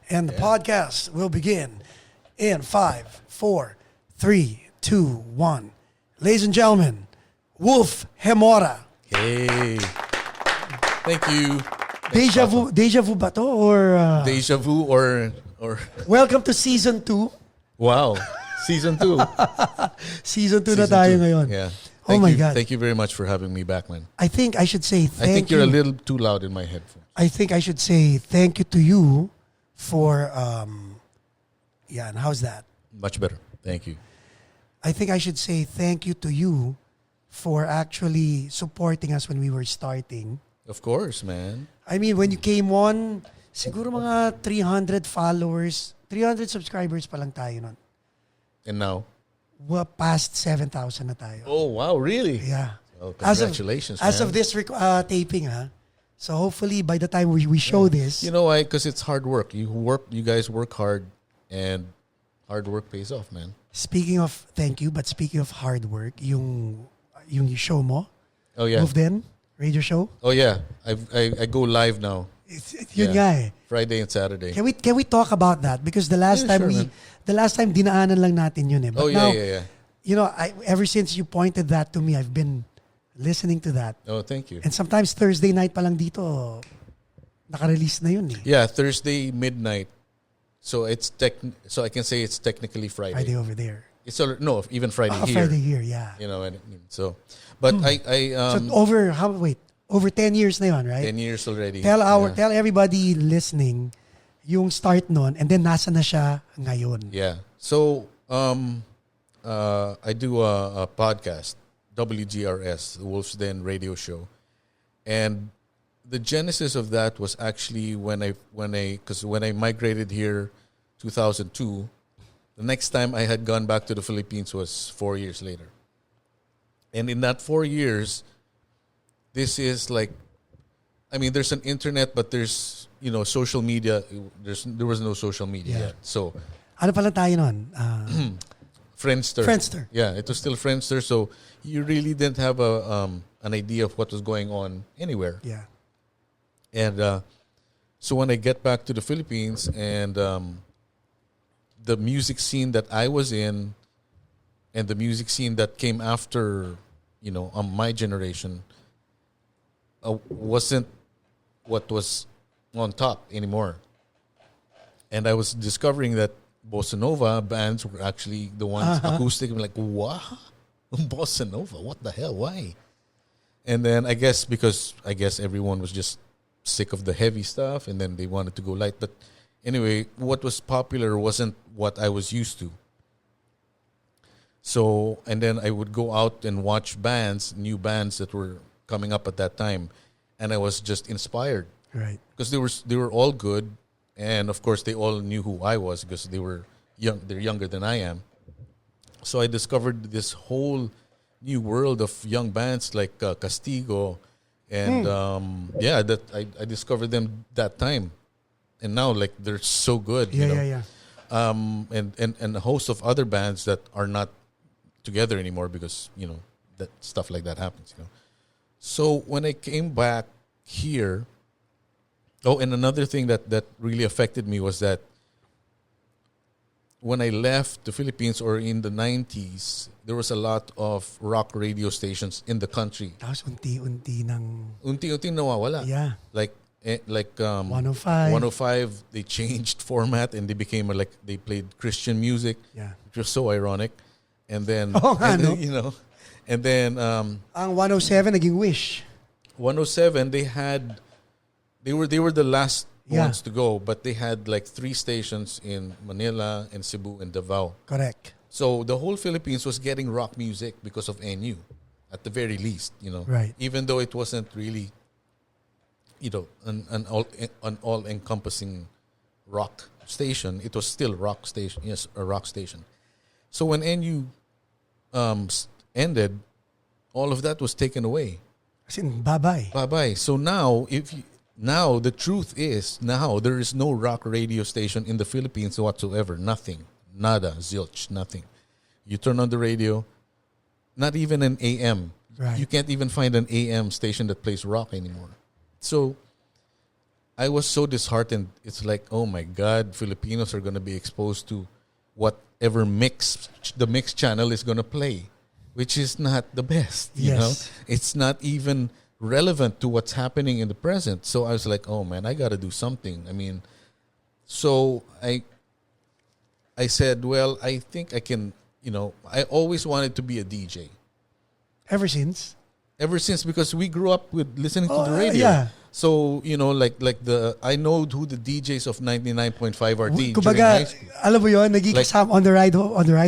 And the podcast will begin in 5, 4, 3, 2, 1. Ladies and gentlemen, Wolf Gemora. Hey. Thank you. Deja vu ba to? Or, Deja vu or... Welcome to season 2. Wow. Season 2. Season 2 na tayo ngayon. Yeah. Oh my God. Thank you very much for having me back, man. I think I should say thank you. I think you're a little too loud in my headphones. I think I should say thank you to you for, and how's that? Much better. Thank you. I think I should say thank you to you for actually supporting us when we were starting. Of course, man. I mean, when you came on, siguro mga 300 followers, 300 subscribers pa lang tayo nun. And now? Well, past 7,000 na tayo. Oh, wow. Really? Yeah. Well, congratulations, As of this taping, ha? So hopefully by the time we show this... You know why? Because it's hard work. You guys work hard, and hard work pays off, man. Speaking of thank you, but speaking of hard work, yung show mo, oh yeah, Move Then radio show. Oh yeah, I go live now. Yun nga eh. Friday and Saturday. Can we talk about that? Because the last time dinaanan lang natin yun eh. But now, you know, ever since you pointed that to me, I've been listening to that. Oh, thank you. And sometimes Thursday night pa lang dito, naka-release na yun eh. Yeah, Thursday midnight. So so I can say it's technically Friday. Friday over there. It's even Friday here. Friday here, yeah. You know what I mean? So, but so over 10 years na yun, right? 10 years already. Tell everybody listening yung start nun and then nasa na siya ngayon. Yeah. So I do a podcast, WGRS, the Wolf's Den radio show. And the genesis of that was actually when I migrated here 2002, the next time I had gone back to the Philippines was 4 years later. And in that 4 years, this is like, I mean, there's an internet, but there's, social media. There was no social media yet. So, ano pala tayo nun? Friendster. Yeah, it was still Friendster. So you really didn't have an idea of what was going on anywhere. Yeah. And so when I get back to the Philippines and the music scene that I was in and the music scene that came after, my generation wasn't what was on top anymore. And I was discovering that Bossa Nova bands were actually the ones acoustic. I'm like, what? Bossa Nova? What the hell? Why? And then I guess everyone was just sick of the heavy stuff and then they wanted to go light. But anyway, what was popular wasn't what I was used to. So, and then I would go out and watch new bands that were coming up at that time. And I was just inspired. Right. Because they were all good. And of course, they all knew who I was because they were young. They're younger than I am. So I discovered this whole new world of young bands like Castigo. And that I discovered them that time, and now like they're so good. Yeah. And a host of other bands that are not together anymore because that stuff like that happens. So when I came back here, and another thing that really affected me was that when I left the Philippines or in the 90s, there was a lot of rock radio stations in the country. Tapos unti-unti nawawala. Yeah. Like 105. 105, they changed format and they became they played Christian music. Yeah. Which was so ironic. And then, and then ang 107 naging Wish. 107, they were the last ones to go, but they had like 3 stations in Manila and Cebu and Davao. Correct. So the whole Philippines was getting rock music because of NU, at the very least, Right. Even though it wasn't really, an all-encompassing rock station, it was still rock station. Yes, a rock station. So when NU ended, all of that was taken away. As in, bye-bye. Bye-bye. So now, Now, the truth is, there is no rock radio station in the Philippines whatsoever. Nothing. Nada. Zilch. Nothing. You turn on the radio, not even an AM. Right. You can't even find an AM station that plays rock anymore. So, I was so disheartened. It's like, oh my God, Filipinos are going to be exposed to whatever the mix channel is going to play, which is not the best. You know, it's not even relevant to what's happening in the present. So I was like, oh man, I got to do something. I mean, so I said, well, I think I can. You know, I always wanted to be a DJ. Ever since, because we grew up with listening to the radio. Yeah. So, you know, I know who the DJs of 99.5 are during kumbaga, high school. alam mo yun, kasama on the ride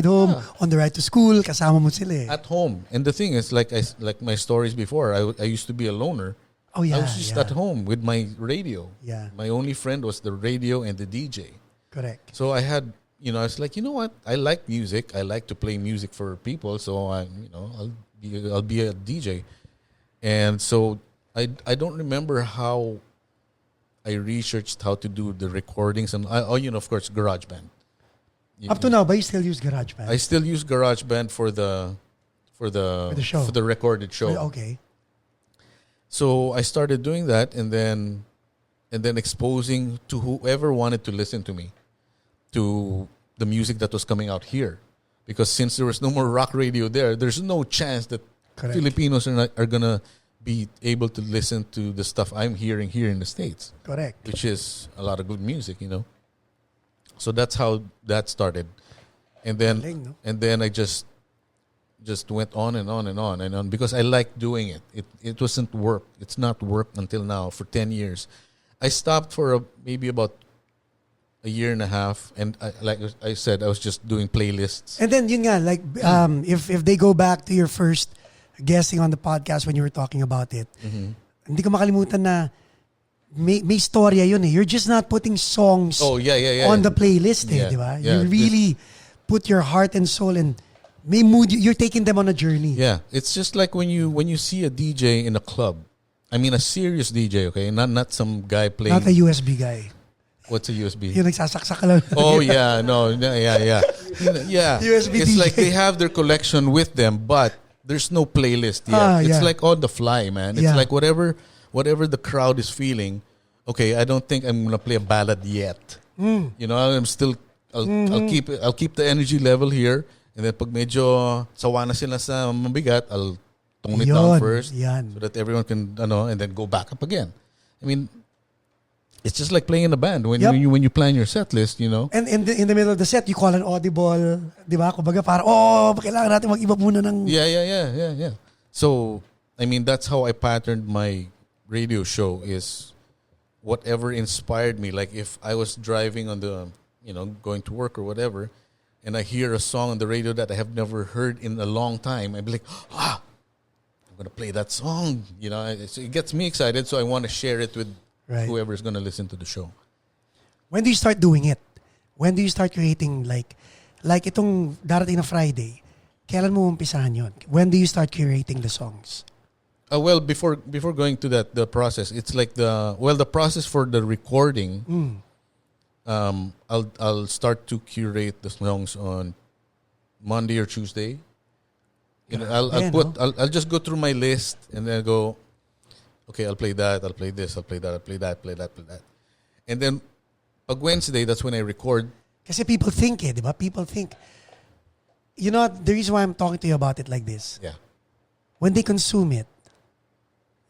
home, on the ride to school, kasama mo sila eh. At home. And the thing is, like my stories before, I used to be a loner. Oh yeah. I was just at home with my radio. Yeah. My only friend was the radio and the DJ. Correct. So I had, you know, I was like, you know what? I like music. I like to play music for people. So I'll be a DJ. And so I don't remember how I researched how to do the recordings and of course GarageBand. Up to now, but you still use GarageBand? I still use GarageBand for the show. For the recorded show. Okay. So I started doing that and then exposing to whoever wanted to listen to me to the music that was coming out here. Because since there was no more rock radio there's no chance that Filipinos are gonna be able to listen to the stuff I'm hearing here in the States. Correct. Which is a lot of good music, you know. So that's how that started. And then I just went on and on and on and on because I liked doing it. It wasn't work. It's not work until now for 10 years. I stopped for maybe about a year and a half, and like I said, I was just doing playlists. And then yun nga, like if they go back to your first guesting on the podcast when you were talking about it, hindi ko makalimutan na may storya yun eh. You're just not putting songs on the playlist eh, di ba? You really put your heart and soul and may mood. You're taking them on a journey. Yeah, it's just like when you see a DJ in a club. I mean, a serious DJ, okay, not some guy playing. Not a USB guy. What's a USB? Yung nagsasaksak lang. Oh yeah, no, yeah. USB it's DJ. like they have their collection with them, but there's no playlist yet. It's like on the fly, man. It's like whatever the crowd is feeling. Okay, I don't think I'm gonna play a ballad yet. You know, I'll keep the energy level here, and then pag medyo sawa na sila sa mabigat, I'll tone it down first so that everyone can and then go back up again. I mean, it's just like playing in a band when you plan your set list, you know. And in the middle of the set, you call an audible, di ba? Kumbaga para kailangan natin mag-iba muna ng. Yeah. So, I mean, that's how I patterned my radio show is whatever inspired me. Like if I was driving on the, going to work or whatever, and I hear a song on the radio that I have never heard in a long time, I'd be like, I'm gonna play that song. You know, so it gets me excited. So I want to share it with whoever is gonna listen to the show. When do you start doing it? When do you start creating like itong darating na Friday? Kailan mo umpisahan yun? When do you start curating the songs? Well, before going to that, the process, it's like the process for the recording. I'll start to curate the songs on Monday or Tuesday. I'll just go through my list and then go, okay, I'll play that, I'll play this, I'll play that, I'll play that, play that. And then pag Wednesday, that's when I record. Kasi people think di ba? People think. You know, the reason why I'm talking to you about it like this. Yeah. When they consume it,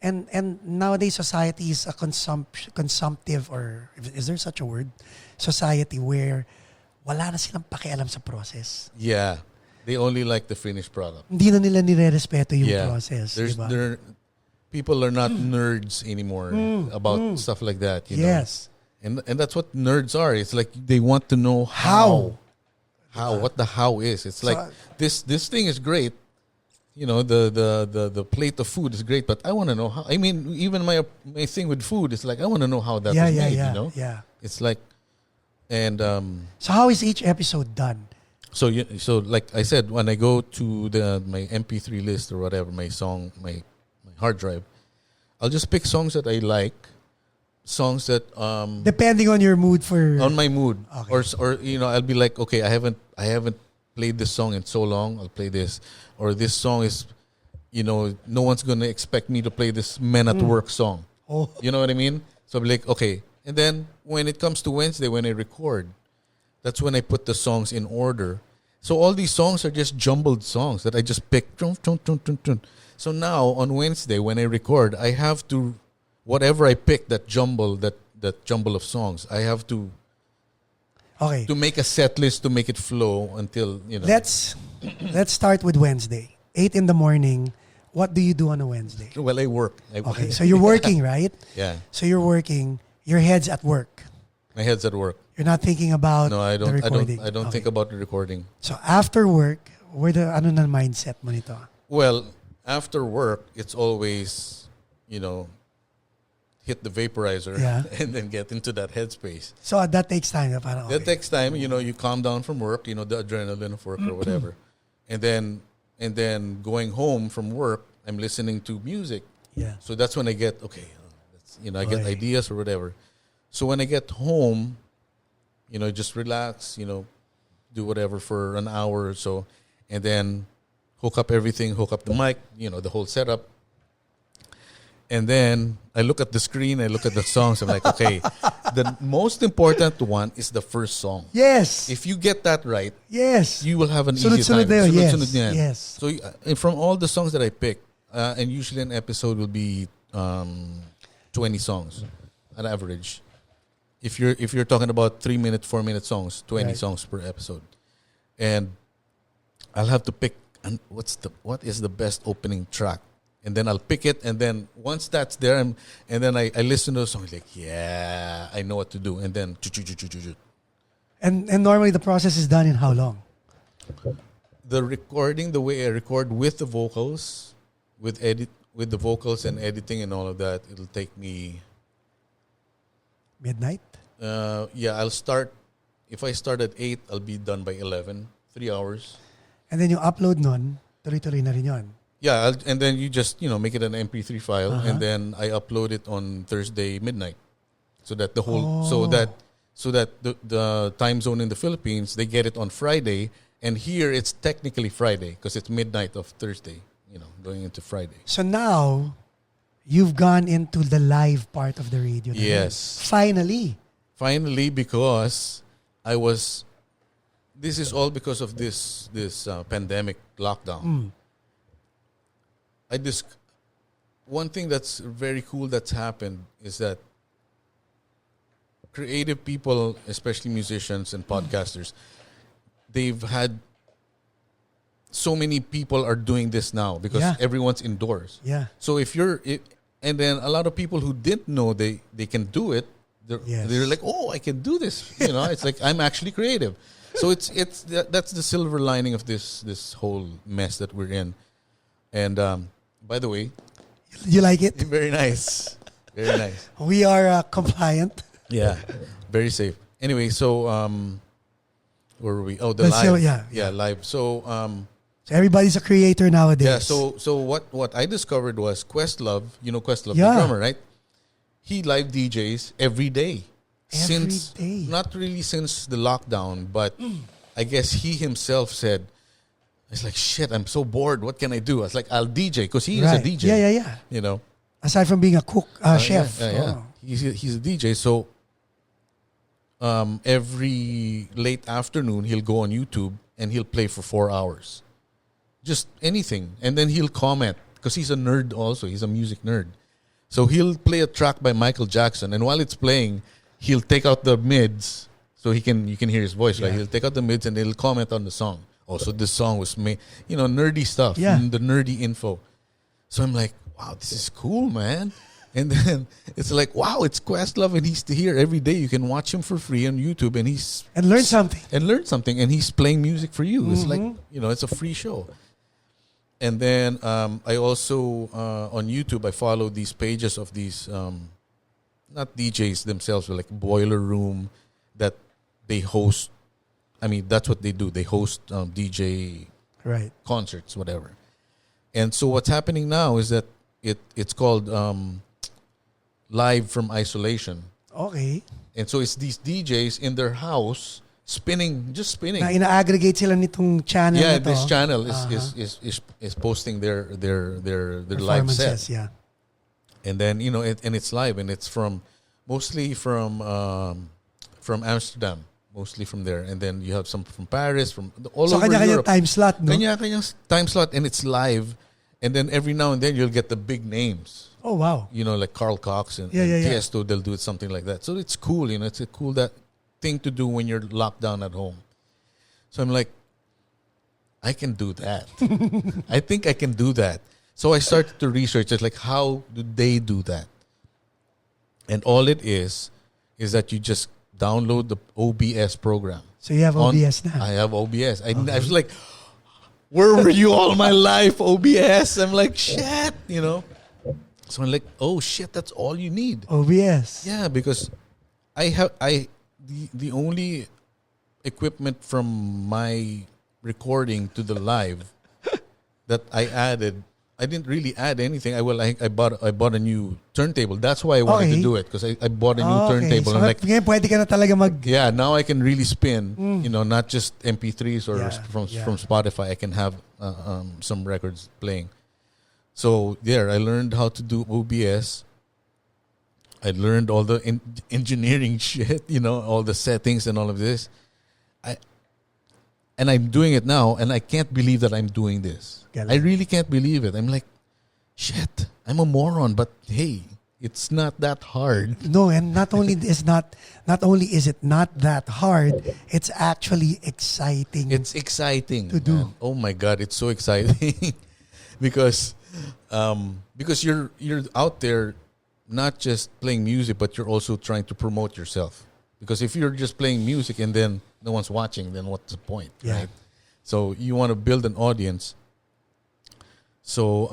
and nowadays society is a consumptive, or is there such a word? Society where wala na silang pakialam sa process. Yeah. They only like the finished product. Hindi na nila nire-respeto yung process. Diba? People are not nerds anymore about stuff like that. You know? And that's what nerds are. It's like they want to know how what the how is. It's like this thing is great. You know, the plate of food is great, but I want to know how. I mean, even my thing with food is like I want to know how that was made. You know, it's like, and so how is each episode done? So like I said, when I go to my MP3 list or whatever, my song, my hard drive, I'll just pick songs that I like, songs that depending on your mood on my mood, okay. or I'll be like, okay, I haven't played this song in so long, I'll play this, or this song is, no one's gonna expect me to play this Men at Work song. Oh. You know what I mean? So I'll be like, okay, And then when it comes to Wednesday, when I record, that's when I put the songs in order. So all these songs are just jumbled songs that I just pick. So now on Wednesday, when I record, I have to, whatever I pick, that jumble of songs, I have to make a set list to make it flow until, Let's start with Wednesday. 8 in the morning. What do you do on a Wednesday? Well, I work. Okay, so you're working, right? Yeah. So you're working. Your head's at work. My head's at work. You're not thinking about No, I don't. the recording. I don't think about the recording. So after work, ano na mindset mo nito? Well, after work, it's always, hit the vaporizer and then get into that headspace. So that takes time. Parang, That takes time. You calm down from work. The adrenaline of work or whatever, and then going home from work, I'm listening to music. Yeah. So that's when I get I get ideas or whatever. So when I get home, just relax, do whatever for an hour or so, and then hook up everything, hook up the mic, the whole setup. And then I look at the screen, I look at the songs, I'm like, okay, the most important one is the first song. Yes. If you get that right, yes, you will have an easy time. Yes. So from all the songs that I pick, and usually an episode will be 20 songs on average. If you're talking about 3-minute, 4-minute songs, 20 songs per episode, and I'll have to pick what is the best opening track, and then I'll pick it, and then once that's there, and then I listen to the song, like I know what to do, and then and normally the process is done in how long? The recording, the way I record with the vocals, with the vocals and editing and all of that, it'll take me midnight. I'll start. If I start at 8, I'll be done by 11. 3 hours. And then you upload nun, tuloy-tuloy na rin yun. Yeah, and then you just make it an MP3 file, and then I upload it on Thursday midnight, so that the whole so that the time zone in the Philippines, they get it on Friday, and here it's technically Friday because it's midnight of Thursday, going into Friday. So now you've gone into the live part of the radio. Yes. Finally, because this is all because of this pandemic lockdown. One thing that's very cool that's happened is that creative people, especially musicians and podcasters, they've had so many people are doing this now because everyone's indoors. Yeah. So and then a lot of people who didn't know they can do it, they're like, oh, I can do this. It's like I'm actually creative. So that's the silver lining of this whole mess that we're in. And by the way, you like it? Very nice. Very nice. We are compliant. Yeah. Very safe. Anyway, so where were we? Oh, the live. Still, live. So so everybody's a creator nowadays. Yeah, so what I discovered was Questlove, Questlove, the drummer, right? He live DJs every day. Not really since the lockdown, but I guess he himself said, it's like, shit, I'm so bored. What can I do? I was like, I'll DJ because he is a DJ. Yeah. Aside from being a cook, chef. Yeah. He's a DJ. So every late afternoon, he'll go on YouTube and he'll play for 4 hours. Just anything. And then he'll comment because he's a nerd also. He's a music nerd. So he'll play a track by Michael Jackson. And while it's playing, he'll take out the mids so you can hear his voice, right? He'll take out the mids and he'll comment on the song. Also, this song was made, nerdy stuff, the nerdy info. So I'm like, wow, this is cool, man. And then it's like, wow, it's Questlove and he's here every day. You can watch him for free on YouTube and learn something. And he's playing music for you. It's like, it's a free show. And then I also, on YouTube, I follow these pages of these, not DJs themselves, but like Boiler Room that they host. I mean, that's what they do. They host DJ concerts, whatever. And so what's happening now is that it's called Live from Isolation. Okay. And so it's these DJs in their house just spinning. Na ina-aggregate sila nitong channel. Yeah, this channel is posting their live set. Yeah. And then and it's live, and it's from Mostly from Amsterdam. Mostly from there. And then you have some from Paris, from all over kanya-kanya Europe. time slot, no? Kanya-kanyang time slot, and it's live. And then every now and then you'll get the big names. Oh, wow. You know, like Carl Cox and Yeah. Tiesto, they'll do it something like that. So it's cool, you know. It's a cool thing to do when you're locked down at home. So I'm like, I can do that. I think I can do that. So I started to research it, like, how do they do that? And all it is that you just download the OBS program. So you have OBS now. I have OBS. I was like, where were you all my life, OBS? I'm like, shit, you know. So I'm like, oh shit, that's all you need. OBS. Yeah, because the only equipment from my recording to the live that I added, I didn't really add anything. I bought a new turntable. That's why I wanted to do it, because I bought a new turntable. So And like, ngayon pwede ka na talaga yeah, now I can really spin. You know, not just MP3s or Yeah. from Spotify. I can have some records playing. So there, I learned how to do OBS. I learned all the engineering shit. You know, all the settings and all of this. And I'm doing it now, and I can't believe that I'm doing this. I really can't believe it. I'm like, shit, I'm a moron, but hey, it's not that hard. No, and not only is it not that hard, it's actually exciting. It's exciting to do. Man. Oh my god, it's so exciting because you're out there not just playing music, but you're also trying to promote yourself. Because if you're just playing music and then no one's watching, then what's the point, right? So you want to build an audience. So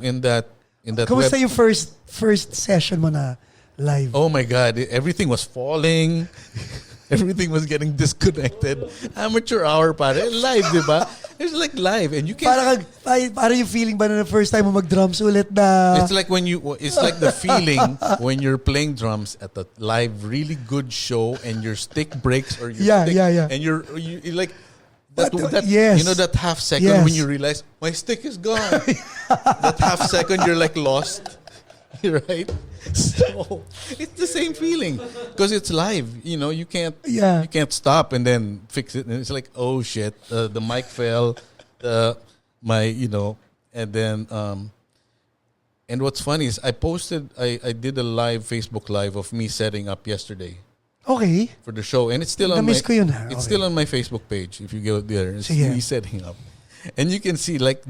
in that Kamusta yung first session mo na live? Oh my god, everything was falling. Everything was getting disconnected. Amateur hour pare, live, diba? It's like live, and you can't. Parang yung feeling ba na first time mo mag-drums ulit na? It's like it's like the feeling when you're playing drums at a live, really good show, and your stick breaks or your stick, and you're like that yes. You know that half second when you realize my stick is gone. That half second you're like lost, right? So it's the same feeling because it's live. You know, you can't stop and then fix it. And it's like, oh shit, the mic fell, and then and what's funny is I did a live Facebook live of me setting up yesterday. Okay. For the show, and it's still on still on my Facebook page. If you go there, it's me setting up, and you can see like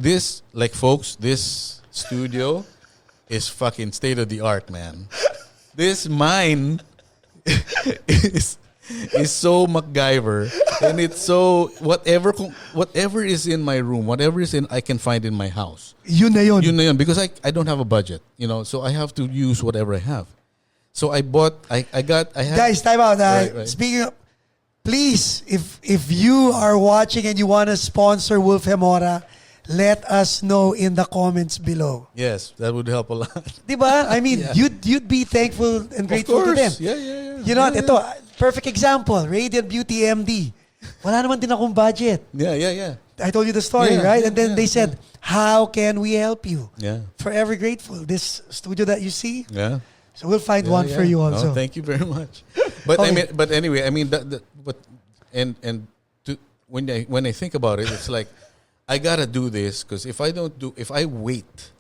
folks, this studio is fucking state of the art, man. This mine is so MacGyver, and it's so whatever is in my room, I can find in my house. Yun na yun, because I don't have a budget, you know, so I have to use whatever I have. So I had guys, time out. Right. Speaking of, please, if you are watching and you want to sponsor Wolf Gemora, let us know in the comments below. Yes, that would help a lot. Diba? I mean, you'd be thankful and grateful to them. Yeah. You know what? Ito, perfect example. Radiant Beauty MD. Wala naman din akong budget. Yeah. I told you the story, right? And then they said, how can we help you? Yeah. Forever grateful. This studio that you see. Yeah. So we'll find one for you also. Oh, thank you very much. But Okay. anyway, when I think about it, it's like I gotta do this because if I wait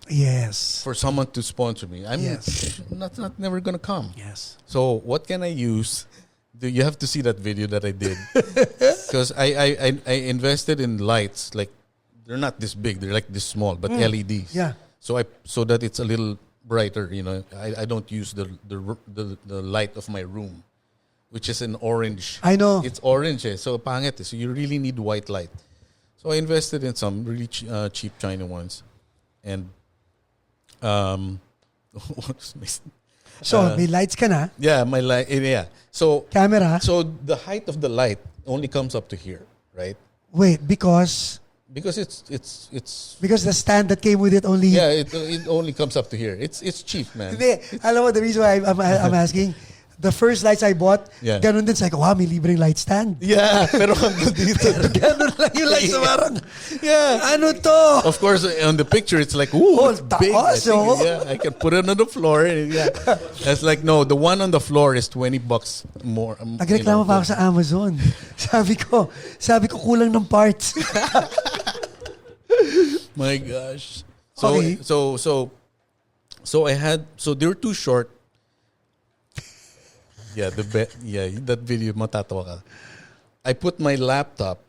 for someone to sponsor me, I'm not never gonna come. Yes. So what can I use? You have to see that video that I did because I invested in lights, like they're not this big, they're like this small, but LEDs. Yeah. So that it's a little brighter, you know. I don't use the light of my room, which is an orange. I know. It's orange, so pangit. So you really need white light. So I invested in some really cheap China ones, and so may lights ka na? Yeah, my light. Yeah. So camera. So the height of the light only comes up to here, right? Wait, because it's because the stand that came with it only. Yeah, it only comes up to here. It's cheap, man. Hindi, alam mo the reason why I'm asking. The first lights I bought, Yeah. ganun din. Sabi ko, wow, may libreng light stand. Yeah, pero hanggang dito. Ganun lang yung lights. So parang, Yeah. ano to? Of course, on the picture, it's like, ooh, Oh, it's big. taas, oh. Yeah, I can put it on the floor. Yeah. It's like, no, the one on the floor is $20 more. Nagreklamo pa ako sa Amazon. Sabi ko, kulang ng parts. My gosh. So, Okay. so I had, so they were too short. Yeah, that video, matatawa ka. I put my laptop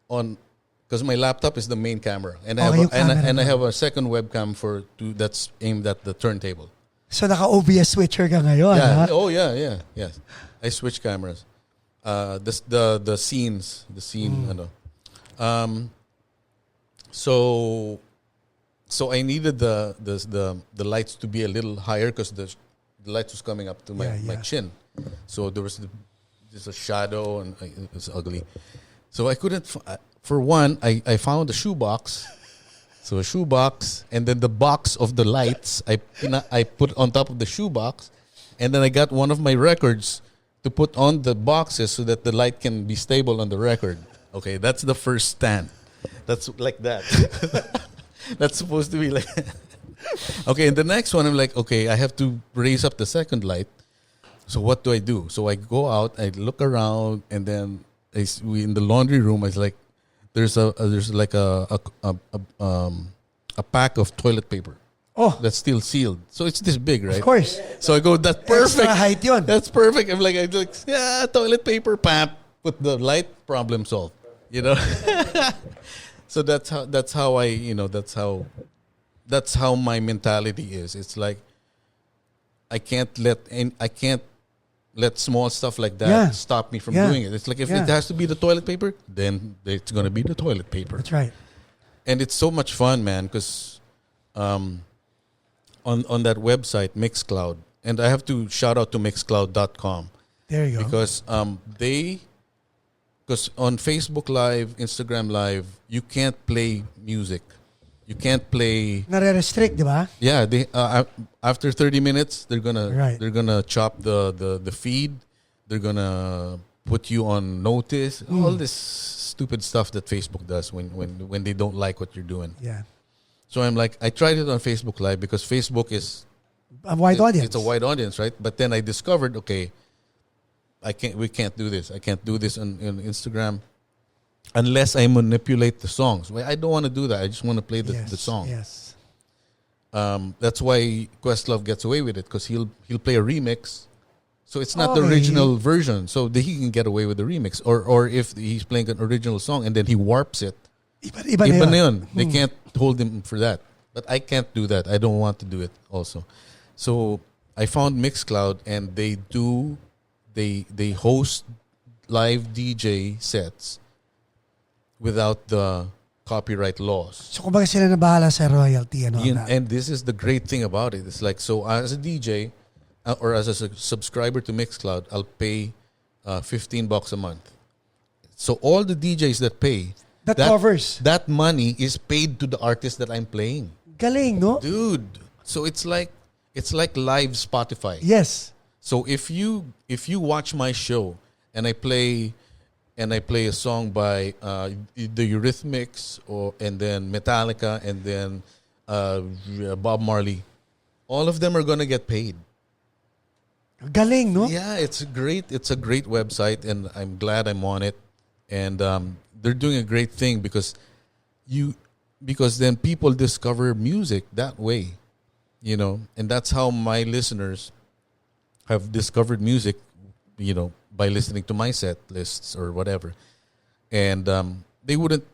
on, because my laptop is the main camera, and I have yung camera and I mo. have a second webcam that's aimed at the turntable. So naka-OBS switcher ka ngayon, Yeah. ha? Oh yeah. Yes. I switch cameras. The scene, ano. So I needed the lights to be a little higher because the light was coming up to my chin. So there was just a shadow and it was ugly. So I couldn't. For one, I found a shoebox. So a shoebox, and then the box of the lights I put on top of the shoebox, and then I got one of my records to put on the boxes so that the light can be stable on the record. Okay, that's the first stand. That's like that. That's supposed to be like. Okay, and the next one I'm like, okay, I have to raise up the second light. So what do I do? So I go out, I look around, and then we in the laundry room. I was like, there's like a pack of toilet paper. Oh, That's still sealed. So it's this big, right? of course. So I go, that's perfect. Extra height yun. That's perfect. I'm like, yeah, toilet paper, pap, put the light, problem solved. You know? So that's how my mentality is. It's like I can't let small stuff like that stop me from doing it. It's like if it has to be the toilet paper, then it's gonna be the toilet paper. That's right. And it's so much fun, man, because on that website, Mixcloud, and I have to shout out to Mixcloud.com. There you go. Because because on Facebook Live, Instagram Live, you can't play music. You can't play. Nare-restrict, di ba? Yeah, they after 30 minutes, they're gonna Right. chop the feed. They're gonna put you on notice. All this stupid stuff that Facebook does when they don't like what you're doing. Yeah. So I'm like, I tried it on Facebook Live because Facebook is A wide audience. It's a wide audience, right? But then I discovered, okay, we can't do this. I can't do this on Instagram unless I manipulate the songs. Well, I don't want to do that. I just want to play the song. Yes. That's why Questlove gets away with it because he'll play a remix. So it's not the Okay. original version. So he can get away with the remix. Or if he's playing an original song and then he warps it. Iba Iba na na yun. yun. They can't hold him for that. But I can't do that. I don't want to do it also. So I found Mixcloud and they host live DJ sets without the copyright laws. So kumbaga sila na bahala sa royalty and all that. And this is the great thing about it. It's like, so as a DJ or as a subscriber to Mixcloud, I'll pay $15 a month. So all the DJs that pay, That covers. that money is paid to the artist that I'm playing. Galing, no? Dude. So it's like live Spotify. Yes. So if you watch my show and I play a song by the Eurythmics and then Metallica and then Bob Marley, all of them are gonna get paid. Galing, no? Yeah, it's a great website, and I'm glad I'm on it. And they're doing a great thing because then people discover music that way, you know, and that's how my listeners have discovered music, you know, by listening to my set lists or whatever, and they wouldn't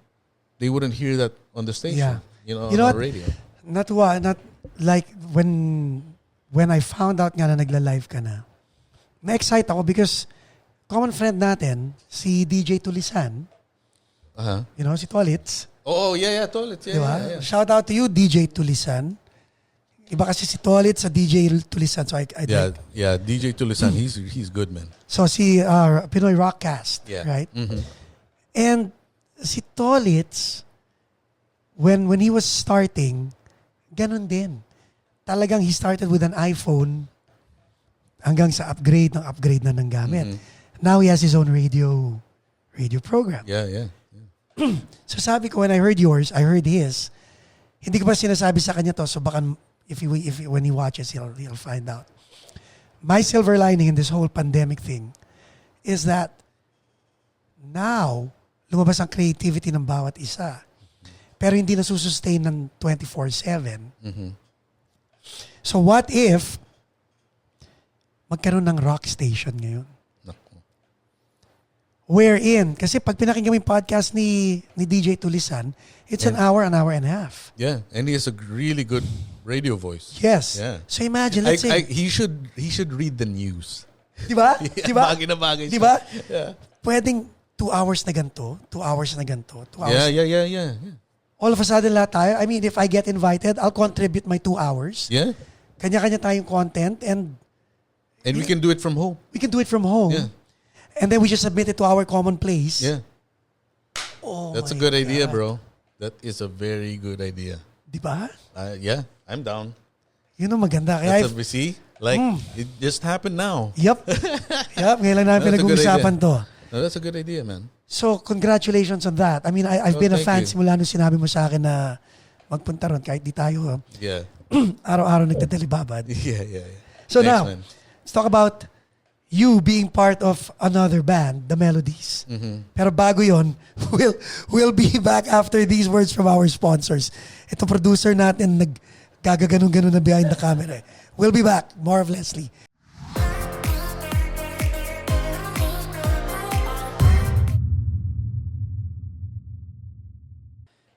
hear that on the station, on the radio. Not like when I found out nga na nagla-live ka na, na-excite ako because common friend natin, si DJ Tulisan, you know, si Tolitz. Oh, yeah, Tolitz. Yeah, Diba? yeah. Shout out to you, DJ Tulisan. Iba kasi si Tolitz sa DJ Tulisan. So I DJ Tulisan, he's good, man. So si Pinoy Rockcast, right? Mm-hmm. And si Tolitz, when he was starting, ganun din. Talagang he started with an iPhone. hanggang sa upgrade na ng gamit. Now he has his own radio program. Yeah. So sabi ko, when I heard yours, I heard his. Hindi ko pa sinasabi sa kanya to, so baka when he watches, he'll find out. My silver lining in this whole pandemic thing is that now, lumabas ang creativity ng bawat isa. Pero hindi na susustain ng 24/7. So what if magkaroon ng rock station ngayon? Wherein, kasi pag pinakinggan mo yung podcast ni DJ Tulisan, it's an hour and a half. Yeah, and he has a really good radio voice. Yes. Yeah. So imagine, let's say... he should read the news. Di ba? Yeah, Di ba? bagay na bagay Di siya. ba? Yeah. Pwedeng 2 hours na ganito, 2 hours na ganito, 2 hours. Yeah. All of a sudden lahat tayo, I mean, if I get invited, I'll contribute my 2 hours. Yeah. Kanya-kanya tayong content and we can do it from home. we can do it from home. Yeah. And then we just submit it to our common place. Yeah. Oh, That's a my good idea, God. bro. That is a very good idea. Di ba? Yeah, I'm down. Yun ang maganda. Kaya That's see? Like, it just happened now. Yup. Ngayon lang namin That's a good pinag-uusapan to. No, that's a good idea, man. So, congratulations on that. I mean, I've been a thank fan you. simula nung sinabi mo sa akin na magpunta ron kahit di tayo Yeah. araw-araw nagtatalibabad. Yeah. So Thanks, now, man. let's talk about you being part of another band, the Melodies. Pero bago yon, we'll be back after these words from our sponsors. Ito producer natin naggagaganong-ganon na behind the camera. We'll be back. More of Leslie.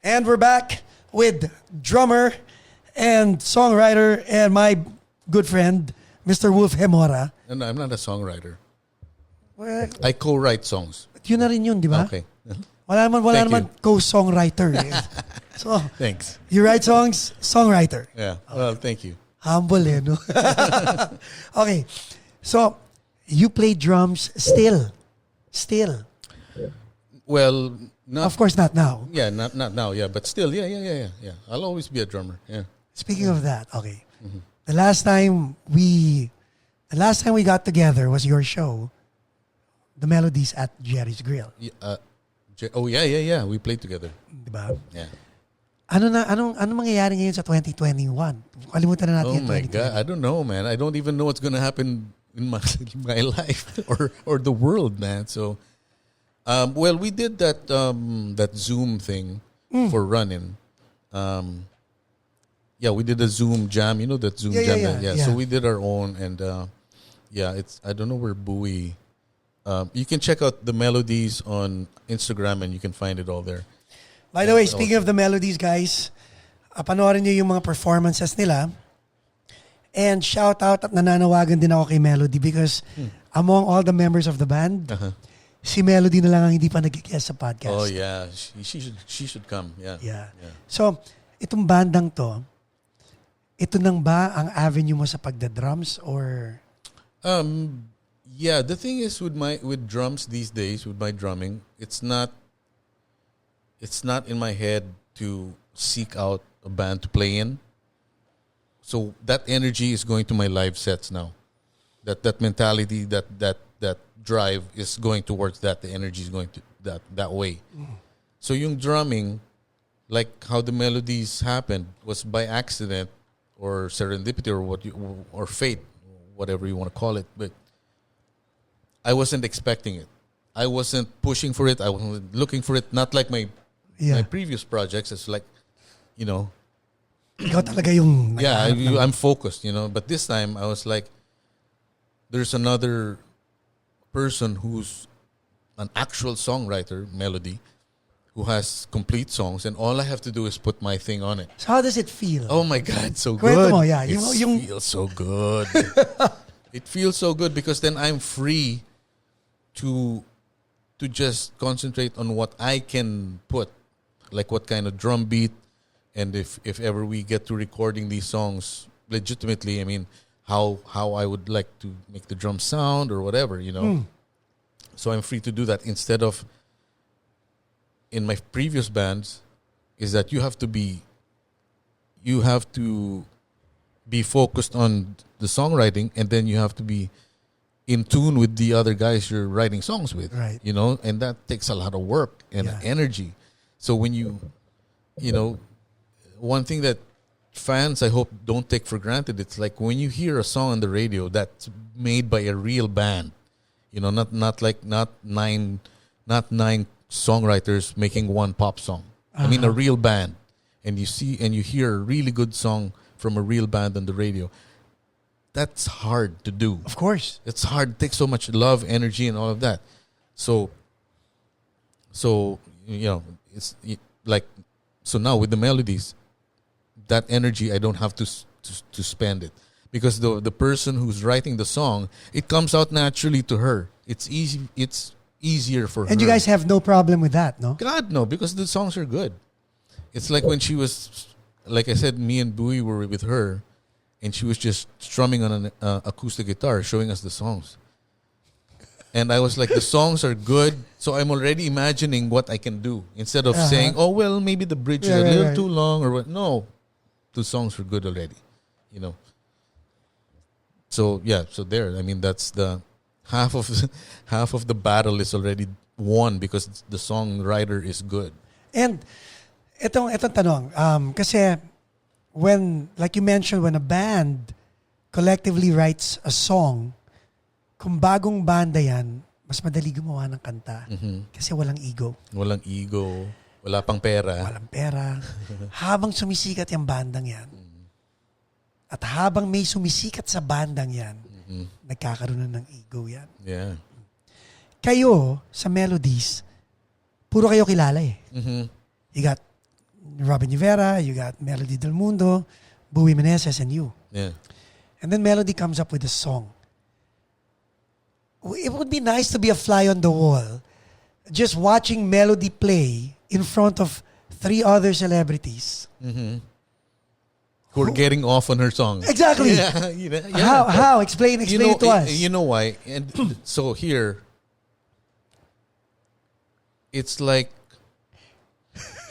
And we're back with drummer and songwriter and my good friend, Mr. Wolf Gemora. No, I'm not a songwriter. Well, I co-write songs. yun na rin yun, di ba? Okay. Wala Thank naman co-songwriter. Eh. So, Thanks. you write songs, songwriter. Yeah. Well, thank you. Humble eh, no? Okay. So, you play drums still. Well, not Of course, not now. yeah, not now. Yeah, but still, yeah. I'll always be a drummer. Yeah. Speaking of that, okay. The last time we got together was your show, The Melodies at Jerry's Grill. Yeah. We played together. Diba? Yeah. Anong mangyayari ngayon sa 2021? Kalimutan na natin Oh yung my 2020. God, I don't know, man. I don't even know what's gonna happen in my life or the world, man. So, well, we did that Zoom thing for running. Yeah, we did a Zoom jam. You know that Zoom jam? Yeah. So we did our own, and it's I don't know where Bowie. You can check out the Melodies on Instagram, and you can find it all there. By the way, speaking of the Melodies, guys, panoorin niyo yung mga performances nila. And shout out at nananawagan din ako kay Melody because among all the members of the band, si Melody na lang ang hindi pa nag-guest sa podcast. Oh yeah, she should come. Yeah. So, itong bandang to, ito nang ba ang avenue mo sa pagda-drums or Yeah, the thing is with drums these days, with my drumming, it's not in my head to seek out a band to play in. So that energy is going to my live sets now. That mentality, that drive is going towards that. The energy is going to that way. So yung drumming, like how the Melodies happened, was by accident or serendipity or fate, whatever you want to call it. But I wasn't expecting it. I wasn't pushing for it. I wasn't looking for it. Not like my previous projects. It's like, you know. Ikaw talaga yung I'm focused, you know. But this time, I was like, there's another person who's an actual songwriter, Melody, who has complete songs, and all I have to do is put my thing on it. So how does it feel? Oh my God, so Kwento good. mo, yeah. It Yung feels so good. It feels so good because then I'm free to just concentrate on what I can put, like what kind of drum beat, and if ever we get to recording these songs legitimately, I mean, how I would like to make the drum sound or whatever, you know. So I'm free to do that instead of in my previous bands is that you have to be focused on the songwriting, and then you have to be in tune with the other guys you're writing songs with. Right. You know, and that takes a lot of work and energy. So when you know, one thing that fans, I hope, don't take for granted, it's like when you hear a song on the radio that's made by a real band, you know, not nine songwriters making one pop song. I mean, a real band, and you hear a really good song from a real band on the radio. That's hard to do. Of course. It's hard. It takes so much love, energy, and all of that. So you know, it's like, so now with the melodies, that energy, I don't have to spend it, because the person who's writing the song, it comes out naturally to her. It's easy. It's easier for her. And you guys have no problem with that, no? God, no, because the songs are good. It's like when she was, like I said, me and Bowie were with her, and she was just strumming on an acoustic guitar, showing us the songs. And I was like, the songs are good, so I'm already imagining what I can do. Instead of saying, oh, well, maybe the bridge is a little too long, or what. No, the songs were good already, you know. So, yeah, so there. I mean, that's the half of the battle is already won because the songwriter is good. And itong tanong, kasi when, like you mentioned, when a band collectively writes a song, kung bagong banda yan, mas madali gumawa ng kanta kasi walang ego. Walang ego, wala pang pera. Walang pera. Habang sumisikat yung bandang yan, at habang may sumisikat sa bandang yan, nagkakaroon na ng ego yan. Yeah. Kayo, sa Melodies, puro kayo kilala eh. You got Robin Rivera, you got Melody Del Mundo, Bowie Meneses, and you. Yeah. And then Melody comes up with a song. It would be nice to be a fly on the wall, just watching Melody play in front of 3 other celebrities. Who are getting off on her song. Exactly. Yeah, yeah. How? Explain it to us. You know why? And so here, it's like,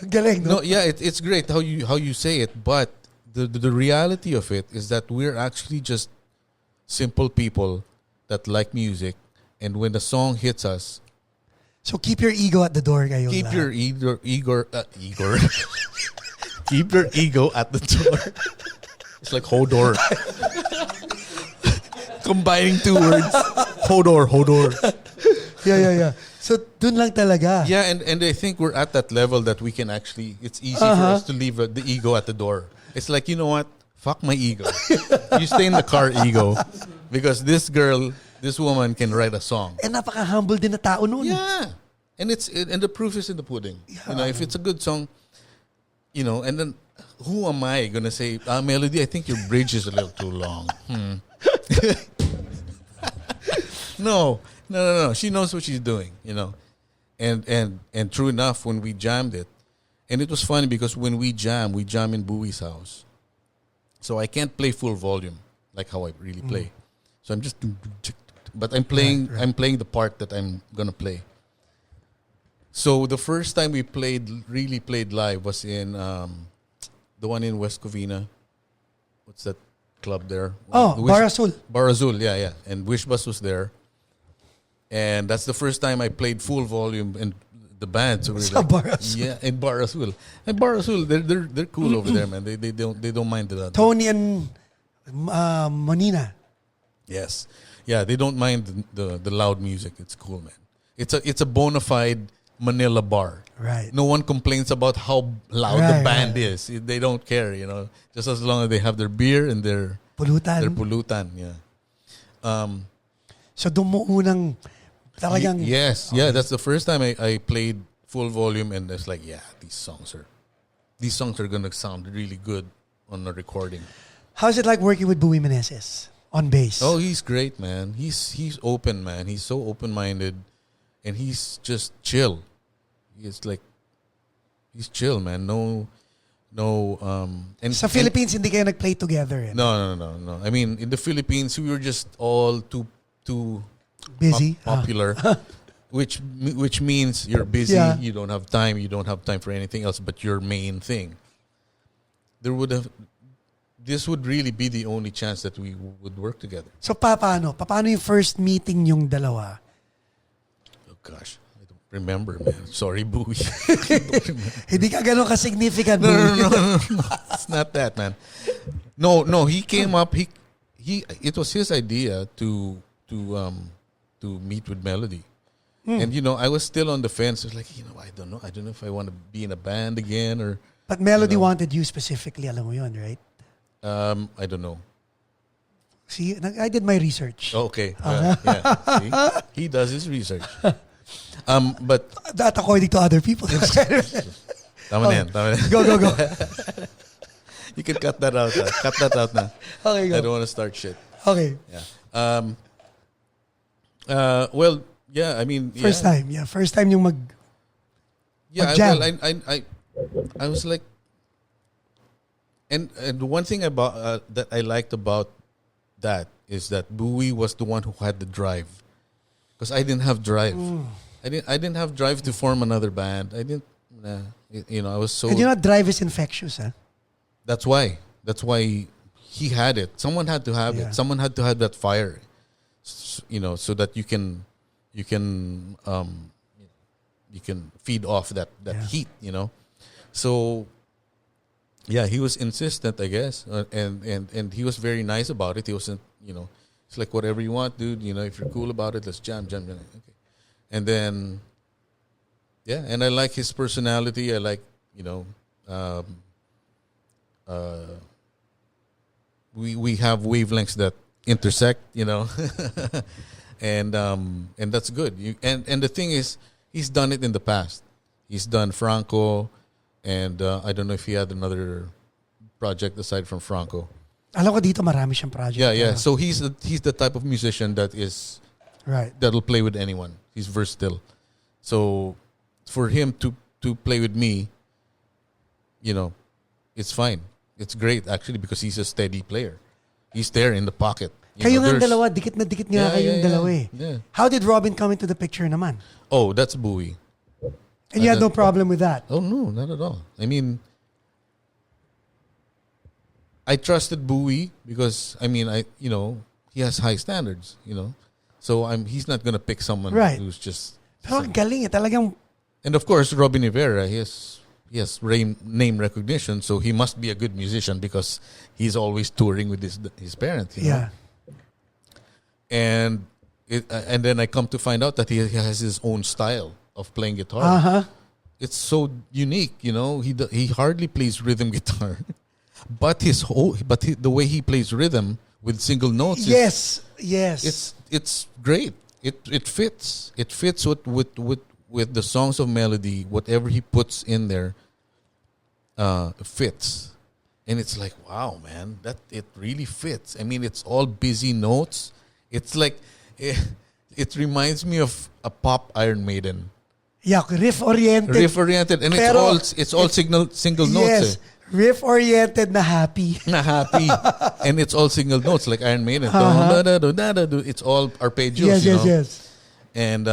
Galing, no? no, yeah, it's great how you say it, but the reality of it is that we're actually just simple people that like music, and when the song hits us, So keep your ego at the door, kayo. keep your ego keep your ego at the door. It's like Hodor. Combining 2 words. Hodor. Yeah. So dun lang talaga. Yeah, and I think we're at that level that we can actually, it's easy for us to leave the ego at the door. It's like, you know what? Fuck my ego. You stay in the car, ego. Because this woman can write a song. And napaka-humble din na tao nun. Yeah. And the proof is in the pudding. Yeah. You know, if it's a good song, you know, and then who am I gonna say, Melody, I think your bridge is a little too long. No. She knows what she's doing, you know. And true enough, when we jammed it, and it was funny because when we jam in Bowie's house. So I can't play full volume like how I really play. So I'm just, but I'm playing the part that I'm gonna play. So the first time we really played live was in the one in West Covina. What's that club there? Bar Azul. Bar Azul, yeah. And Wishbus was there. And that's the first time I played full volume in the band. So we're like, Bar Azul. Yeah, in Bar Azul. And Bar Azul, they're cool over there, man. They don't mind that. Tony and Monina. Yes. Yeah, they don't mind the loud music. It's cool, man. It's a bona fide Manila bar. Right. No one complains about how loud the band is. They don't care, you know. Just as long as they have their beer and their pulutan, yeah. So doon mo unang talagang... Yes, yeah. That's the first time I played full volume, and it's like, yeah, these songs are gonna sound really good on a recording. How's it like working with Bowie Meneses on bass? Oh, he's great, man. He's open, man. He's so open-minded, and he's just chill. He's chill, man. No. And sa Philippines, hindi kayo nag-play together. Eh? No. I mean, in the Philippines, we were just all too busy, popular, which means you're busy. Yeah. You don't have time. You don't have time for anything else but your main thing. this would really be the only chance that we would work together. So paano yung first meeting yung dalawa? Oh gosh, I don't remember, man. Sorry, Bowie. Hindi ka ganun ka-significant. No. It's not that, man. No. He came up. It was his idea to meet with Melody. And I was still on the fence. I was like, I don't know. I don't know if I want to be in a band again or. But Melody wanted you specifically, alam mo yun, right? I don't know. See, I did my research. Okay. Yeah. See? He does his research. But that according to other people. Tama na yan. Go. You can cut that out. Cut that out na. Okay, go. I don't want to start shit. Okay. Yeah. Well, yeah. I mean, first time yung mag-jam. Well, I was like, and one thing about that I liked about that is that Bowie was the one who had the drive, because I didn't have drive. I didn't have drive to form another band. I didn't. I was so. And drive is infectious, huh? That's why he had it. Someone had to have it. Someone had to have that fire, so that you can feed off that heat, So, yeah, he was insistent, I guess, and he was very nice about it. He wasn't, it's like whatever you want, dude. If you're cool about it, let's jam. Okay. And then, and I like his personality. I like, we have wavelengths that intersect, and that's good. And the thing is, he's done it in the past. He's done Franco. And I don't know if he had another project aside from Franco. Alam ko dito marami siyang project. Yeah. So he's the type of musician that is right. That'll play with anyone. He's versatile. So for him to play with me, it's fine. It's great actually, because he's a steady player. He's there in the pocket. Kayo nga dalawa, dikit na dikit nga kayong dalawa eh. Yeah. How did Robin come into the picture naman? Oh, that's Bowie. And you had no problem with that? Oh, no, not at all. I mean, I trusted Bowie because, he has high standards, So he's not going to pick someone who's just... Pero ang galing eh, talagang... And of course, Robin Rivera, he has name recognition, so he must be a good musician because he's always touring with his parents, Yeah. And then I come to find out that he has his own style of playing guitar. Uh-huh. It's so unique, He hardly plays rhythm guitar, but the way he plays rhythm with single notes. Yes. It's great. It fits. It fits with the songs of Melody. Whatever he puts in there, fits, and it's like, wow, man, that it really fits. I mean, it's all busy notes. It's like it reminds me of a pop Iron Maiden. Yeah, riff-oriented. And it's all single notes. Yes, riff-oriented na happy. And it's all single notes like Iron Maiden. It's all arpeggios, Yes. And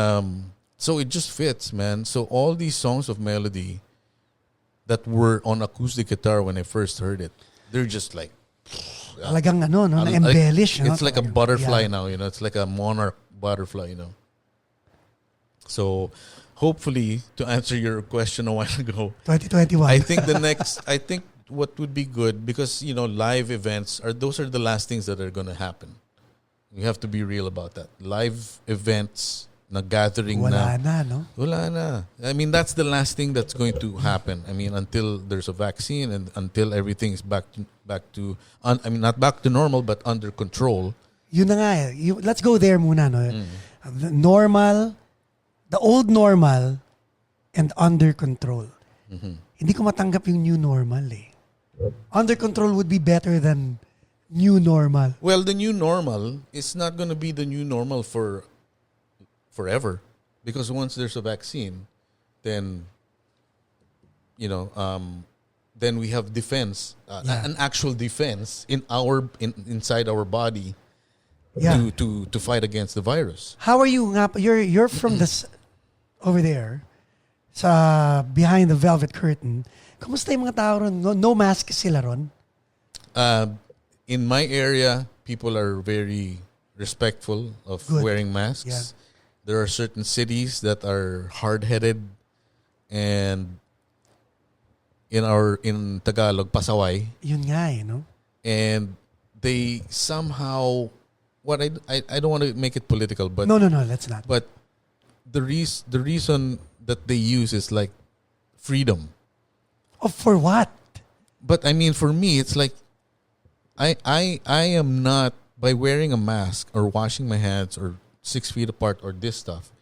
so it just fits, man. So all these songs of Melody that were on acoustic guitar when I first heard it, they're just like... Talagang na-embellish. It's like a butterfly now, It's like a monarch butterfly, So... Hopefully, to answer your question a while ago, 2021. I think what would be good, because live events those are the last things that are going to happen. You have to be real about that. Live events, na gathering Wala na, no? Wala na. I mean, that's the last thing that's going to happen. I mean, until there's a vaccine and until everything is back to not back to normal, but under control. Yun na nga eh. Let's go there muna, no? The normal, the old normal, and under control. Mm-hmm. Hindi ko matanggap yung new normal eh. Under control would be better than new normal. Well, the new normal is not going to be the new normal for forever, because once there's a vaccine, then then we have defense, an actual defense inside our body to fight against the virus. How are you? You're from this over there, sa behind the velvet curtain. Kumusta yung mga tao ron? No mask sila ron? In my area, people are very respectful of Good. wearing masks. Yeah. There are certain cities that are hard-headed, and in Tagalog, pasaway, Yun nga eh, no? and they somehow I don't want to make it political, but No, let's not. but the reason that they use is like freedom. Oh, for what? But I mean, for me, it's like I am not, by wearing a mask or washing my hands or 6 feet apart or this stuff.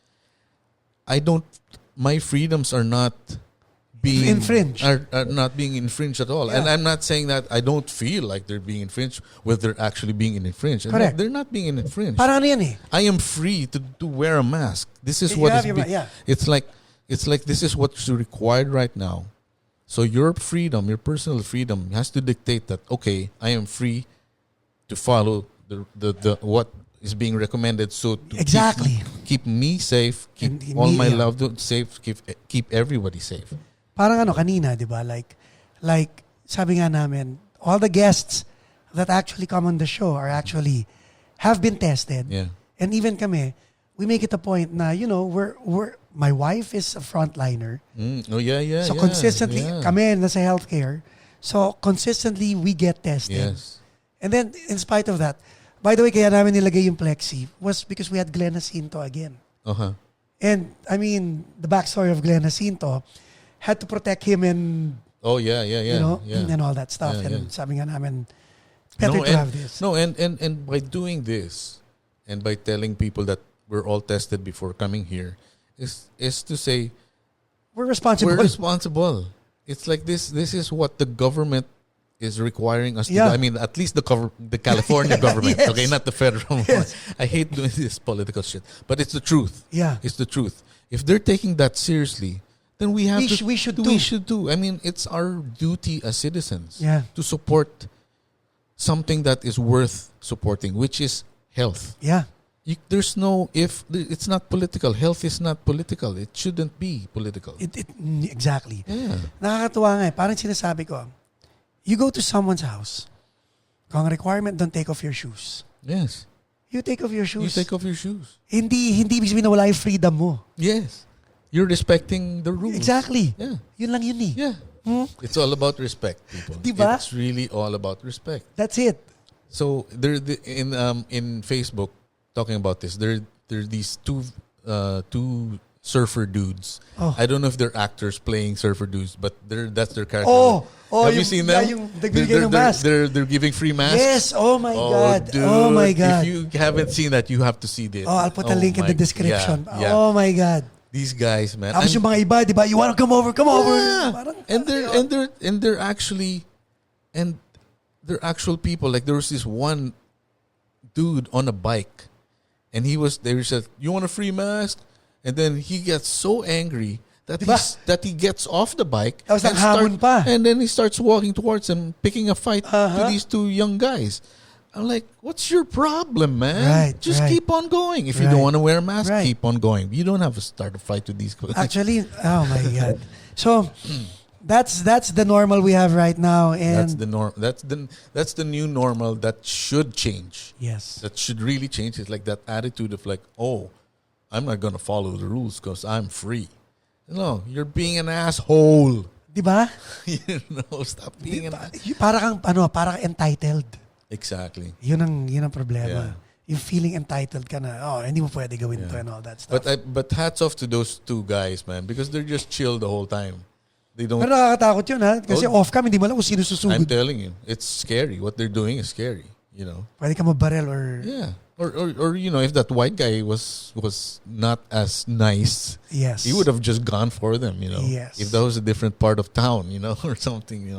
My freedoms are not being infringed. Are not being infringed at all. Yeah. And I'm not saying that I don't feel like they're being infringed, whether they're actually being infringed. And Correct. they're not being infringed. Parang ano yan eh. I am free to wear a mask. This is You what have is your being, yeah. it's like this is what's required right now. So your freedom, your personal freedom, has to dictate that, okay, I am free to follow the what is being recommended, so to Exactly. keep me safe, keep And all me, my yeah. loved ones safe, keep everybody safe. Parang ano kanina, 'di ba? Like sabi nga namin, all the guests that actually come on the show have been tested. Yeah. And even kami, we make it a point na, we're my wife is a frontliner. Oh yeah. So yeah, consistently, yeah. kami nasa healthcare. So consistently, we get tested. Yes. And then, in spite of that, by the way, kaya namin nilagay yung plexi was because we had Glenn Jacinto again. Uh-huh. And, I mean, the backstory of Glenn Jacinto had to protect him and, Oh yeah. and all that stuff. Yeah, and yeah. sabi nga namin, better to have this. No, and by doing this, and by telling people that we're all tested before coming here, is to say We're responsible. we're responsible. It's like this is what the government is requiring us to Yeah. do. I mean, at least the California government, Yes. okay, not the federal Yes. one. I hate doing this political shit, but it's the truth. Yeah. It's the truth. If they're taking that seriously, then we have We should too. We should do. I mean, it's our duty as citizens Yeah. to support something that is worth supporting, which is health. Yeah. It's not political. Health is not political. It shouldn't be political. Exactly. Yeah. Nakakatuwa nga eh. Parang sinasabi ko, you go to someone's house, kung ang requirement, don't take off your shoes. Yes. You take off your shoes. You take off your shoes. Hindi ibig sabihin na wala yung freedom mo. Yes. You're respecting the rules. Exactly. Yeah. Yun lang yun eh. Yeah. It's all about respect, people. Diba? It's really all about respect. That's it. So in Facebook, talking about this, there are these two surfer dudes. Oh. I don't know if they're actors playing surfer dudes, but that's their character. Have you seen them? Yeah, yung nagbibigay ng mask. They're giving free masks. Yes. Oh my God. Dude, oh my God. If you haven't seen that, you have to see this. Oh, I'll put a link in the description. Yeah. Oh my God. These guys, man. Tapos yung mga iba, di ba? You wanna come over? Come over. Yeah. Parang, They're actual people. Like there was this one dude on a bike, and they said, "You want a free mask?" And then he gets so angry that Diba? that he gets off the bike Tapos nanghamon pa. and then he starts walking towards them, picking a fight to Uh-huh. these two young guys. I'm like, what's your problem, man? Right, Just right. keep on going. If you Right. don't want to wear a mask, Right. keep on going. You don't have to start a fight with these guys. Actually, oh my God. So, that's the normal we have right now. That's And the norm. That's the new normal that should change. yes. That should really change. It's like that attitude of like, oh, I'm not gonna follow the rules because I'm free. No, you're being an asshole. Di ba? Stop being an asshole. Para kang entitled. Exactly. Yun ang problema. Yeah. Yung feeling entitled ka na, hindi mo pwede gawin to and all that stuff. But hats off to those two guys, man, because they're just chill the whole time. They don't. Pero nakakatakot yun ha. Kasi Oh. off cam, hindi mo alam kung sino I'm susugod. telling you, it's scary. What they're doing is scary. Pwede ka mabarel or... Yeah. Or if that white guy was not as nice, Yes. he would have just gone for them, Yes. If that was a different part of town, or something,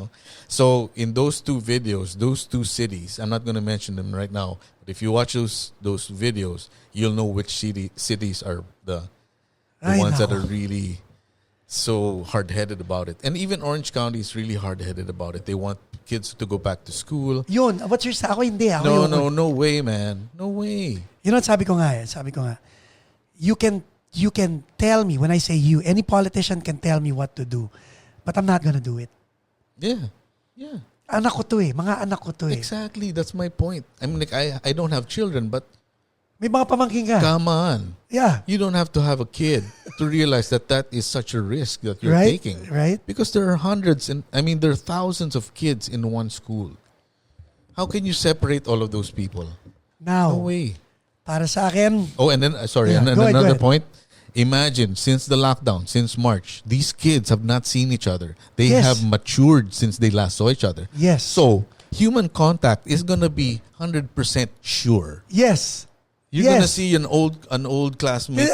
So in those two videos, those two cities, I'm not going to mention them right now, but if you watch those videos, you'll know which cities are the ones that are really so hard-headed about it. And even Orange County is really hard-headed about it. They want kids to go back to school. Yun. What's your... Ako hindi. Ako No way, man. No way. You know what sabi ko nga? You can tell me, when I say you, any politician can tell me what to do. But I'm not gonna do it. Yeah. Yeah. Anak ko to eh. Mga anak ko to eh. Exactly. That's my point. I mean, like, I don't have children, but May mga pamangkin ka. come on. Yeah. You don't have to have a kid to realize that that is such a risk that you're Right? taking. Right? Because there are hundreds and there are thousands of kids in one school. How can you separate all of those people? Now, No way. para sa akin, Oh, and then, sorry, Yeah, and go ahead, go another ahead. point. Imagine, since the lockdown, since March, these kids have not seen each other. They Yes. have matured since they last saw each other. yes. So, human contact is going to be 100% sure. yes. You're Yes. gonna see an old classmate,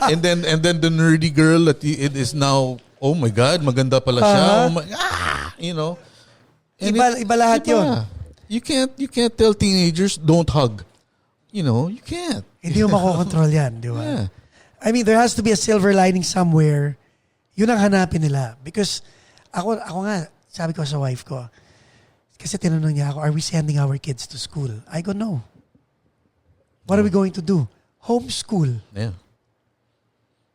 and then the nerdy girl that it is now. Oh my God, maganda pala siya. Uh-huh. Oh my, you know. And Iba lahat iba. yun. You can't tell teenagers don't hug. You know, you can't. Hindi mo makokontrol yan, di ba? Yeah. I mean, there has to be a silver lining somewhere. Yun ang hanapin nila. Because ako nga, sabi ko sa wife ko, kasi tinanong niya ako, are we sending our kids to school? I go, no. What are we going to do? Homeschool. Yeah.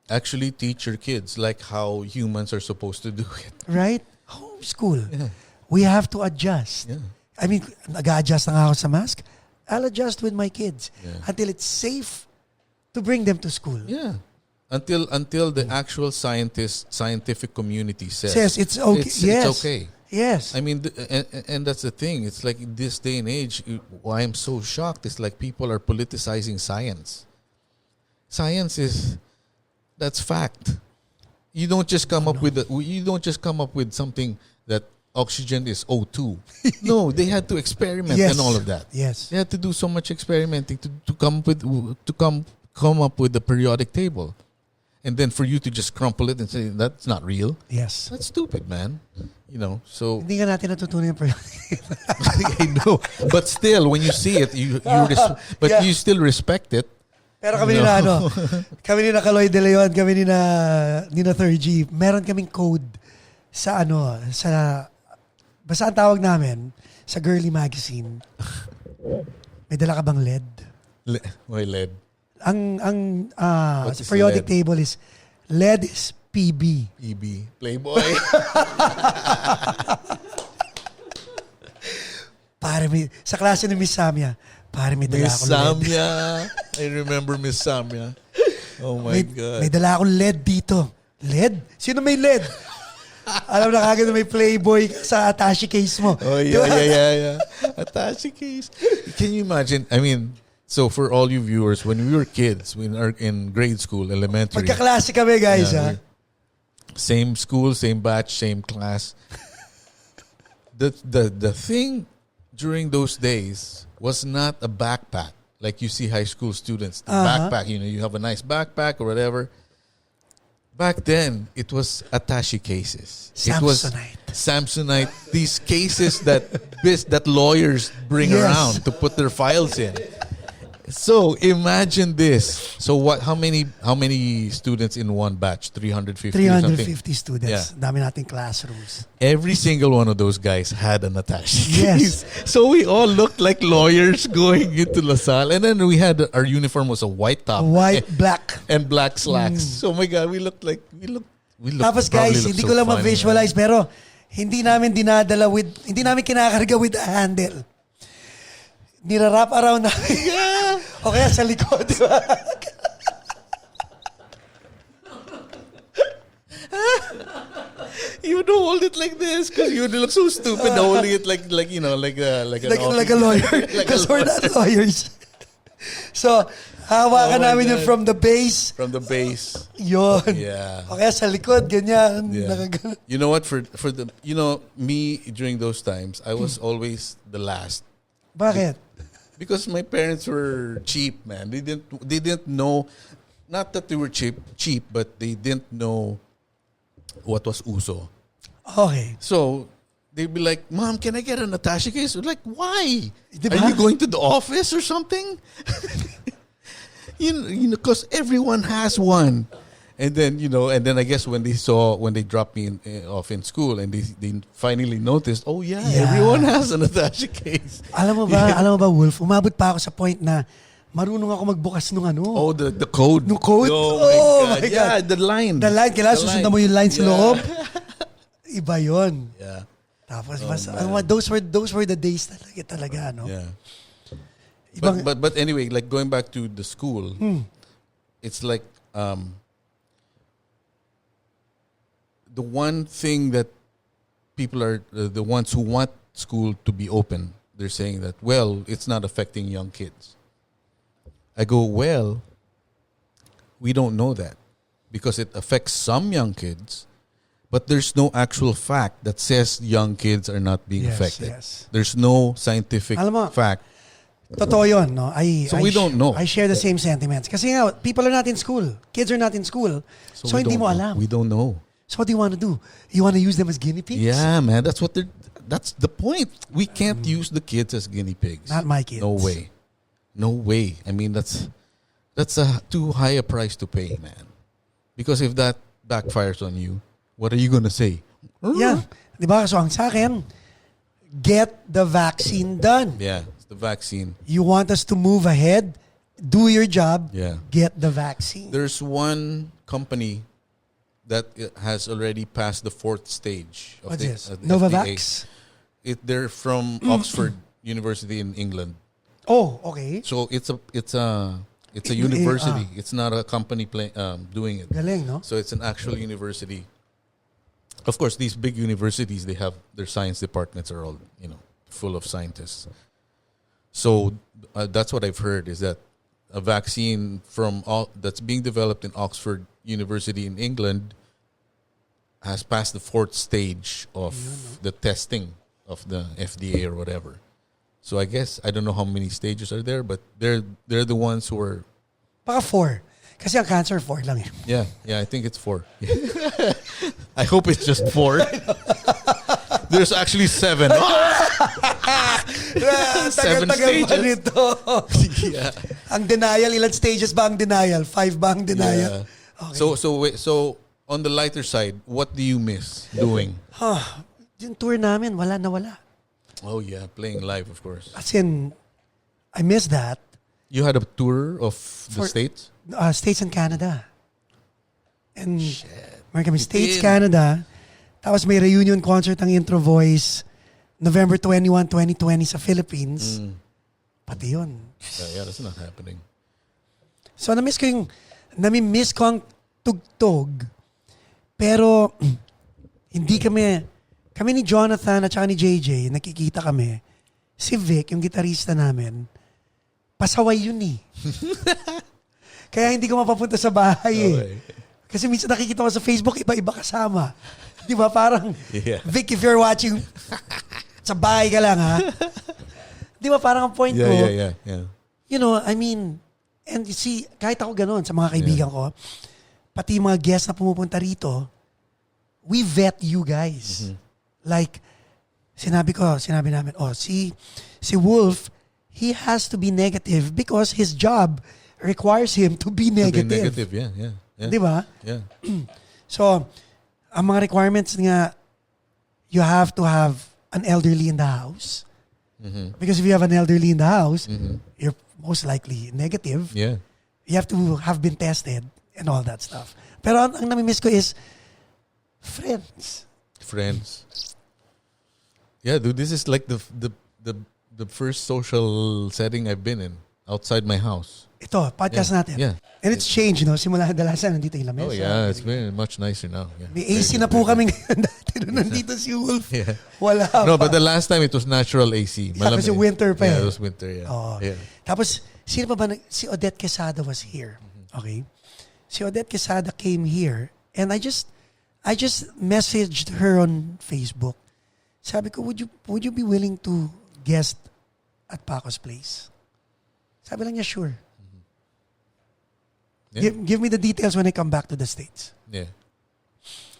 Actually, teach your kids like how humans are supposed to do it. Right? Homeschool. Yeah. We have to adjust. Yeah. I mean, nag-a-adjust na nga ako sa mask. I'll adjust with my kids Yeah. until it's safe to bring them to school. Yeah. Until the actual scientific community Says it's okay. Yes. It's okay. Yes. I mean, and that's the thing. It's like in this day and age, why I'm so shocked is like people are politicizing science. Science that's fact. You don't just come up with something that oxygen is O2. No, they had to experiment Yes. and all of that. Yes. They had to do so much experimenting to come up with the periodic table. And then for you to just crumple it and say that's not real. Yes. That's stupid, man. You know, so Hindi nga natin natutunan yung I know, but still, when you see it, Yeah. you still respect it. Pero kami ni na kami ni na Kaloy De Leon, kami ni na 3G, meron kaming code sa basta ang tawag namin sa girly magazine. May dala ka bang LED? Why LED? Ang What is periodic LED? table is LED is PB. EB. Playboy. Sa klase ni Miss Samia, may dala Miss akong LED. Samia. I remember Miss Samia. Oh my God. May dala akong LED dito. LED? Sino may LED? Alam na kagad na may Playboy sa attache case mo. Oh, yeah. Attache case. Can you imagine? I mean, so for all you viewers, when we were kids, we were in grade school, elementary. Magkaklase kami, guys. Yeah, same school, same batch, same class. The thing during those days was not a backpack like you see high school students. The backpack, you have a nice backpack or whatever. Back then, it was attache cases. It was Samsonite. These cases that lawyers bring around to put their files in. So imagine this. So how many students in one batch? 350 or something? 350 students. Yeah. Dami nating classrooms. Every single one of those guys had an attache Yes. case. So we all looked like lawyers going into LaSalle. And then we had our uniform was a white top. White, black. And black slacks. So my God, we looked. Tapos guys, hindi ko lang ma-visualize pero hindi namin kinakarga with a handle. Nira-wrap around namin. O kaya sa likod, di ba? You would hold it like this because you would look so stupid holding it like Like a lawyer. Because we're not lawyers. So, hawakan namin yun from the base. From the base. Yun. Yeah. O kaya sa likod, ganyan. Yeah. You know what? For the me during those times, I was always the last. Bakit? Because my parents were cheap, man. They didn't know, not that they were cheap, but they didn't know what was uso. Okay. So they'd be like, "Mom, can I get an attache case?" We're like, "Why? Diba? Are you going to the office or something?" you know, because everyone has one. And then I guess when they dropped me off in school and they finally noticed, oh yeah, everyone has an attache case. Alam mo ba, Wolf, umabot pa ako sa point na marunong ako magbukas nung ano. Oh, the code. No code? Oh my God. Yeah, the line. The line, kailangan susundan mo yung line sa loob. Iba yun. Yeah. Tapos, man. those were the days talaga, no? Yeah. Ibang, But anyway, like going back to the school, it's like the one thing that people are the ones who want school to be open. They're saying that, well, it's not affecting young kids. I go, well, we don't know that because it affects some young kids, but there's no actual fact that says young kids are not being affected. Yes. There's no scientific fact. Totoo yun, no? We don't know. I share the same sentiments. Kasi nga, people are not in school. Kids are not in school. So hindi mo alam. We don't know. So what do you want to do? You want to use them as guinea pigs? Yeah, man. That's the point. We can't use the kids as guinea pigs. Not my kids. No way. No way. I mean, that's a too high a price to pay, man. Because if that backfires on you, what are you gonna say? Yeah. Diba? So ang sa akin, get the vaccine done. Yeah, it's the vaccine. You want us to move ahead, do your job, get the vaccine. There's one company that has already passed the 4th stage of What's the this? the Novavax? FDA. They're from Oxford University in England. Oh, okay. So it's a university. It's not a company doing it. Galing, no? So it's an actual university. Of course, these big universities, they have their science departments are all full of scientists. So that's what I've heard is that a vaccine that's being developed in Oxford University in England has passed the 4th stage of the testing of the FDA or whatever. So I guess I don't know how many stages are there, but they're the ones who are. Baka 4. Kasi ang cancer 4 lang eh. Yeah, I think it's 4. I hope it's just 4. There's actually 7. 7 stages. Nito. Yeah. Ang denial, ilan stages ba ang denial? 5 ba ang denial? Yeah. Okay. So on the lighter side, what do you miss doing? Yung tour namin, wala na wala. Oh yeah, playing live, of course. As in, I miss that. You had a tour of the States? States and Canada. And American States, Canada. Tapos may reunion concert ang Intro Voice November 21, 2020 sa Philippines. Pati yun. Yeah, that's not happening. So nami-miss ko ang tugtog. Pero hindi kami ni Jonathan at saka ni JJ, nakikita kami. Si Vic, yung gitarista namin, pasaway yun eh. Kaya hindi ko mapapunta sa bahay eh. Okay. Kasi minsan nakikita ko sa Facebook, iba-iba kasama. Di ba? Parang, Vic, if you're watching, sa bahay ka lang ha. Di ba? Parang ang point ko, Yeah. you know, I mean, and you see, kahit ako ganun sa mga kaibigan ko, pati yung mga guests na pumupunta rito, we vet you guys. Like, sinabi namin, si Wolf, he has to be negative because his job requires him to be negative. To be negative, yeah. Di ba? Yeah. So, ang mga requirements nga, you have to have an elderly in the house. Because if you have an elderly in the house, you're most likely negative. Yeah. You have to have been tested and all that stuff. Pero ang nami-miss ko is friends. Yeah, dude, this is like the first social setting I've been in outside my house. Ito, podcast natin. Yeah. And it's changed, no? Simula dalasan, nandito yung lamesa. Oh yeah, it's very much nicer now. Yeah. May AC na po kami ngayon dati. Nandito si Wolf. Yeah. Wala No, pa. but the last time it was natural AC. Yeah, kasi winter pa Yeah, eh. it was winter, yeah. Oh. Yeah. Tapos, sino pa ba? Si Odette Quesada was here. Okay? Si Odette Quesada came here and I just messaged her on Facebook. Sabi ko, would you be willing to guest at Paco's place? Sabi lang niya, sure. Yeah. Give me the details when I come back to the States. Yeah.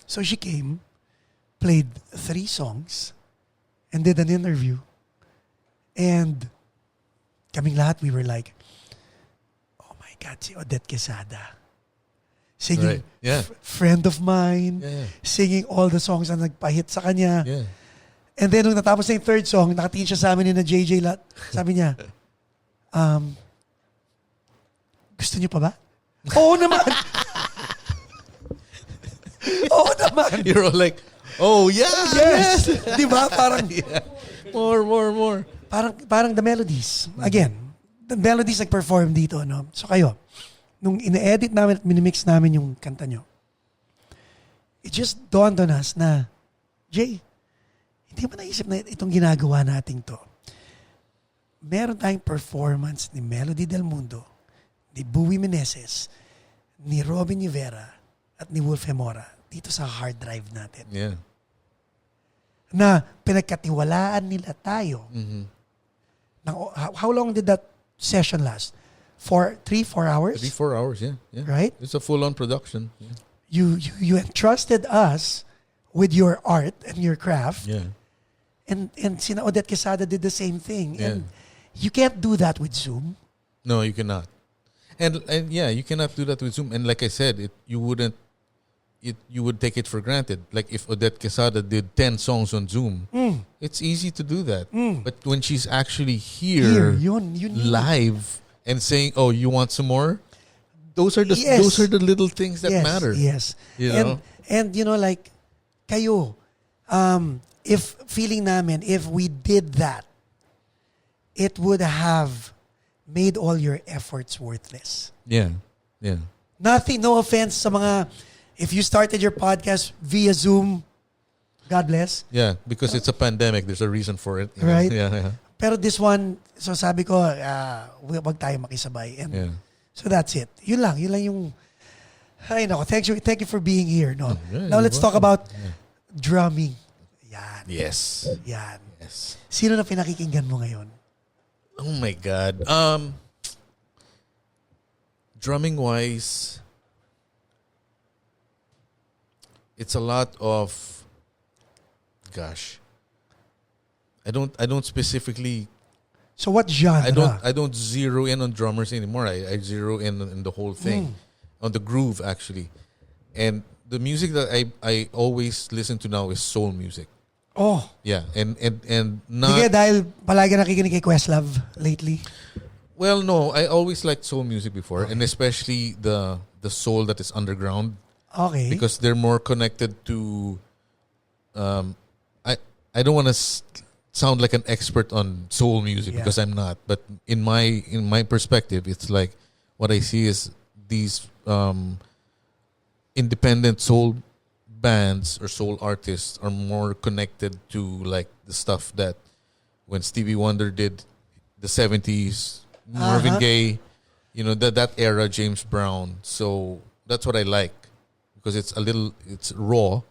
So she came, played 3 songs, and did an interview. And kaming lahat, we were like, oh my God, si Odette Quesada. Singing Right. Yeah. Friend of Mine, Yeah. singing all the songs na nagpahit sa kanya. Yeah. And then nung natapos na yung 3rd song, nakatingin siya sa amin ni na JJ lahat. Sabi niya, gusto niyo pa ba? Oo naman! Oo naman! You're all like, Oh, yeah. Yes. Di ba? Parang, Yeah. More. parang the Melodies. Again, the Melodies nag-perform dito, no? So kayo, nung ina-edit namin at minimix namin yung kanta nyo, it just dawned on us na, Jay, hindi mo naisip na itong ginagawa nating to. Meron tayong performance ni Melody Del Mundo, ni Bowie Meneses, ni Robin Rivera, at ni Wolf Gemora dito sa hard drive natin. Yeah. Na pinagkatiwalaan nila tayo. How long did that session last? 4 hours? 3-4 hours, yeah. Right? It's a full-on production. Yeah. You entrusted us with your art and your craft. Yeah. And Sina Odette Quesada did the same thing. Yeah. And you can't do that with Zoom. No, you cannot. And yeah, you cannot do that with Zoom. And like I said, you would take it for granted. Like if Odette Quesada did 10 songs on Zoom, it's easy to do that. But when she's actually here live and saying, "Oh, you want some more?" Those are the little things that matter. Yes. You know? And you know, like kayo, if feeling namin, if we did that, it would have made all your efforts worthless. Yeah. Nothing, no offense sa mga, if you started your podcast via Zoom, God bless. Yeah, because it's a pandemic. There's a reason for it. You know? Right? Yeah. Pero this one, so sabi ko, wag tayo makisabay. And so that's it. Yun lang yung, ay nako, thank you for being here. No? Now let's talk about drumming. Yan. Yes. Yan. Yes. Sino na pinakikinggan mo ngayon? Oh my God. Drumming wise, it's a lot of, gosh, I don't specifically. So what genre? I don't zero in on drummers anymore. I zero in the whole thing, on the groove actually, and the music that I always listen to now is soul music. Oh. Yeah, and not. Sige, dahil palagi nakikinig kay Questlove lately. Well, no, I always liked soul music before, and especially the soul that is underground. Okay. Because they're more connected to. I don't want to sound like an expert on soul music because I'm not. But in my perspective, it's like what I see is these independent soul bands or soul artists are more connected to like the stuff that when Stevie Wonder did the 70s, Marvin Gaye, you know, that era, James Brown. So that's what I like because it's raw.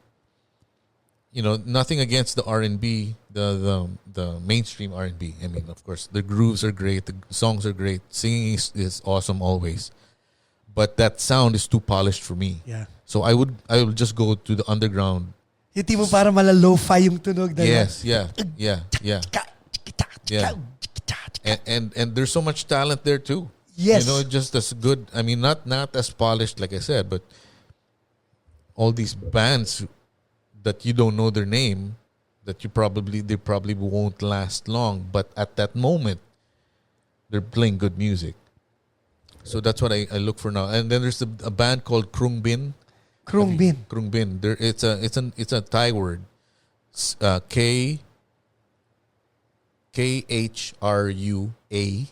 You know, nothing against the R&B, the mainstream R&B. I mean, of course, the grooves are great, the songs are great, singing is awesome always. But that sound is too polished for me. Yeah. So I would just go to the underground. Yung tipo para lo-fi yung tunog. Yes, yeah. And there's so much talent there too. Yes. You know, just as good. I mean, not as polished like I said, but all these bands that you don't know their name, that they probably won't last long, but at that moment, they're playing good music. So that's what I look for now. And then there's a band called Krungbin. Krungbin. It's a Thai word. KHRUA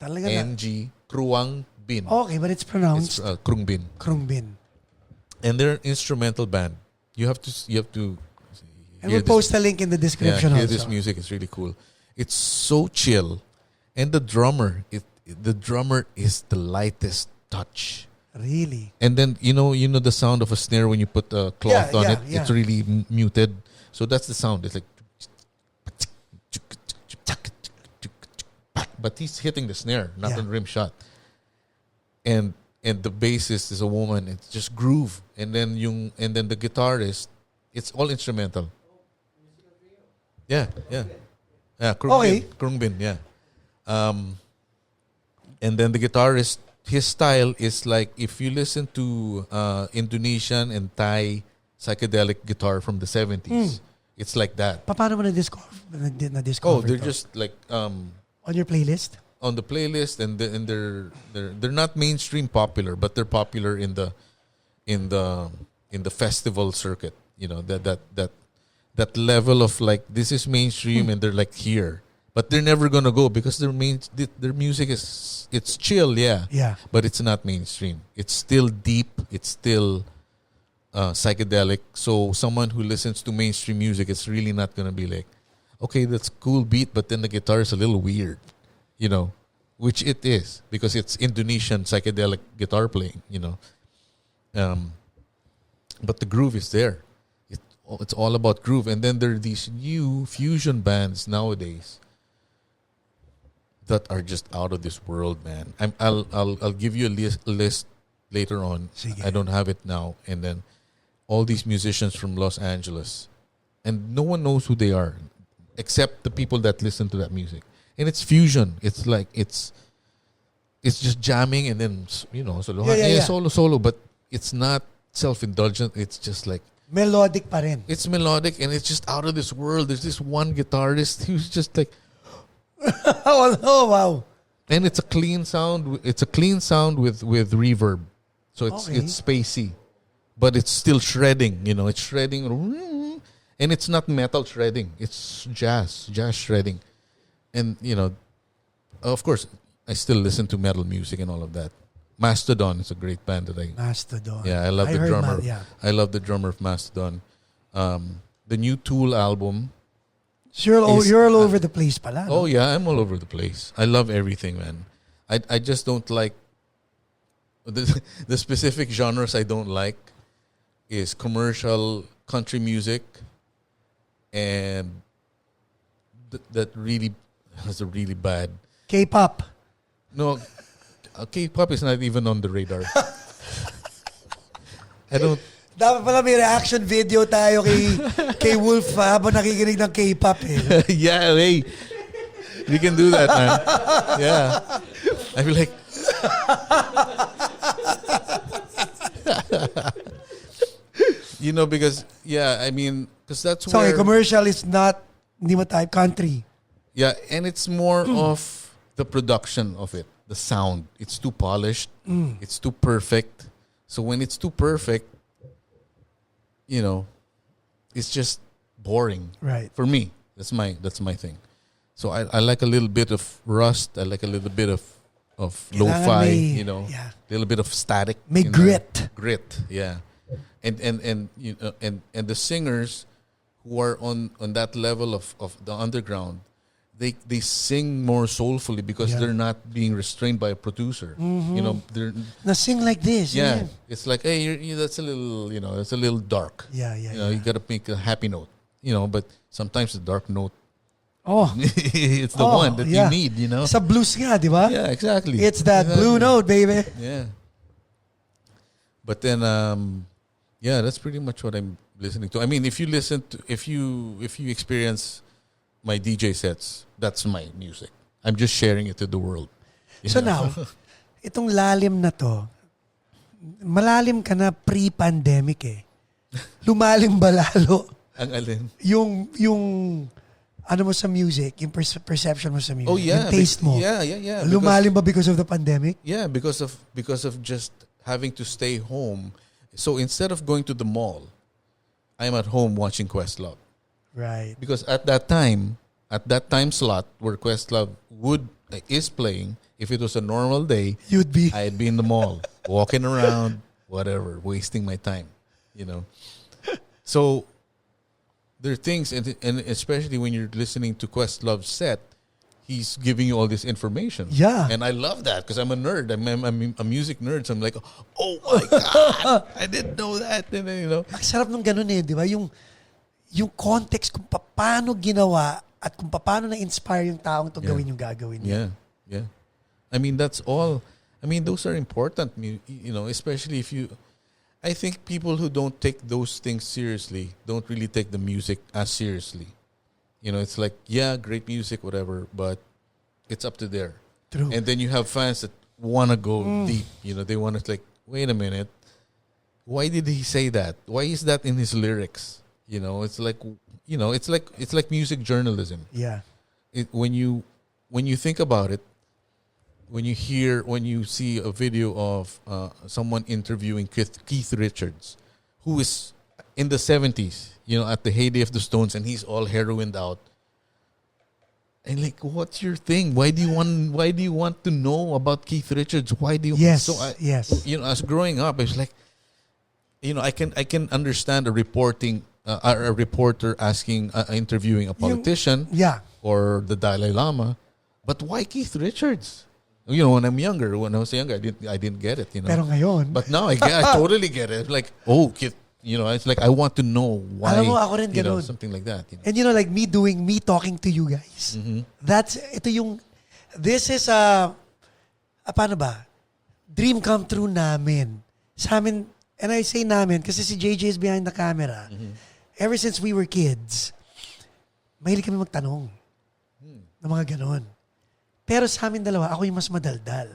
NG Kruang Bin. Okay, but it's pronounced It's Krungbin. Krungbin. And they're an instrumental band. You have to. And we'll post a link in the description. Hear also. this music. It's really cool. It's so chill, and the drummer is the lightest touch. Really? And then you know the sound of a snare when you put a cloth on it. Yeah. It's really muted. So that's the sound. It's like, but he's hitting the snare, not a rim shot. And the bassist is a woman. It's just groove. And then the guitarist, it's all instrumental. Yeah. Krungbin, yeah. And then the guitarist, his style is like if you listen to Indonesian and Thai psychedelic guitar from the 70s, it's like that. Paano mo na-discover? Oh, they're just like on your playlist? On the playlist, and they're not mainstream popular, but they're popular in the festival circuit. You know that that level of like this is mainstream and they're like here, but they're never gonna go because their music is it's chill, Yeah. but it's not mainstream. It's still deep. It's still psychedelic. So someone who listens to mainstream music, it's really not gonna be like, okay, that's cool beat, but then the guitar is a little weird, which it is because it's Indonesian psychedelic guitar playing, but the groove is there. It's all about groove. And then there are these new fusion bands nowadays that are just out of this world, man. I'll give you a list later on. Sige. I don't have it now. And then all these musicians from Los Angeles, and no one knows who they are except the people that listen to that music. And it's fusion. It's like it's just jamming and then solo, solo, but it's not self-indulgent. It's just like Melodic pa rin. it's melodic and it's just out of this world. There's this one guitarist who's just like, Oh, wow. and it's a clean sound. It's a clean sound with reverb, so it's spacey, but it's still shredding. It's shredding, and it's not metal shredding. It's jazz shredding, and of course, I still listen to metal music and all of that. Mastodon is a great band that Mastodon. I love the heard drummer. yeah. I love the drummer of Mastodon. The new Tool album. So you're all over the place pala. Oh yeah, I'm all over the place. I love everything, man. I just don't like the specific genres I don't like is commercial country music and that really has a really bad K-pop. No, K-pop is not even on the radar. I don't. Dapat pala may reaction video tayo kay Wolf habang nakikinig ng K-pop eh. Yeah, hey, we can do that, man. Yeah, I feel like. Because because that's So where. a commercial is not hindi mo type country. Yeah, and it's more of the production of it, the sound. It's too polished. It's too perfect. So when it's too perfect, it's just boring. Right. For me, that's my thing. So I like a little bit of rust. I like a little bit of lo-fi. Yeah. A little bit of static. May in grit. there. Grit. Yeah. And the singers who are on that level of the underground, they sing more soulfully because they're not being restrained by a producer. They're Na sing like this. yeah. It's like, hey, that's a little that's a little dark. Yeah. You gotta make a happy note. But sometimes the dark note Oh. it's the one that you need. Sa blues nga, di ba? Yeah, exactly. It's that blue note, baby. Yeah. But then that's pretty much what I'm listening to. I mean, if you experience my DJ sets, that's my music. I'm just sharing it to the world. So now, itong lalim na to, malalim ka na pre-pandemic eh. Lumalim ba lalo? Ang alin? Yung ano mo sa music, yung perception mo sa music, Oh yeah, yung taste mo. Yeah. Lumalim ba because of the pandemic? Yeah, because of just having to stay home. So instead of going to the mall, I'm at home watching Questlove. Right. Because at that time slot where Questlove is playing, if it was a normal day, I'd be in the mall, walking around, whatever, wasting my time, So there are things, and especially when you're listening to Questlove's set, he's giving you all this information. Yeah. And I love that because I'm a nerd. I'm a music nerd. So I'm like, oh my God, I didn't know that. And then, Ang sarap nung ganun eh, di ba? Yung context kung paano ginawa at kung paano na-inspire yung taong to gawin yung gagawin niya. Yeah. I mean, that's all. I mean, those are important, especially if you... I think people who don't take those things seriously don't really take the music as seriously. It's like, yeah, great music, whatever, but it's up to there. True. And then you have fans that want to go deep. They want to like, wait a minute, why did he say that? Why is that in his lyrics? It's like, it's like music journalism. Yeah. When you think about it, when you see a video of someone interviewing Keith Richards, who is in the 70s, at the heyday of the Stones, and he's all heroined out. And like, what's your thing? Why do you want to know about Keith Richards? Why do you? Yes. Yes. As growing up, it's like, I can understand a reporter asking, interviewing a politician, or the Dalai Lama, but why Keith Richards? When I was younger, I didn't get it. Pero ngayon, but now I totally get it. Like, Keith. It's like I want to know why. Alam mo, ako rin ganun. Something like that. And like me talking to you guys. Mm-hmm. This is paano ba? Dream come true namin. Sa amin, and I say namin kasi si JJ is behind the camera. Mm-hmm. Ever since we were kids, mahilig kami magtanong. Ng mga ganon. Pero sa amin dalawa, ako yung mas madaldal.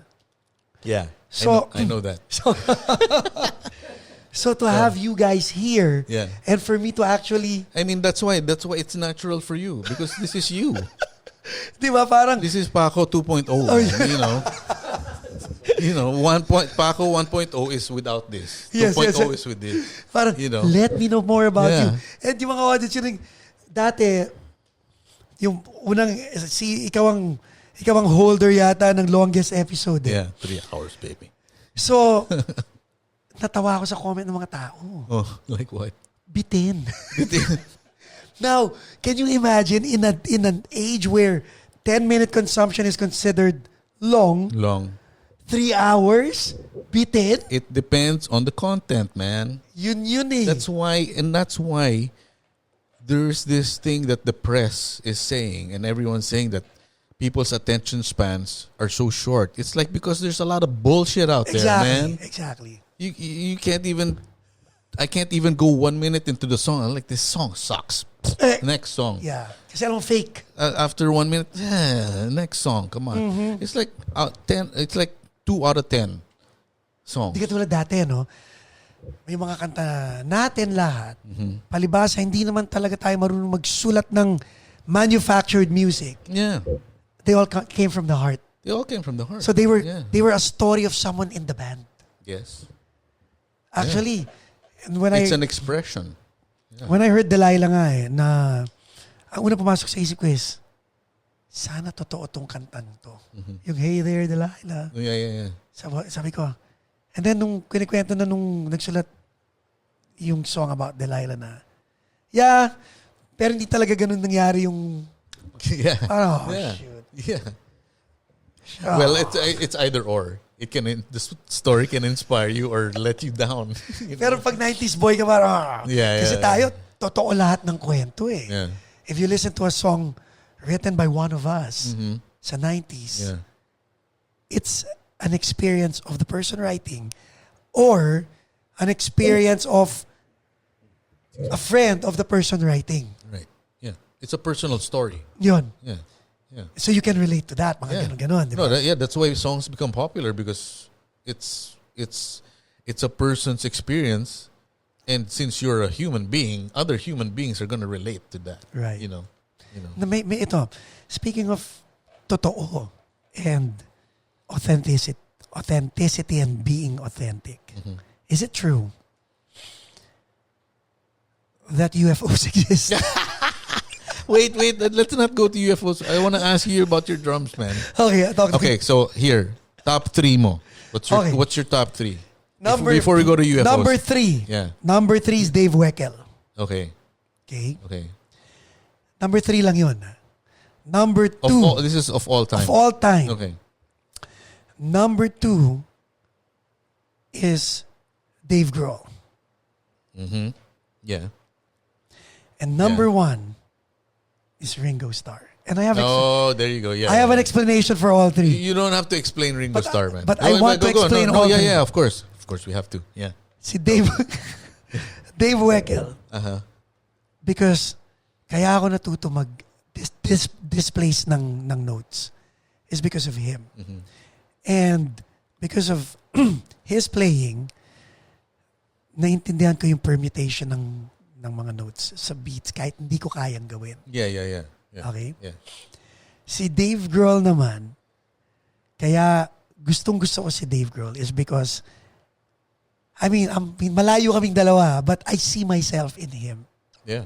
Yeah. So, I know that. So to have you guys here, and for me to actually... I mean, that's why it's natural for you, because this is you. Di ba, parang... This is Paco 2.0, Paco 1.0 is without this. 2.0 is with this. Parang, let me know more about you. And yung mga audience, dati, yung unang, ikaw ang holder yata ng longest episode. Yeah, 3 hours, baby. So... Natawa ako sa comment ng mga tao. Oh, like what? Bitin. Now, can you imagine in an age where 10-minute consumption is considered long? 3 hours? Bitin? It depends on the content, man. Yun eh. That's why there's this thing that the press is saying, and everyone's saying that people's attention spans are so short. It's like because there's a lot of bullshit out there, man. Exactly. You can't even... I can't even go 1 minute into the song. I'm like, this song sucks. Next song. Yeah. Kasi alam mo, fake. After 1 minute, next song. Come on. Mm-hmm. It's like 10. It's like 2 out of 10 songs. Di ka tulad dati, no? May mga kanta natin lahat. Mm-hmm. Palibasa, hindi naman talaga tayo marunong magsulat ng manufactured music. Yeah. They all came from the heart. They all came from the heart. So they were a story of someone in the band. Yes. Actually, it's an expression. Yeah. When I heard Delilah nga na ang una pumasok sa isip ko is, sana totoo tong kantang to. Mm-hmm. Yung Hey There, Delilah. Yeah. Sabi ko, and then nung kinikwento na nung nagsulat yung song about Delilah na, pero hindi talaga ganun nangyari yung, shoot. Yeah. Well, it's either or. The story can inspire you or let you down. Pero pag 90s boy ka parang, kasi tayo, totoo lahat ng kwento eh. Yeah. If you listen to a song written by one of us sa 90s, it's an experience of the person writing or an experience of a friend of the person writing. Right. Yeah. It's a personal story. Yun. Yeah. Yeah. So you can relate to that, mga ganon. No, that's why songs become popular, because it's a person's experience, and since you're a human being, other human beings are gonna relate to that. Right. You know. May ito. Speaking of totoo and authenticity and being authentic, is it true that UFOs exist? Wait. Let's not go to UFOs. I want to ask you about your drums, man. Okay, so here, top 3 mo. What's your top 3? Before we go to UFOs. Number 3. Yeah. Number 3 is Dave Weckl. Okay. Number 3 lang yun. Number 2. This is of all time. Of all time. Okay. Number 2 is Dave Grohl. Mm-hmm. Yeah. And number 1 is Ringo Starr. And I have there you go. Yeah. I have an explanation for all 3. You don't have to explain Ringo Starr, man. But I want to explain all 3. Yeah, of course. Of course we have to. Yeah. Si Dave Weckl. Because kaya ako natuto mag displace ng notes is because of him. Mm-hmm. And because of his playing, naintindihan ko yung permutation ng mga notes sa beats kahit hindi ko kayang gawin. Yeah. Okay? Yeah. Si Dave Grohl naman, kaya gustong-gusto ko si Dave Grohl is because I mean, malayo kaming dalawa, but I see myself in him. Yeah.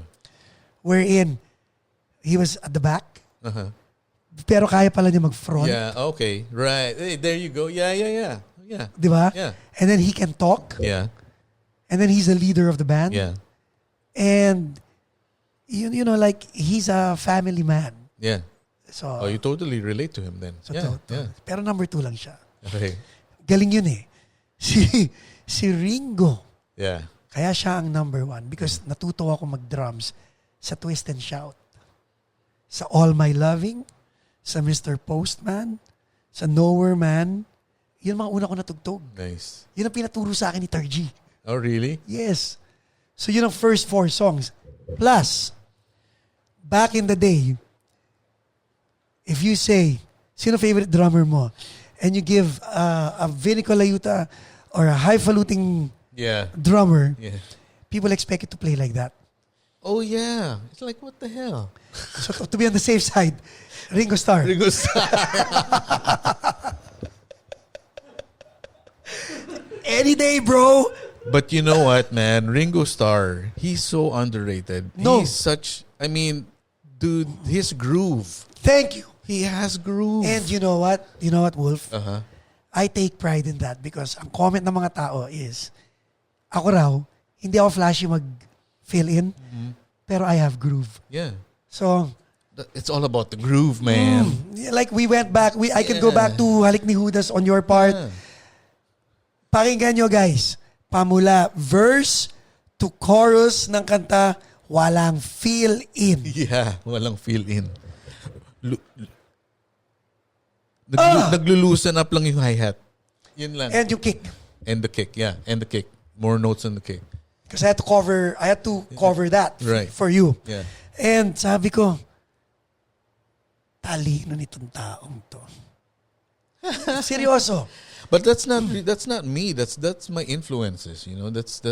Wherein, he was at the back, Uh-huh. pero kaya pala niya mag-front. Yeah, okay. Right. Hey, there you go. Yeah. Di ba? Yeah. And then he can talk. Yeah. And then he's the leader of the band. Yeah. And, you know, like, he's a family man. Yeah. So, Oh, you totally relate to him then. so Yeah. to- Yeah. Pero number 2 lang siya. Okay. Galing yun eh. Si Ringo. Yeah. Kaya siya ang number 1 because natuto ako mag-drums sa Twist and Shout. Sa All My Loving, sa Mr. Postman, sa Nowhere Man. Yun mga una ko natugtog. Nice. Yun ang pinaturo sa akin ni Tarji. Oh, really? Yes. So yun ang first 4 songs. Plus, back in the day, if you say, sino favorite drummer mo? And you give a Vinny Colaiuta or a highfalutin Yeah. drummer, Yeah. people expect you to play like that. Oh, yeah. It's like, what the hell? So to be on the safe side, Ringo Starr. Ringo Starr. Any day, bro. But you know what, man? Ringo Starr, he's so underrated. No. He's such, I mean, dude, his groove. Thank you. He has groove. And you know what? You know what, Wolf? Uh-huh. I take pride in that because ang comment ng mga tao is, ako raw, hindi ako flashy mag-fill in, pero I have groove. Yeah. So, It's all about the groove, man. like we went back, I can go back to Halik ni Judas on your part. Yeah. Pakinggan nyo guys, pamula verse to chorus ng kanta, walang fill in. Yeah, walang fill in. Naglulusan up lang yung hi-hat. Yun lang. And yung kick. And the kick, yeah. And the kick. More notes on the kick. Because I had to cover that Right. for you. Yeah. And sabi ko, talino nitong taong to. Seryoso. But that's not me. That's my influences, you know. That's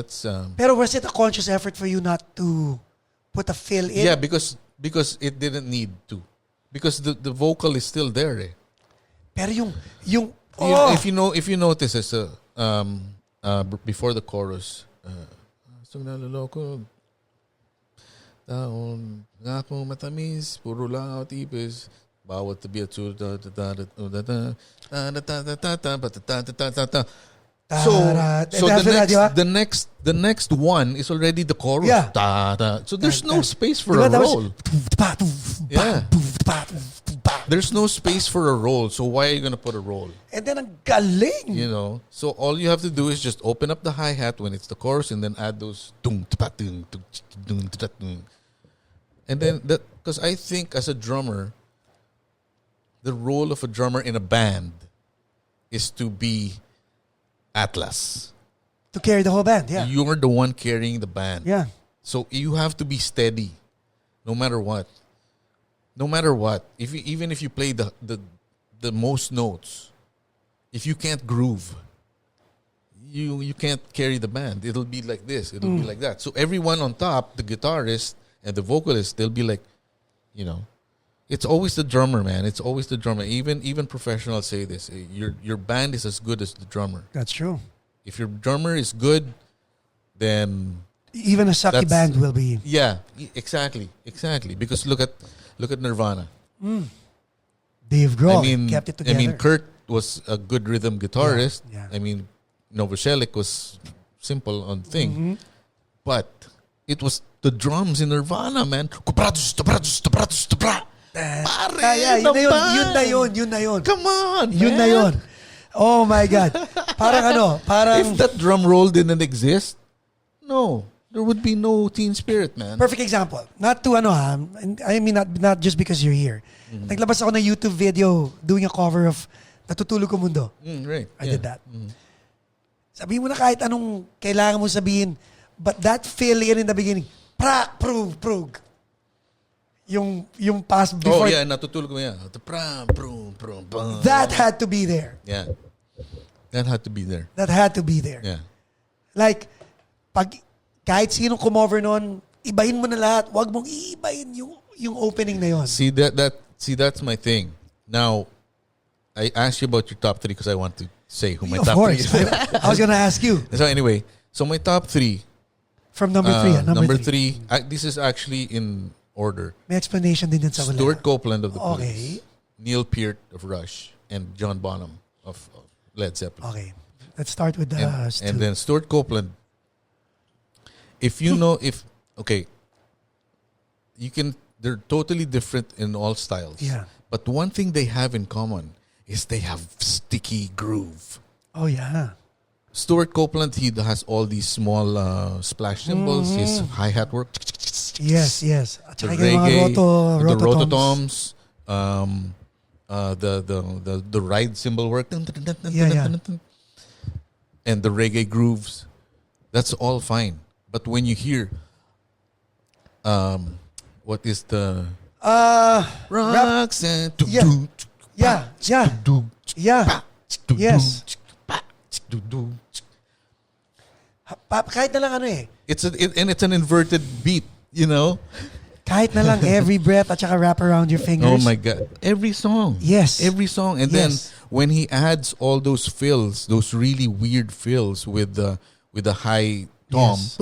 Pero was it a conscious effort for you not to put a fill in? yeah, because it didn't need to. Because the vocal is still there. Eh. Pero yung If you notice as before the chorus, so naloloko taon nga kung matamis puro lang out ipis bawat tabi at so the next one is already the chorus. Yeah. So there's no space for Diba, a that was- roll. Yeah. There's no space for a roll. So why are you gonna put a roll? And then ang galing. You know, so all you have to do is just open up the hi-hat when it's the chorus and then add those and then that, because I think as a drummer, the role of a drummer in a band is to be Atlas. To carry the whole band, yeah. You're the one carrying the band. Yeah. So you have to be steady no matter what. No matter what. Even if you play the most notes, if you can't groove, you can't carry the band. It'll be like this. It'll be like that. So everyone on top, the guitarist and the vocalist, they'll be like, you know, it's always the drummer, man. It's always the drummer. Even professionals say this. Your band is as good as the drummer. That's true. If your drummer is good, then Even a sucky That's- band will be. yeah, exactly. Because look at Nirvana. Dave Grohl I mean, kept it together. I mean, Kurt was a good rhythm guitarist. Yeah. I mean, Novoselic was simple on thing, but it was the drums in Nirvana, man. Pare, yeah, yun na yun. Come on, Yun na man. yun. Oh my God. Parang If that drum roll didn't exist, no, there would be no Teen Spirit, man. perfect example. Not to I mean not just because you're here. Naglabas ako ng YouTube video doing a cover of Natutulog Ko Mundo. Right. I did that. Sabihin mo na kahit anong kailangan mo sabihin, but that fill in the beginning, prak, prug. Yung pass Oh before, yeah, natutulog mo yan. that had to be there. Yeah. That had to be there. That had to be there. Yeah. Like, pag kahit sinong kumover nun, ibahin mo na lahat. Huwag mong iibahin yung opening na yon. See that's my thing. Now, I asked you about your top 3 because I want to say who my Of top course. 3 is. I was gonna ask you. So anyway, so my top 3. From number 3. Number 3. This is actually in order. May explanation din dyan sa wala. Stuart Copeland of the Okay. Police, Neil Peart of Rush, and John Bonham of Led Zeppelin. Okay. Let's start with the And then Stuart Copeland. If you know, they're totally different in all styles. Yeah. But one thing they have in common is they have sticky groove. Oh, yeah. Stuart Copeland, he has all these small splash cymbals, his hi-hat work. Yes. At The saka yung mga reggae, the rototoms. rototoms, the ride cymbal work, Yeah. and the reggae grooves. That's all fine. But when you hear, what is the rocks and Yeah. Yes. Kahit na lang ano eh. It's an inverted beat, you know. Kahit na lang every breath at saka wrap around your fingers. Oh my God! Every song, Yes. every song, and Yes. then when he adds all those fills, those really weird fills with the high tom, Yes.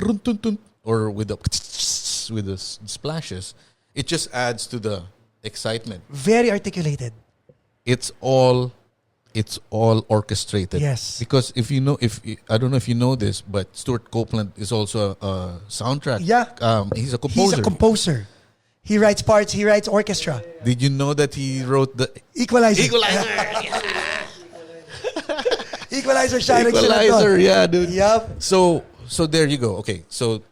or with the splashes, it just adds to the excitement. Very articulated. It's all orchestrated. Yes. Because I don't know if you know this, but Stuart Copeland is also a soundtrack. Yeah. He's a composer. He's a composer. He writes parts. He writes orchestra. Did you know that he wrote the Equalizer. Equalizer. Shine Equalizer? Yeah, dude. Yup. So there you go. Okay, so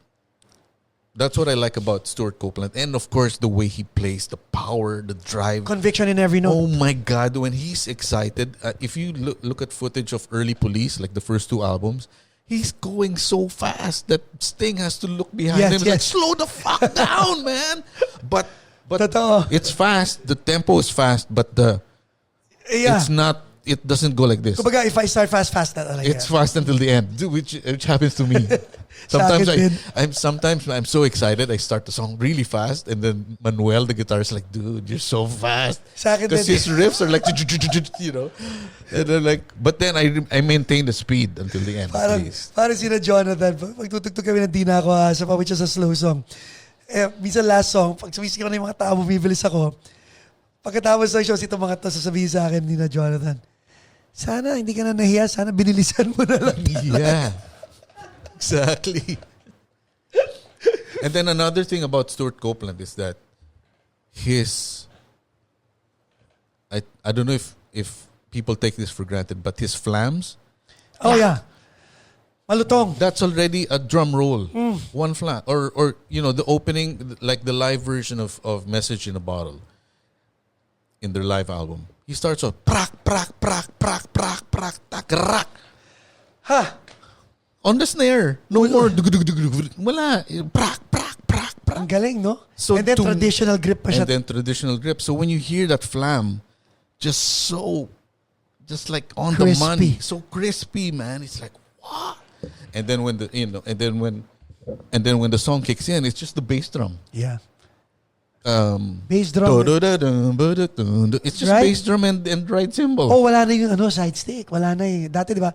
that's what I like about Stuart Copeland, and of course the way he plays, the power, the drive. Conviction in every note. Oh my God! When he's excited, if you look at footage of early Police, like the first 2 albums, he's going so fast that Sting has to look behind Yes, him. Like, yes. slow the fuck down, man. But Totoo. it's fast. The tempo is fast, but Yeah. it's not. It doesn't go like this. Kumbaga, if I start fast na talaga. It's fast until the end, which happens to me. Sometimes Sa akin din. I'm so excited. I start the song really fast, and then Manuel, the guitarist, like, dude, you're so fast. Sa akin Because din. his riffs are like, you know, and then like, but then I maintain the speed until the end. At least. Parang sina Jonathan, pag tutugtog kami ng Di Na Ako Asa, pawit siya sa slow song. Minsan last song, pag sumisigaw na yung mga tao, bumibilis ako. Pagkatapos ng show, itong mga to sasabihin sa akin, ni na Jonathan, sana hindi ka na nahiya, sana binilisan mo na lang. Yeah, exactly. And then another thing about Stuart Copeland is that I don't know if people take this for granted, but his flams, Oh yeah. Malutong. that's already a drum roll. One flam. Or you know, the opening, like the live version of Message in a Bottle in their live album. He starts off prak prak prak prak prak prak tak rak. Ha! On the snare. No more wala. Prak prak prak prak. Ang galing, no? So And then tung- traditional grip pa siya. And then traditional grip. So when you hear that flam, just like on the Crispy. money, so crispy, man. It's like what? And then when the song kicks in, it's just the bass drum. Yeah. Bass drum. It's just Right? bass drum and ride cymbal. Oh, wala na yung side stick. Wala na yung, dati di ba?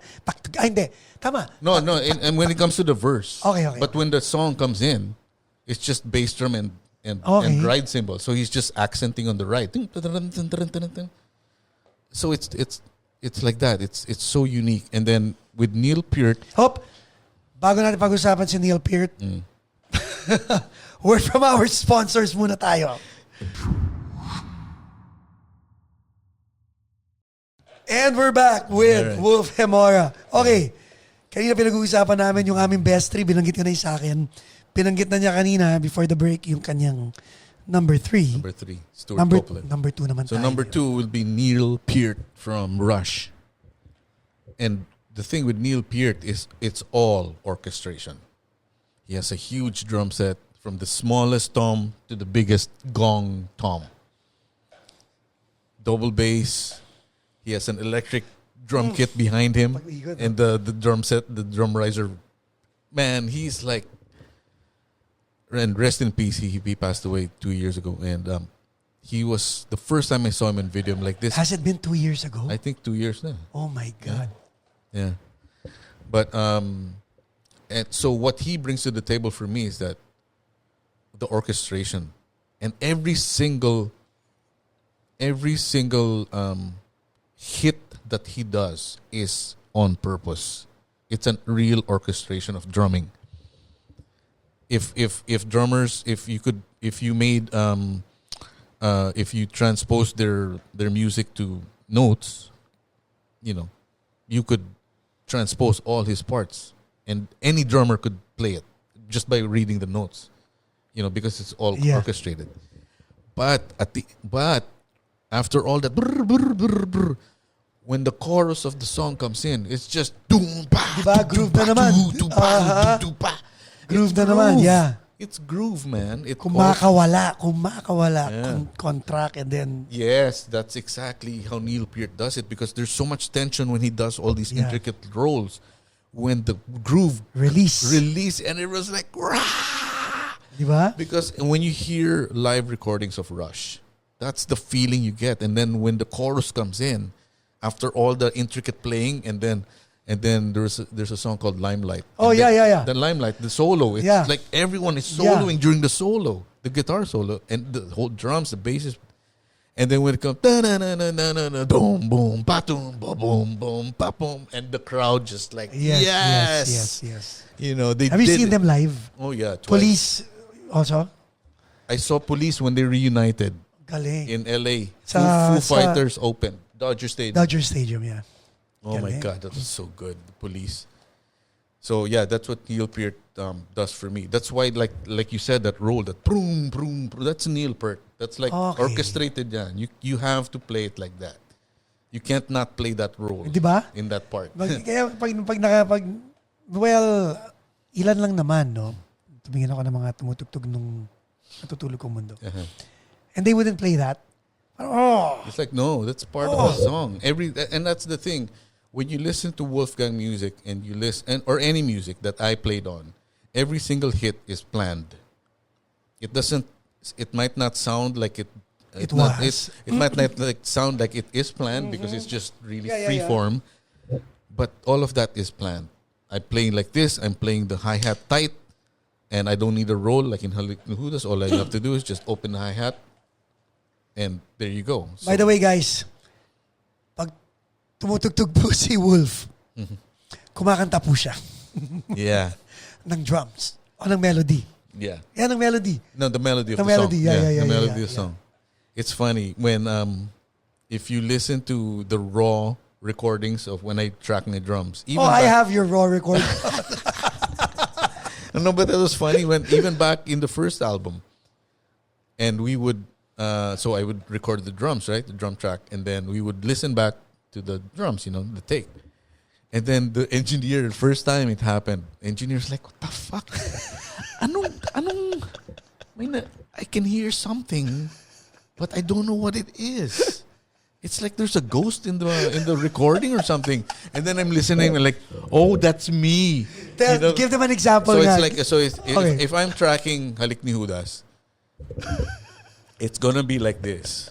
Hindi. Tama. No, and when it comes to the verse. Okay. But when the song comes in, it's just bass drum and Okay. ride cymbal. So he's just accenting on the ride. So it's like that. It's so unique. And then with Neil Peart, Hop. Bago natin pag-usapan si Neil Peart, word from our sponsors muna tayo. And we're back with Alright. Wolf Gemora. Okay. Kanina pinag-uusapan namin yung aming best three. Binanggit ko na yung sa akin. Pinanggit na niya kanina before the break yung kanyang number 3. number 3, Stuart Copeland. Number 2 naman So tayo. number 2 will be Neil Peart from Rush. And the thing with Neil Peart is it's all orchestration. He has a huge drum set from the smallest tom to the biggest gong tom. Double bass. He has an electric drum kit behind him. And the drum set, the drum riser. Man, he's like... And rest in peace, he passed away 2 years ago. And he was... The first time I saw him in video, I'm like this... Has it been 2 years ago? I think 2 years now. Oh my God. Yeah. But and so what he brings to the table for me is that the orchestration and every single hit that he does is on purpose. It's a real orchestration of drumming. If drummers, if you transpose their music to notes, you could transpose all his parts, and any drummer could play it just by reading the notes, because it's all orchestrated. But after all that, when the chorus of the song comes in, it's just diba, groove na naman. Groove na naman, yeah. It's groove, man. Kumakawala, contract, and then... Yes, that's exactly how Neil Peart does it, because there's so much tension when he does all these intricate rolls. When the groove... Release, and it was like... Rah! Diba? Because when you hear live recordings of Rush, that's the feeling you get. And then when the chorus comes in, after all the intricate playing, and then there's a song called Limelight. Oh, yeah. The Limelight, the solo. It's like everyone is soloing during the solo, the guitar solo, and the whole drums, the basses. And then when it comes, boom, boom, ba-boom, ba-boom, boom, ba-boom, and the crowd just like, yes. They Have you seen them live? Oh, yeah. Twice. Police also? I saw Police when they reunited. Galing. In LA. Foo Fighters opened. Dodger Stadium, yeah. Oh my God, that was so good. The Police. So yeah, that's what Neil Peart does for me. That's why, like you said, that roll, that boom, boom, boom, that's Neil Peart. That's like orchestrated. Yeah, you have to play it like that. You can't not play that role. Diba? In that part. Kaya ilan lang naman, no? Tumingin ako ng mga tumutugtog nung natutulog kong mundo. Uh-huh. And they wouldn't play that. It's like, no, that's part of the song. And that's the thing. When you listen to Wolfgang music and you listen, or any music that I played on, every single hit is planned. It might not sound like it might not sound like it is planned because it's just really free form. But all of that is planned. I'm playing like this. I'm playing the hi-hat tight, and I don't need a roll like in Halik Nuhudas. All I have to do is just open the hi-hat, and there you go. So, by the way, guys, pag tumutugtog po si Wolf, kumakanta po siya. Yeah. Ng drums o ng melody. Yeah. Yan ang melody. No, the melody of the melody, song. Yeah, the melody of the song. It's funny when if you listen to the raw recordings of when I track my drums. I have your raw recording. No, but that was funny when even back in the first album, and we would so I would record the drums, right, the drum track, and then we would listen back to the drums, the take. And then the engineer, the first time it happened, engineer's like, what the fuck? Anong, I can hear something, but I don't know what it is. It's like there's a ghost in the recording or something. And then I'm listening and like, oh, that's me. Give them an example. So it's like, if I'm tracking Halik ni Judas, it's gonna be like this.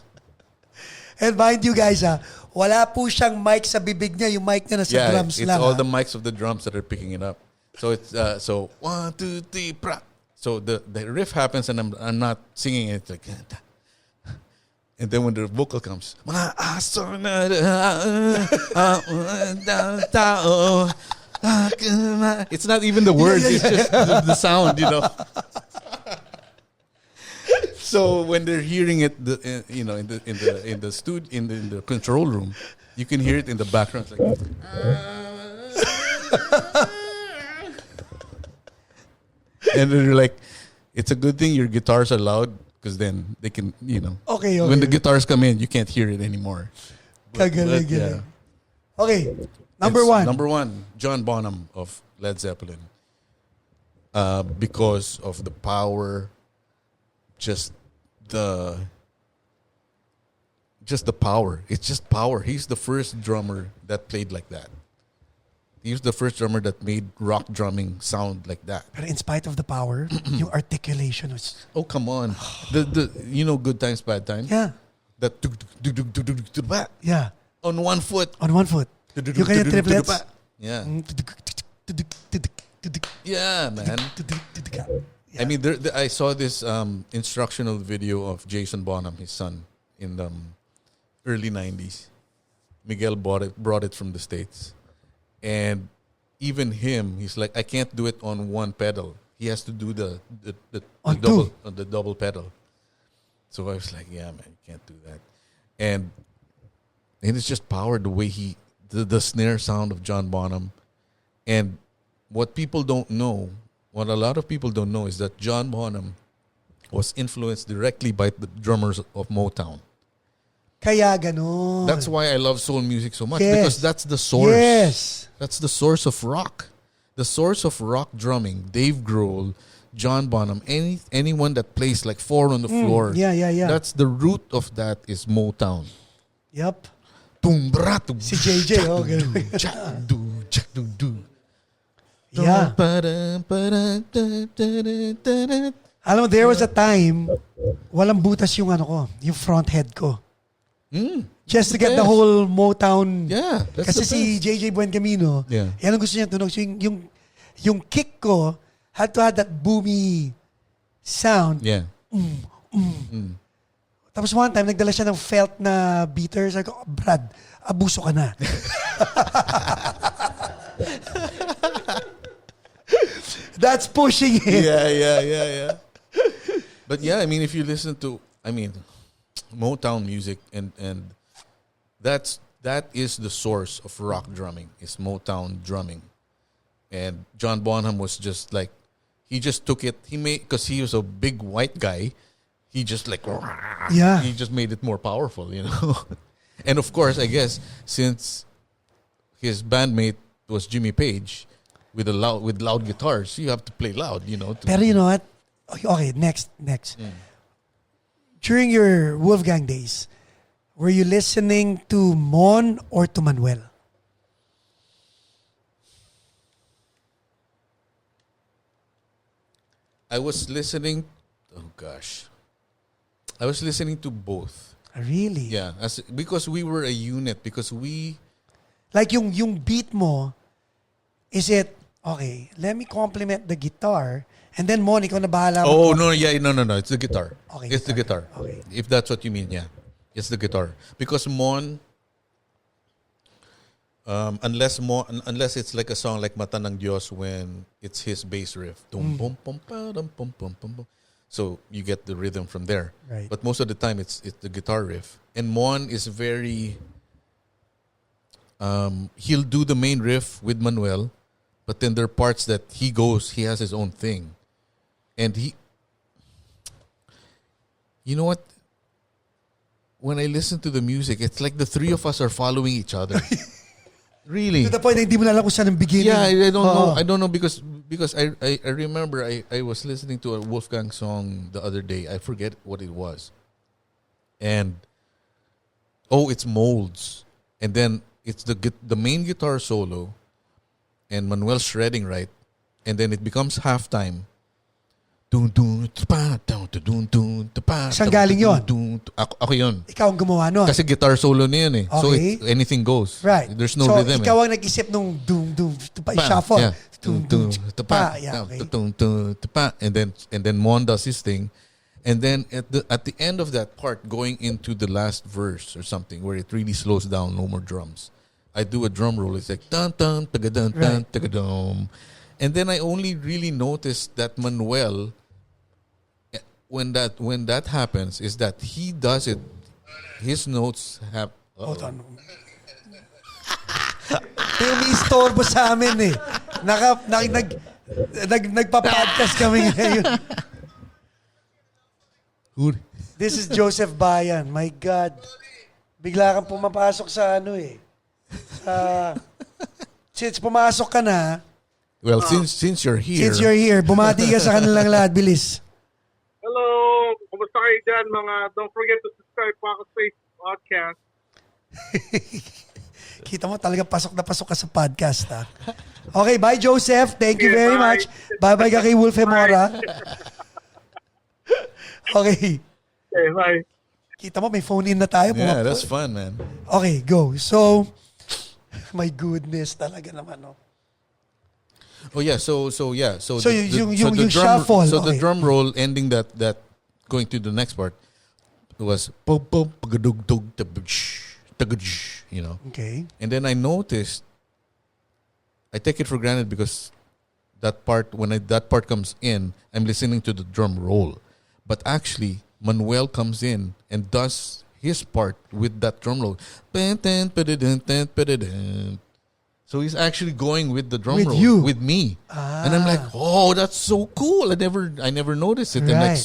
And mind you guys, wala po siyang mic sa bibig niya. Yung mic niya nasa drums lang. It's all the mics of the drums that are picking it up. So it's so 1, 2, 3, pra. So the riff happens and I'm not singing it like. And then when the vocal comes, it's not even the words; it's just the sound, So when they're hearing it, in the control room, you can hear it in the background, it's like. And then you're like, it's a good thing your guitars are loud. Because then they can, Okay. When the guitars come in, you can't hear it anymore. Yeah. Okay, number one, John Bonham of Led Zeppelin. Because of the power, just the power. It's just power. He's the first drummer that played like that. He was the first drummer that made rock drumming sound like that. But in spite of the power, yung articulation was... Oh, come on. The Good Times, Bad Times? Yeah. That... Yeah. On one foot. You can triplets. Yeah. Yeah, man. I mean, I saw this instructional video of Jason Bonham, his son, in the early 90s. Miguel brought it from the States. And even him, he's like, I can't do it on one pedal. He has to do the double pedal. So I was like, yeah, man, you can't do that. And it's just power, the way the snare sound of John Bonham. And what people don't know, what a lot of people don't know, is that John Bonham was influenced directly by the drummers of Motown. Kaya ganun. That's why I love soul music so much. Yes. Because that's the source. Yes. That's the source of rock. The source of rock drumming, Dave Grohl, John Bonham, anyone that plays like four on the floor. Yeah. That's the root of that is Motown. Yep. Boom, bratum. Si JJ, oh, ganun. Yeah. Alam mo, there was a time, walang butas yung yung front head ko. Just to get the whole Motown. Yeah, that's Kasi the si best. JJ Buencamino, Yeah. yan ang gusto niya tunog. So yung kick ko had to have that boomy sound. Yeah. Tapos one time, nagdala siya ng felt na beater. Sabi ko, Brad, abuso ka na. That's pushing it. Yeah. But yeah, I mean, if you listen to, Motown music and that is the source of rock drumming, is Motown drumming. And John Bonham was just like, he just took it, because he was a big white guy, he just like, he just made it more powerful, you know. And of course, I guess, since his bandmate was Jimmy Page, with loud guitars, you have to play loud, you know. Pero you know what? Okay, next. During your Wolfgang days, were you listening to Mon or to Manuel? I was listening to both. Really? Yeah, because we were a unit, because we... Like yung beat mo, is it, okay, let me compliment the guitar, and then Mon, ikaw na bahala. Oh, no, it's the guitar. Okay, It's the guitar. Okay. If that's what you mean, yeah. It's the guitar. Because Mon, unless it's like a song like Mata ng Diyos, when it's his bass riff. Dum, bum, bum, ba, dum, bum, bum, bum, bum. So you get the rhythm from there. Right. But most of the time, it's the guitar riff. And Mon is very... he'll do the main riff with Manuel, but then there are parts that he has his own thing. And you know what? When I listen to the music, it's like the three of us are following each other. Really. To the point na hindi mo na alam kung saan ang beginning. Yeah, I don't know. I don't know because I remember I was listening to a Wolfgang song the other day. I forget what it was. And it's Molds. And then it's the main guitar solo and Manuel shredding, right? And then it becomes halftime. Saan galing yun? Ako yun. Ikaw ang gumawa nun. Kasi guitar solo na yun eh. Okay. So anything goes. Right. There's no so rhythm. ikaw ang nag-isip nung shuffle. Yeah. Yeah, okay. And then Mon does his thing. And then at the end of that part, going into the last verse or something where it really slows down, no more drums. I do a drum roll. It's like dun dun tagadun dun tagadum. And then I only really noticed that Manuel, when that happens, is that he does it. His notes have. Hold on. Pero may istorbo sa amin eh. Nagpa-podcast kami ngayon. This is Joseph Bayan. My God. Bigla kang pumapasok sa since pumasok ka na. Well, since you're here. Since you're here, bumati ka sa kanilang lahat. Bilis. Hello! Kumusta kayo dyan, mga... Don't forget to subscribe Paco Space Podcast. Kita mo talaga pasok na pasok ka sa podcast, ha? Okay, bye Joseph. Thank you very much. Bye-bye ka kay Wolf Gemora. Okay. Okay, bye. Kita mo, may phone in na tayo. Yeah, that's fun, man. Okay, go. So, My goodness, talaga naman, no? Oh yeah, so yeah, so So yung shuffle, so the okay. drum roll ending that going to the next part was pum pum pagadug dug tagaj, you know. Okay. And then I noticed, I take it for granted because that part that part comes in, I'm listening to the drum roll, but actually Manuel comes in and does his part with that drum roll. So he's actually going with the drum With roll you. with me, and I'm like, oh, that's so cool. I never noticed it, and like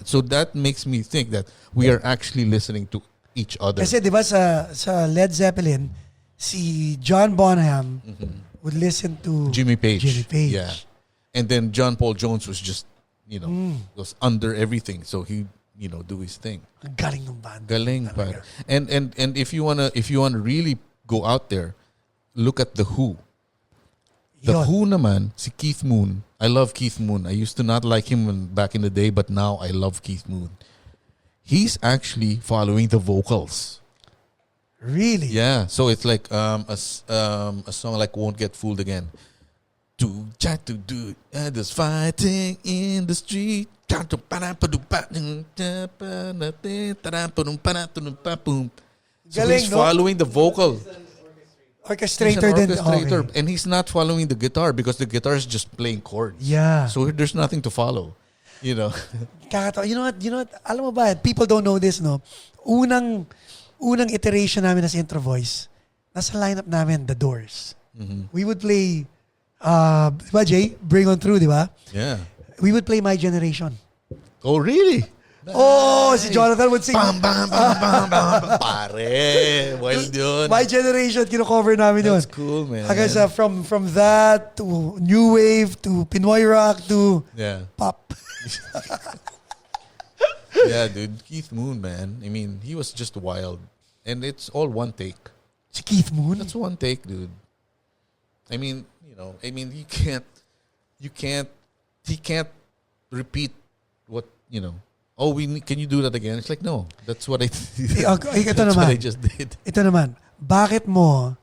so that makes me think that we are actually listening to each other. Kasi di ba sa Led Zeppelin, si John Bonham would listen to Jimmy Page, Yeah. and then John Paul Jones was just was under everything, so he do his thing. Ang galing ng band. Galing, pare. And if you wanna really go out there, look at the Who. The Yun. Who naman, si Keith Moon. I love Keith Moon. I used to not like him back in the day, but now I love Keith Moon. He's actually following the vocals. Really? Yeah, so it's like a song like "Won't Get Fooled Again." Do chat to do and there's fighting in the street. So Galing, he's no? following the vocal. Orchestrator He's an din. orchestrator, Okay. and he's not following the guitar because the guitar is just playing chords. Yeah. So there's nothing to follow. You know. Kakatawa. You know what? Alam mo ba, people don't know this, no? Unang iteration namin as intro voice, nasa lineup namin, The Doors. We would play, di ba, Jay? Bring On Through, di ba? Yeah. We would play My Generation. Oh, really? Oh, si Jonathan would sing. Bam, bam, bam, bam, bam. Pare, wild yun. My Generation, kino-cover namin yun. That's cool, man. Hanggang sa from that to new wave to Pinoy rock to Yeah. pop. Yeah, dude. Keith Moon, man. I mean, he was just wild. And it's all one take. Si Keith Moon. That's one take, dude. I mean, he can't repeat what, oh, can you do that again? It's like, no, that's what I did. Ito That's naman. what I just did. Ito naman. Bakit mo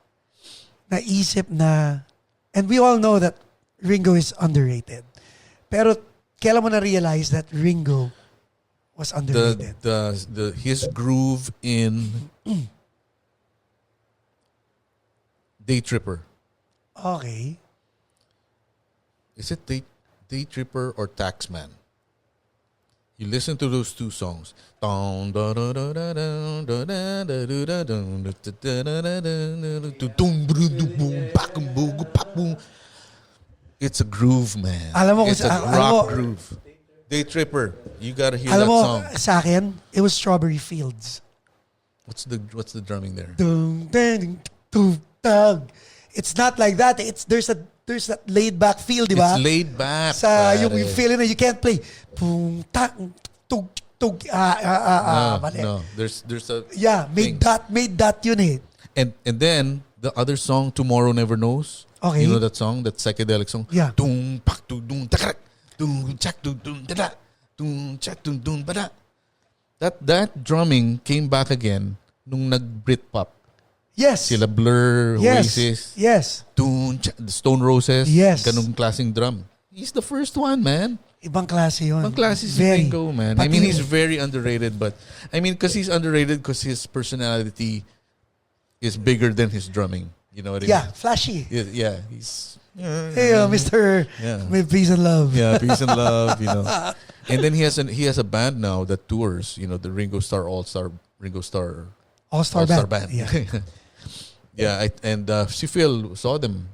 naisip na, and we all know that Ringo is underrated. Pero kailan mo na-realize that Ringo was underrated? His groove in Day Tripper. Okay. Is it Day Tripper or Taxman? You listen to those two songs. It's a groove, man. Alam mo, It's a rock groove. Day Tripper. You gotta hear Alam that mo, song. sa akin, it was Strawberry Fields. What's the drumming there? Dun, dun, dun, dun. It's not like that. There's that laid back feel, di ba? It's laid back. Sa yung pare. feeling na you can't play. Boom, tak, tug, tug, mali. No. There's a Yeah, made that yun eh. and then the other song, Tomorrow Never Knows. Okay. You know that song, that psychedelic song? Yeah. Dum pak tu dum takrak. Dum chak tu dum da. Dum chak tu dum bada. That drumming came back again nung nag-Britpop. Yes. Sila Blur, Yes. Oasis, Yes. the Stone Roses, Yes. ganung klaseng drum. He's the first one, man. Ibang klase yun. Ibang klase si Very. Ringo, man. I Pati mean, he's yung- very underrated, but I mean, because he's underrated because his personality is bigger than his drumming. You know what I Yeah, mean? flashy. Yeah, he's Hey, Mr. Yeah. With peace and love. yeah, peace and love, And then he has a band now that tours, the Ringo Starr All-Star All-Star band. Yeah. Yeah. Yeah, si Phil saw them.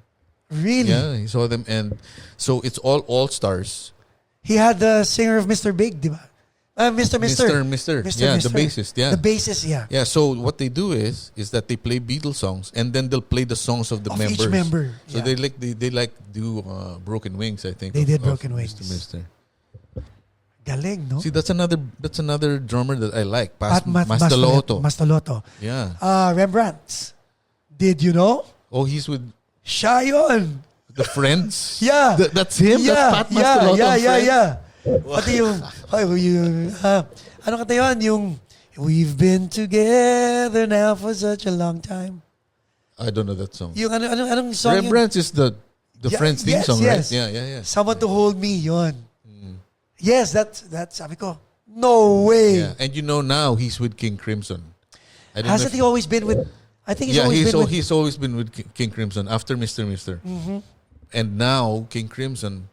Really? Yeah, he saw them, and so it's all stars. He had the singer of Mr. Big, di ba? Mr. Mr. Yeah, the bassist. Yeah, The bassist, yeah. yeah. So what they do is that they play Beatles songs, and then they'll play the songs of the Of members. each member. So yeah. they do Broken Wings, I think. They did of Broken Wings. Mr. Galing, no? See, that's another drummer that I like. Pat Mastaloto. Mastaloto. Yeah. Rembrandt. Did you know? Oh, he's with Siya yun. the Friends. Yeah. That's him. Yeah, That's Pat Mastaloto. yeah. Pati yung, ano kata yun? Yung, we've been together now for such a long time. I don't know that song. Yung anong song yun? Rembrandts is the Friends theme song, yes. right? Yeah. Someone to Hold Me, yun. Yes, that's sabi ko, no way. Yeah, and now he's with King Crimson. I don't know Hasn't he always been with? I think he's always been with King Crimson after Mr. And now King Crimson,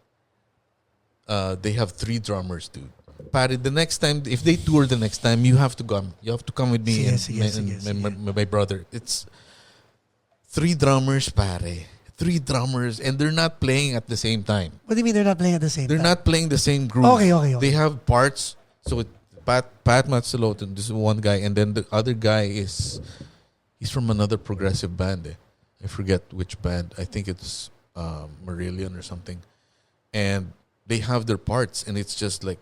they have 3 drummers, dude. Pare, the next time, if they tour the next time, you have to come. You have to come with me and my brother. It's 3 drummers, pare. 3 drummers, and they're not playing at the same time. What do you mean they're not playing at the same time? They're not playing the same groove. Okay. They have parts. So Pat Matsalotan, this is one guy, and then the other guy he's from another progressive band. I forget which band. I think it's Marillion or something. And they have their parts, and it's just like.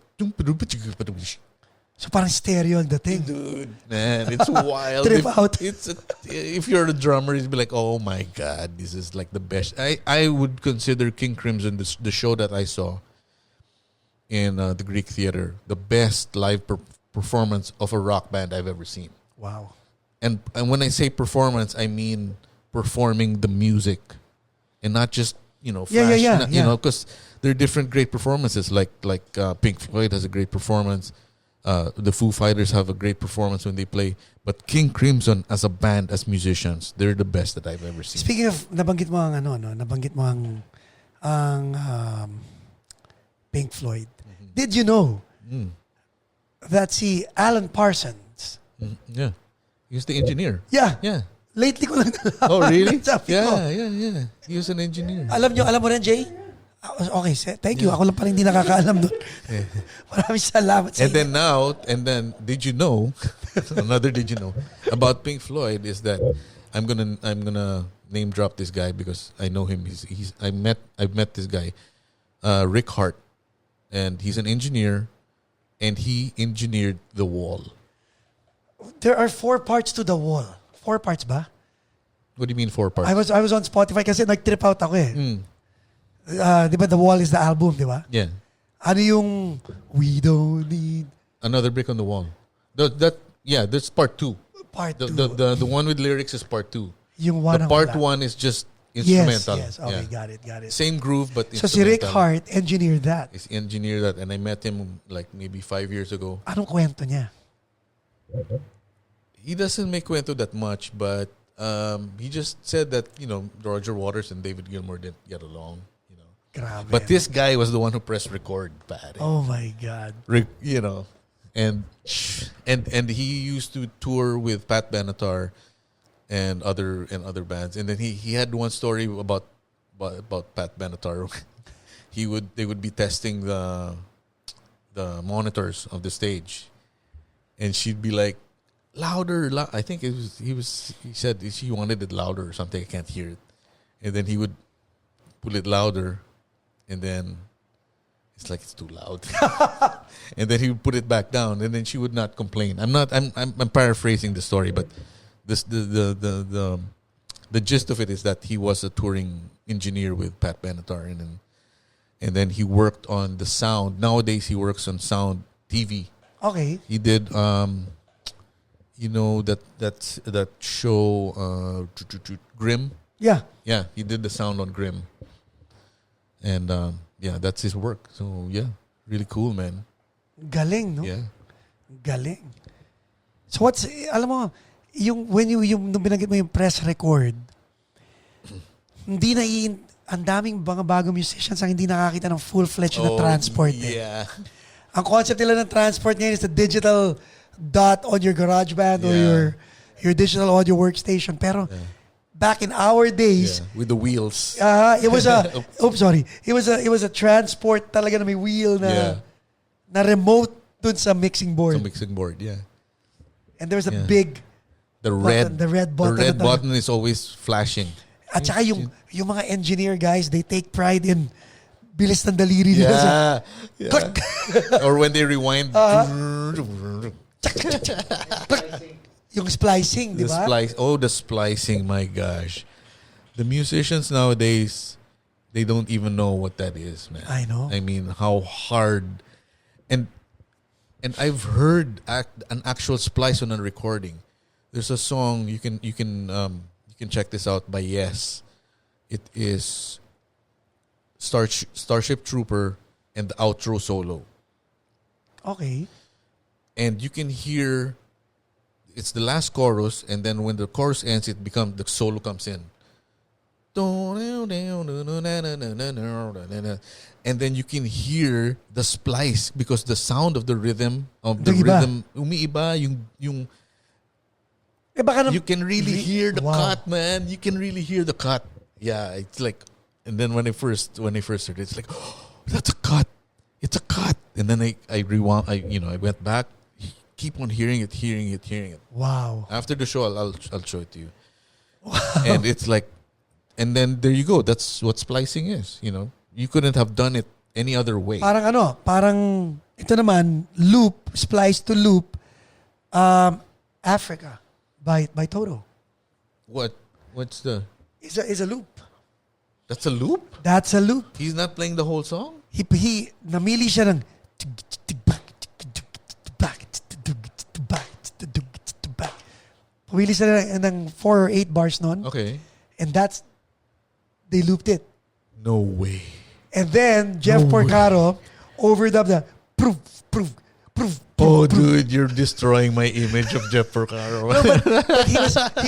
So parang stereo ang dating. Dude, man, it's wild. Trip out. If you're a drummer, you'd be like, oh my God, this is like the best. I would consider King Crimson, the show that I saw in the Greek Theater, the best live performance of a rock band I've ever seen. Wow. And when I say performance, I mean performing the music and not just, flash. Because there are different great performances. Like Pink Floyd has a great performance. The Foo Fighters have a great performance when they play. But King Crimson as a band, as musicians, they're the best that I've ever seen. Speaking of, nabanggit mo ang Pink Floyd. Did you know that Alan Parsons? Yeah. He was the engineer. Yeah. Yeah. Lately ko lang nalaman. Oh, really? Yeah. He was an engineer. Alam mo rin, Jay? Okay, thank you. Ako lang pala hindi nakakaalam doon. Maraming salamat sa inyo. And then, did you know, another did you know, about Pink Floyd is that I'm gonna name drop this guy because I know him. I've met this guy, Rick Hart, and he's an engineer, and he engineered the Wall. There are 4 parts to the Wall. 4 parts ba? What do you mean 4 parts? I was on Spotify kasi nag-trip out ako eh. Di ba The Wall is the album, di ba? Yeah. Ano yung We Don't Need Another Brick on the Wall? That's part 2. Part 2. The one with lyrics is part 2. Yung one the part 1 is just instrumental. Yes. Okay, got it. Same groove but so instrumental. Si Rick Hart engineered that. He's engineered that, and I met him like maybe 5 years ago. Anong kwento niya? He doesn't make kwento that much, but he just said that Roger Waters and David Gilmour didn't get along. Grabe. But this guy was the one who pressed record. Pare. Oh my God. And he used to tour with Pat Benatar and other bands. And then he had one story about Pat Benatar. They would be testing the monitors of the stage, and she'd be like, louder. I think he said she wanted it louder or something. I can't hear it. And then he would pull it louder, and then it's like it's too loud. And then he would put it back down, and then she would not complain. I'm paraphrasing the story, but the gist of it is that he was a touring engineer with Pat Benatar, and then he worked on the sound. Nowadays he works on sound TV. Okay. He did that show Grimm. Yeah. Yeah, he did the sound on Grimm. And that's his work. So yeah, really cool, man. Galing, no? Yeah. Galing. So alam mo, yung nung binanggit mo yung press record, ang daming mga bagong musicians ang hindi nakakita ng full-fledged na transport. Yeah. Ang concept nila ng transport ngayon is the digital dot on your GarageBand or your digital audio workstation. Pero back in our days, with the wheels. It was It was a transport talaga na may wheel na remote dun sa mixing board. Yeah. And there was a big the red button. The red button is always flashing. At saka yung mga engineer guys, they take pride in bilis ng daliri nila. Yeah. Or when they rewind. Yung splicing, di ba? The splicing, my gosh. The musicians nowadays, they don't even know what that is, man. I know. I mean, how hard. And I've heard an actual splice on a recording. There's a song you can You can check this out by Yes. It is Starship Trooper and the outro solo. Okay. And you can hear it's the last chorus, and then when the chorus ends, the solo comes in. And then you can hear the splice because the sound of the rhythm umiiba yung you can really hear the cut, man. You can really hear the cut. Yeah, it's like, and then when I first heard it, it's like, oh, that's a cut. It's a cut. And then I rewound. I went back. Keep on hearing it. Wow. After the show, I'll show it to you. Wow. And it's like, and then there you go. That's what splicing is. You couldn't have done it any other way. Parang ito naman, loop, splice to loop, Africa by Toto. What's the? Is a loop. That's a loop? That's a loop. He's not playing the whole song? He namili siya ng pumili siya ng 4 or 8 bars nun. Okay. And they looped it. No way. And then Jeff Porcaro overdubbed the proof. Oh, dude, you're destroying my image of Jeff Porcaro. No, but he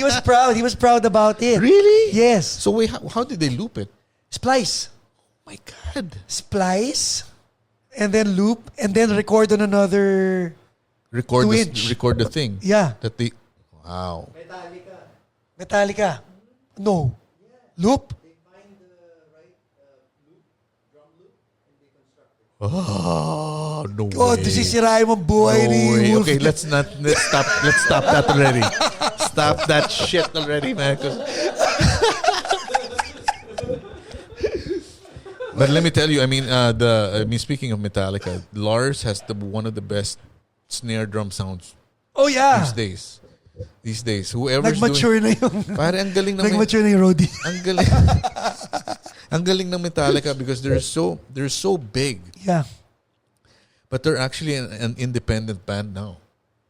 was proud. He was proud about it. Really? Yes. So wait, how did they loop it? Splice. My God. Splice, and then loop, and then record on another record 2-inch. Record the thing. Yeah. Wow. Metallica. No. Loop. Oh, no way. God, sisirain mo buhay ni Wolf. Okay, let's stop that already. Stop that shit already, man. But let me tell you, speaking of Metallica, Lars has one of the best snare drum sounds. Oh yeah. These days, whoever's Nag-mature doing, na yung pare, ang galing ng nag-mature na yung roadie. Ang galing ng Metallica because they're so big. Yeah. But they're actually an independent band now.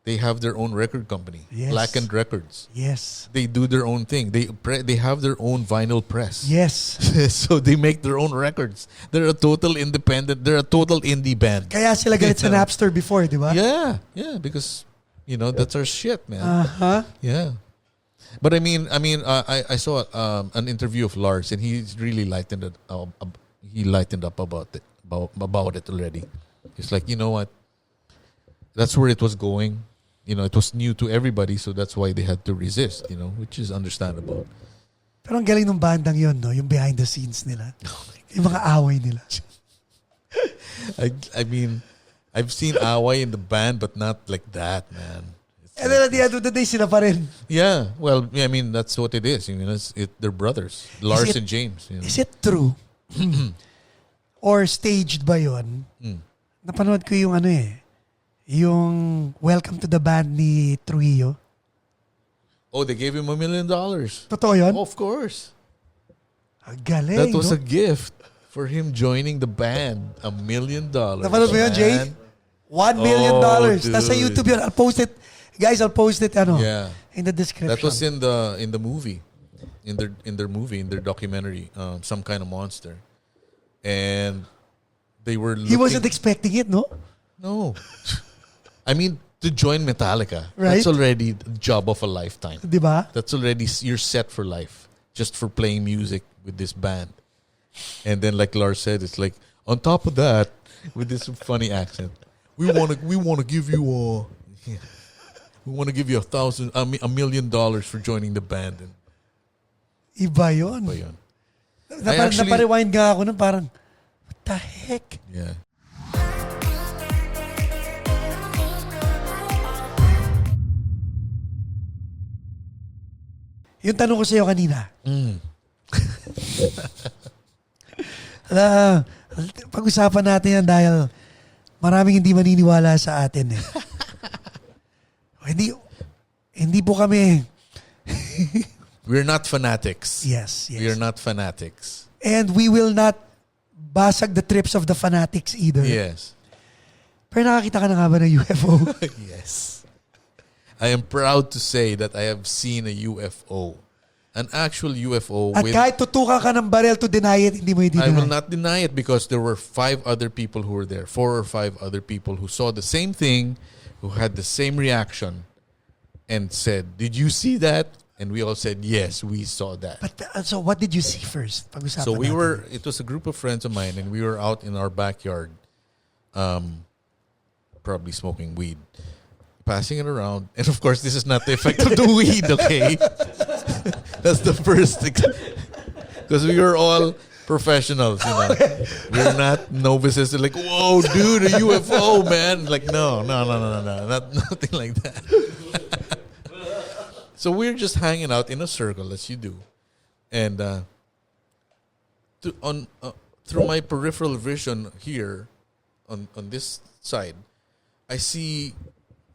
They have their own record company, Yes. Blackened Records. Yes. They do their own thing. They have their own vinyl press. Yes. So they make their own records. They're a total independent. They're a total indie band. Kaya sila galit sa Napster before, di ba? Yeah, because that's our shit, man. Uh-huh. Yeah. But I saw an interview of Lars, and he's really lightened it. He lightened up about it already. It's like, you know what? That's where it was going. It was new to everybody, so that's why they had to resist. Which is understandable. Pero ang galing ng bandang yun, no? Yung behind the scenes nila. Yung mga away nila. I've seen away in the band, but not like that, man. And then at the end of the day, sila pa rin. Yeah, well, that's what it is. They're brothers, Lars and James. Is it true? Or staged ba yun? Napanood ko yung yung Welcome to the Band ni Trujillo. Oh, they gave him $1 million. Totoo yun? Oh, of course. Ang galing, That was no? a gift for him joining the band. $1 million. Napanood mo yun, Jay? $1 million. Nasa YouTube yun. I'll post it. Guys, I'll post it in the description. That was in the movie. In their documentary, Some Kind of Monster. And they were looking, he wasn't expecting it, no? No. To join Metallica, right? That's already the job of a lifetime. Diba? That's already, you're set for life just for playing music with this band. And then, like Lars said, it's like, on top of that, with this funny accent, we want to give you $1 million for joining the band. And Iba yun. Naparewind nga ako nun, parang, what the heck? Yeah. Yung tanong ko sa'yo kanina. Pag-usapan natin yan dahil maraming hindi maniniwala sa atin eh. Hindi po kami. We're not fanatics. Yes. We're not fanatics. And we will not basag the trips of the fanatics either. Yes. Pero nakakita ka na nga ba ng UFO? Yes. I am proud to say that I have seen a UFO. An actual UFO At kahit tutukan ka ng barel to deny it, hindi mo i-deny. I will not deny it because there were 5 other people who were there. 4 or 5 other people who saw the same thing, who had the same reaction, and said, "Did you see that?" And we all said, "Yes, we saw that." But so what did you see first? Pag-usapan So we natin. were. It was a group of friends of mine, and we were out in our backyard, probably smoking weed, passing it around, and of course, this is not the effect of the weed. Okay, that's the first, because we were all professionals, you know. We're not novices. They're like, "Whoa, dude, a UFO, man!" Like, no, nothing like that. So we're just hanging out in a circle, as you do, and through my peripheral vision here, on this side, I see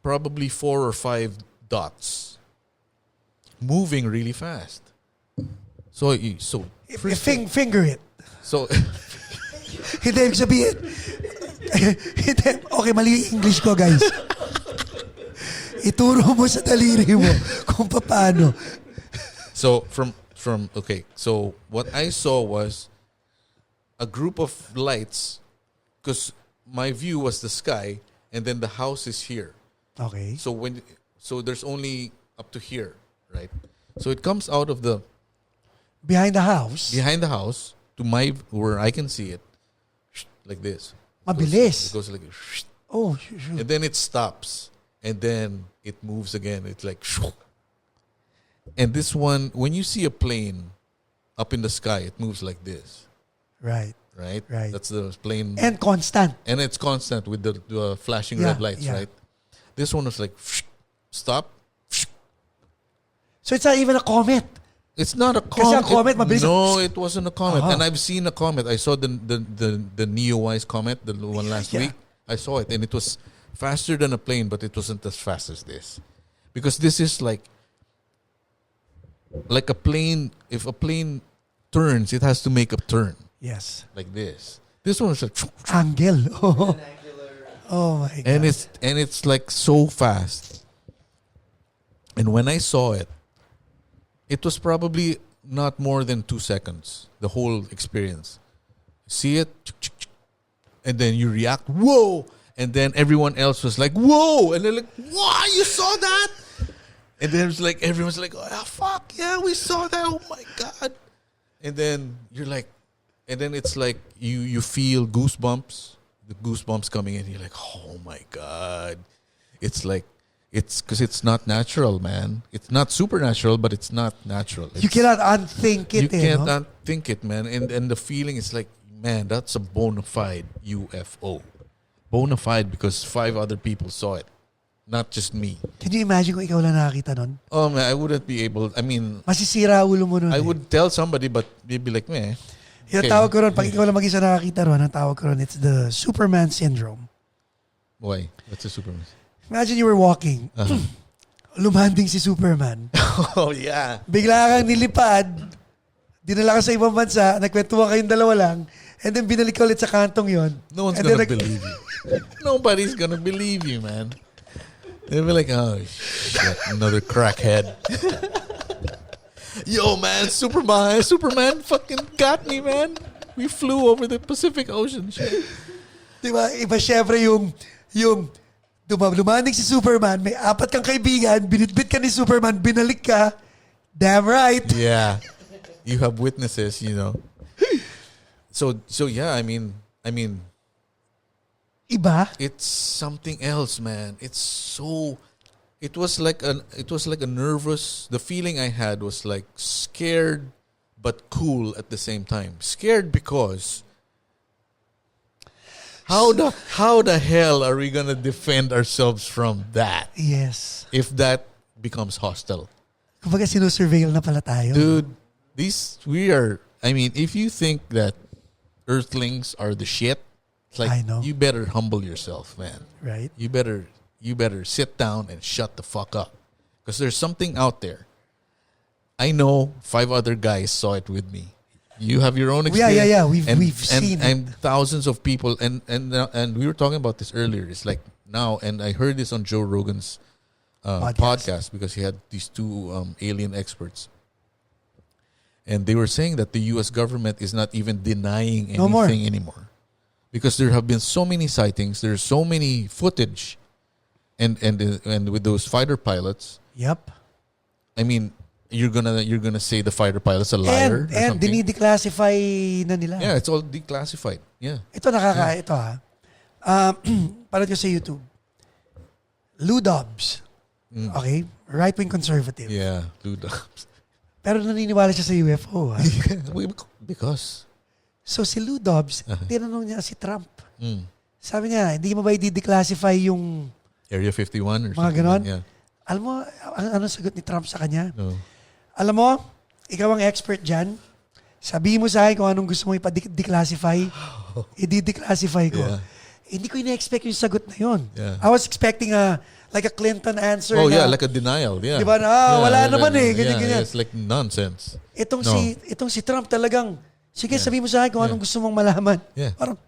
probably 4 or 5 dots moving really fast. So Finger it. So Hindi, ibig sabihin. Hindi. Okay, mali yung English ko, guys. Ituro mo sa daliri mo kung paano. So so what I saw was a group of lights, because my view was the sky and then the house is here. Okay. So there's only up to here, right? So it comes out of the Behind the house. to where I can see it, like this. Mabilis. It goes like this. Oh, shoot. And then it stops. And then it moves again. It's like, and this one, when you see a plane up in the sky, it moves like this, Right. right? Right. That's the plane, And constant. and it's constant with the flashing Yeah, red lights, yeah. right? This one was like, stop. So it's not even a comet. It's not a Kasi comet. ang comet, mabilis. No, it wasn't a comet. Uh-huh. And I've seen a comet. I saw the Neowise comet, the one last Yeah. week. I saw it, and it was faster than a plane, but it wasn't as fast as this. Because this is like a plane. If a plane turns, it has to make a turn Yes. like this. This one was like, Angle. Oh my God. and it's like so fast. And when I saw it, it was probably not more than 2 seconds. The whole experience. See it, and then you react, whoa, and then everyone else was like, whoa, and they're like, wow, you saw that? And then it's like everyone's like, oh fuck yeah, we saw that. Oh my God. And then you're like, and then it's like you feel goosebumps, the goosebumps coming in. You're like, oh my God. It's like, it's because it's not natural, man. It's not supernatural, but it's not natural. You cannot unthink it. You can't no? unthink it, man. And the feeling is like, man, that's a bona fide UFO. Bona fide because 5 other people saw it. Not just me. Can you imagine kung ikaw lang nakakita nun? Oh, man, I wouldn't be able. I mean, Masisira ulo mo nun. I would tell somebody, but they'd be like, meh. Yung Okay. tawag ko ron, pag ikaw lang mag-isa nakakita ron, ang tawag ko ron, it's the Superman syndrome. Why? What's a Superman? Imagine you were walking. Lumanding si Superman. Oh, yeah. Bigla kang nilipad, dinala ka sa ibang bansa, nagkwentuhan kayong dalawa lang, and then binalik ka ulit sa kantong yon. No one's And gonna then believe you. Nobody's gonna believe you, man. They'll be like, oh, shit, another crackhead. Yo, man, Superman fucking got me, man. We flew over the Pacific Ocean. Shit. Diba? Iba syempre yung lumanding si Superman, may 4 kang kaibigan, binitbit ka ni Superman, binalik ka. Damn right. Yeah. You have witnesses, you know. So yeah, I mean, Iba? it's something else, man. It was like a nervous, the feeling I had was like scared but cool at the same time. Scared because how the hell are we gonna defend ourselves from that Yes. if that becomes hostile? Kumbaga sinusurveil na pala tayo. Dude, if you think that Earthlings are the shit, it's like I know. you better humble yourself, man. Right? You better sit down and shut the fuck up. Because there's something out there. I know 5 other guys saw it with me. You have your own experience. Yeah. We've seen it. And thousands of people and we were talking about this earlier. It's like now, and I heard this on Joe Rogan's podcast because he had these 2 alien experts. And they were saying that the U.S. government is not even denying No more. anything anymore. Because there have been so many sightings, there's so many footage, and with those fighter pilots, Yep. I mean, you're gonna say the fighter pilot's a liar or And something. dinideclassify na nila. Yeah, it's all declassified. Yeah. Ito ito ha. Parang ko sa YouTube. Lou Dobbs. Okay? Right-wing conservative. Yeah, Luda. Pero naniniwala siya sa UFO. Ha? Because So si Lou Dobbs, tinanong niya si Trump. mm, Sabi niya, hindi mo ba i-declassify yung Area 51 or mga something. ganon? Yeah. Alam mo, ano sagot ni Trump sa kanya? No. Alam mo, ikaw ang expert dyan. Sabihin mo sa akin kung anong gusto mong i-declassify. I-declassify ko. Yeah. Hindi ko ina-expect yung sagot na yun. Yeah. I was expecting like a Clinton answer. Oh na, yeah, like a denial. Yeah. Di ba na, wala naman eh. Ganyan. It's like nonsense. Itong No. si Trump talagang, sige, sabihin mo sa akin kung anong gusto mong malaman. Yeah. Parang,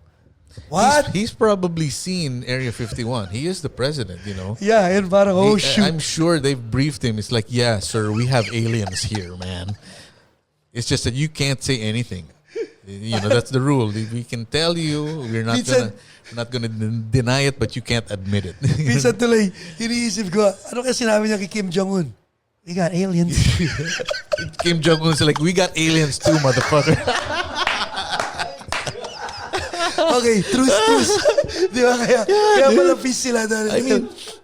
what? He's probably seen Area 51. He is the president, you know. Yeah, and parang, shoot. I'm sure they've briefed him. It's like, yeah, sir, we have aliens here, man. It's just that you can't say anything. You know, that's the rule. We can tell you, we're not gonna deny it, but you can't admit it. Minsan tuloy, iniisip ko, ano kasi sinabi niya kay Kim Jong-un? We got aliens. Kim Jong-un's like, we got aliens too, motherfucker. Okay, truce. Di ba? Kaya pala peace sila doon.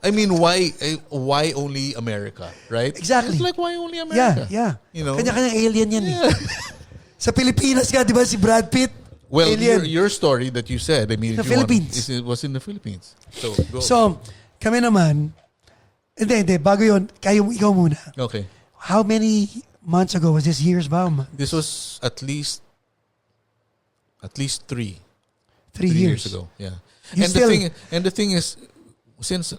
I mean, why only America, right? Exactly. It's like, why only America? Yeah. You know? Kanya-kanyang alien yan eh. Sa Pilipinas nga, di ba si Brad Pitt? Well, alien. your story that you said, I mean, The if you want, Philippines. it was in the Philippines. So, go. So, kami naman, hindi, bago yun, ikaw muna. Okay. How many months ago was this? Years ba? This was at least 3 3 years years ago. Yeah. You And the thing is, since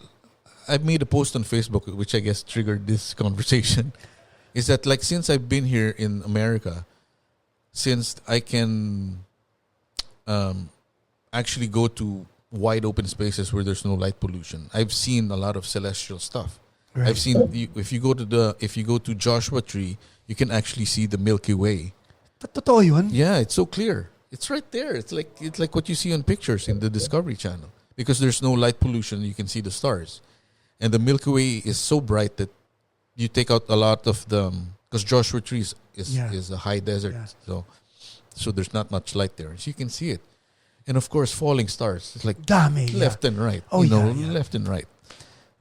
I've made a post on Facebook, which I guess triggered this conversation, is that like since I've been here in America, since I can actually go to wide open spaces where there's no light pollution, I've seen a lot of celestial stuff. Right. I've seen if you go to Joshua Tree, you can actually see the Milky Way. Totoo yun? Yeah, it's so clear. It's right there. It's like what you see on pictures in the Discovery Channel. Because there's no light pollution, you can see the stars. And the Milky Way is so bright that you take out a lot of the... Because Joshua Tree is a high desert. Yeah. So there's not much light there. So you can see it. And of course, falling stars. It's like Dami. left and right. Oh, left and right.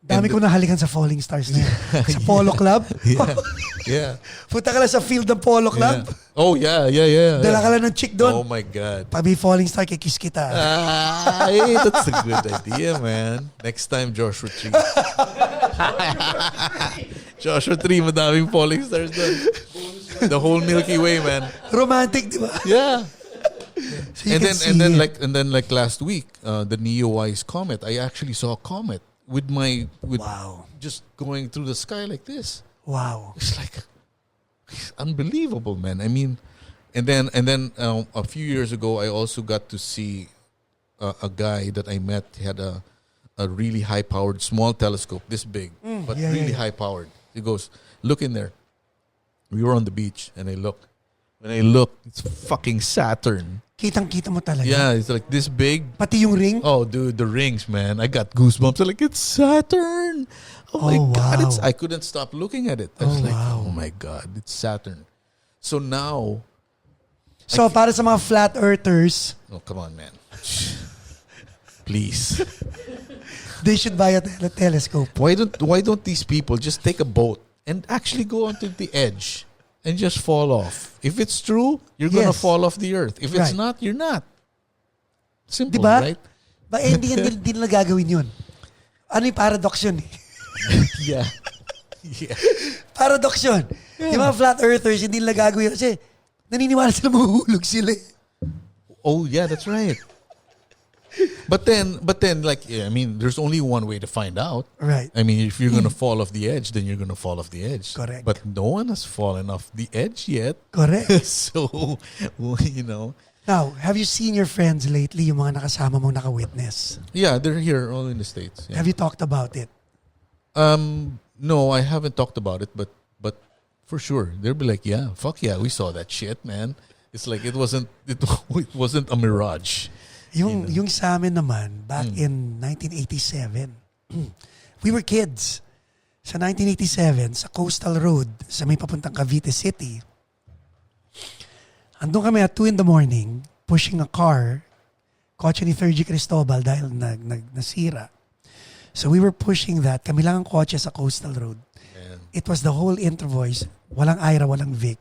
Dami ko nahalikan sa Falling Stars na yan. Sa Polo Club. Yeah. Punta ka lang sa field ng Polo Club. Yeah. Oh, yeah. Dala ka lang ng chick doon. Oh my God. Pag may Falling Star, kikiss kita. Hey, that's a good idea, man. Next time, Joshua Tree. Joshua Tree, madaming falling stars doon. The whole Milky Way, man. Romantic, di ba? Yeah. So you can see And then like last week, the Neowise comet. I actually saw a comet with wow. just going through the sky like this. Wow. It's like it's unbelievable, man. I mean, and then a few years ago, I also got to see a guy that I met. He had a really high-powered small telescope, this big, but really high-powered. He goes, look in there. We were on the beach, and I look. When I look, it's fucking Saturn. Kitang-kita mo talaga. Yeah, it's like this big. Pati yung ring? Oh, dude, the rings, man. I got goosebumps. I'm like, it's Saturn. Oh my God. Wow. I couldn't stop looking at it. I was like, wow. oh my God, it's Saturn. So now. So, para sa mga flat earthers, Oh, come on, man. Please. they should buy a telescope. Why don't these people just take a boat and actually go onto the edge and just fall off? If it's true, you're gonna Yes. fall off the earth. If it's Right. not, you're not. Simple, Diba? right? Hindi nila gagawin yun. Ano yung paradox yun? Yeah. Yeah. Paradox yun. Yung mga flat earthers, hindi nila gagawin yun kasi naniniwala sila mahuhulog sila. Oh yeah, that's right. But then, like, yeah, I mean, there's only one way to find out. Right. I mean, if you're gonna fall off the edge, then you're gonna fall off the edge. Correct. But no one has fallen off the edge yet. Correct. So, you know. Now, have you seen your friends lately, yung mga nakasama mong naka-witness? Yeah, they're here, all in the States. Yeah. Have you talked about it? No, I haven't talked about it, but For sure. They'll be like, yeah, fuck yeah, we saw that shit, man. It's like it wasn't a mirage. Yung sa amin naman, back in 1987, we were kids. Sa 1987, sa Coastal Road, sa may papuntang Cavite City, andun kami at 2 a.m, pushing a car, kotse ni 3G Cristobal dahil nasira. So we were pushing that. Kami lang ang kotse sa Coastal Road. Man. It was the whole Intervoice. Walang Ira, walang Vic.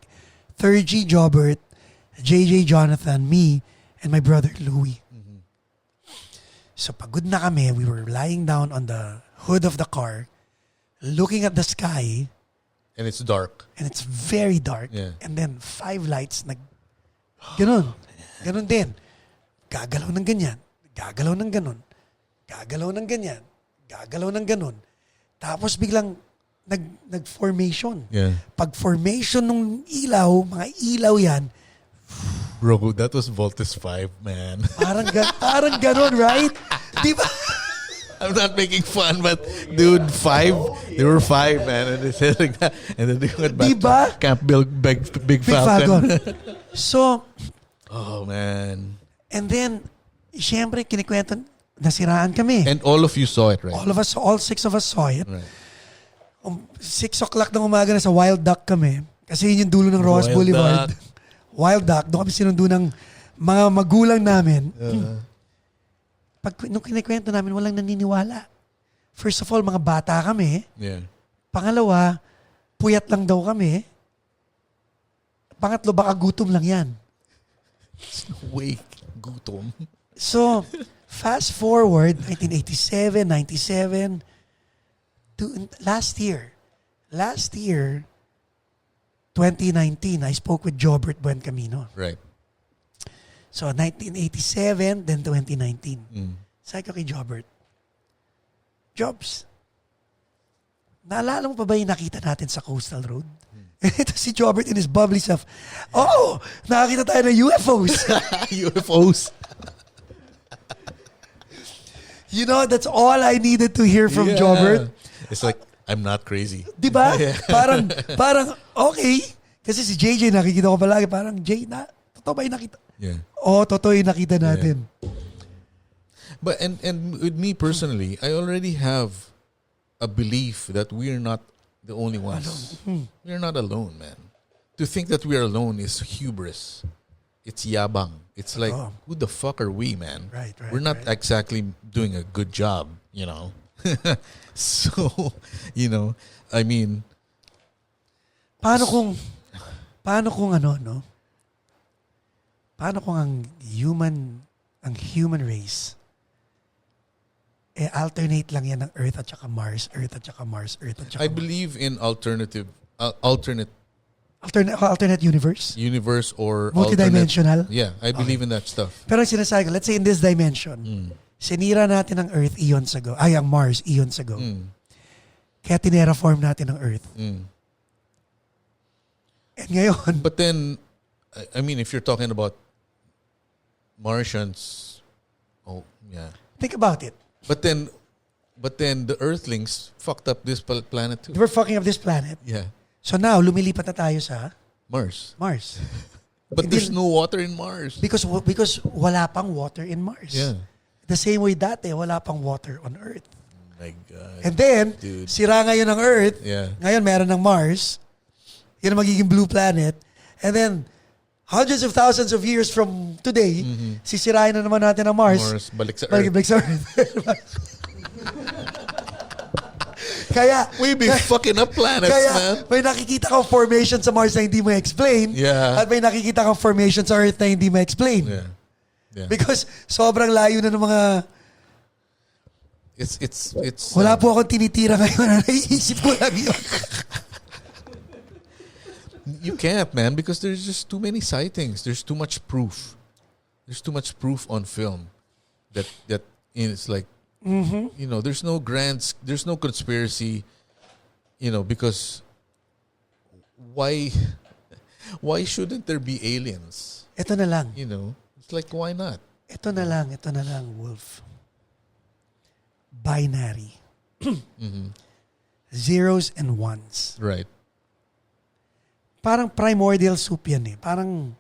3G, Jobert, JJ, Jonathan, me, and my brother Louie. So pagod na kami, we were lying down on the hood of the car, looking at the sky. And it's dark. And it's very dark. Yeah. And then 5 lights, ganon. Ganon din. Gagalaw ng ganyan. Gagalaw ng ganon. Gagalaw ng ganyan. Gagalaw ng ganon. Tapos biglang nag-formation. Yeah. Pag formation ng ilaw, mga ilaw yan, Bro, that was Voltes 5, man. parang ganon, right? Di ba? I'm not making fun, but dude, 5, they were 5, man, and they said like that, and then they went back Diba? to Camp Big Falcon. So, Oh man. and then, syempre, kinikwento, nasiraan kami. And all of you saw it, right? All 6 of us saw it. Right. 6 o'clock ng umaga na sa Wild Duck kami. Kasi yun yung dulo ng Ross Wild Boulevard. Duck. Wild Duck. Doon kami sinundo ng mga magulang namin. Nung kinikwento namin, walang naniniwala. First of all, mga bata kami. Yeah. Pangalawa, puyat lang daw kami. Pangatlo, baka gutom lang yan. Wake, gutom. So, fast forward, 1987, 97, to last year. Last year, 2019, I spoke with Jobert Buencamino. Right. So, 1987, then 2019. Sabi ko kay Jobert, Jobs, naalala mo pa ba yung nakita natin sa Coastal Road? Ito si Jobert in his bubbly self. Oh, nakakita tayo ng UFOs. UFOs. You know, that's all I needed to hear from Jobert. It's like, I'm not crazy. Diba? Parang, okay. Kasi si JJ nakikita ko palagi, parang, Jay, totoo ba yung nakita? Yeah. Oo, totoo yung nakita natin. But and with me personally, I already have a belief that we're not the only ones. We're not alone, man. To think that we're alone is hubris. It's yabang. It's like, who the fuck are we, man? Right. We're not exactly doing a good job, you know? So, you know, I mean, Paano kung ano, no? Paano kung ang human race, alternate lang yan ng Earth at saka Mars, Earth at saka Mars, Earth at saka I Mars. believe in alternate Alternate universe? or Multidimensional? I believe in that stuff. Pero sinasabi ko, let's say in this dimension, sinira natin ang Earth eons ago, ang Mars eons ago. Kaya tineraform natin ang Earth. And ngayon, But then, I mean, if you're talking about Martians, think about it. But then the Earthlings fucked up this planet too. We're fucking up this planet. Yeah, So now, lumilipat na tayo sa Mars. Mars. But there's no water in Mars. Because wala pang water in Mars. Yeah. The same way dati, wala pang water on Earth. My God. And then, Dude. sira ngayon ang Earth. Yeah. Ngayon, meron ng Mars. Yan ang magiging blue planet. And then, hundreds of thousands of years from today, sisirain na naman natin ang Mars. Balik sa Earth. Balik sa Earth. Kaya, We be fucking up planets, man. may nakikita kang formation sa Mars na hindi mo explain. Yeah. At may nakikita kang formation sa Earth na hindi mo explain. Yeah. Because sobrang layo na ng mga... It's Wala po akong tinitira ngayon. Naiisip ko lang yun. You can't, man, because there's just too many sightings. There's too much proof. There's too much proof on film that it's like, you know, there's no conspiracy, you know, because why shouldn't there be aliens? Ito na lang. You know, it's like, why not? Ito na lang, Wolf. Binary. Zeros and ones. Right. parang primordial soup yan eh. Parang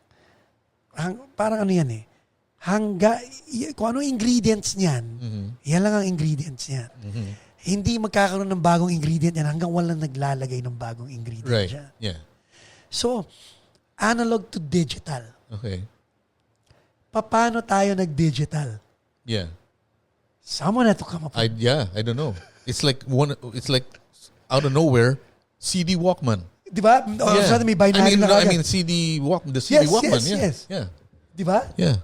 ano yan eh. Kung ano ingredients niyan, yan lang ang ingredients niyan. Hindi magkakaroon ng bagong ingredient yan hanggang walang naglalagay ng bagong ingredient Right. yan. Yeah. So, analog to digital. Okay. Paano tayo nag-digital? Yeah. Someone had to come up with I don't know. It's like out of nowhere, CD Walkman. Di ba? All of a sudden may binary na I kagad. mean CD Walkman, the CD Walkman. Yeah. Di ba? Yeah.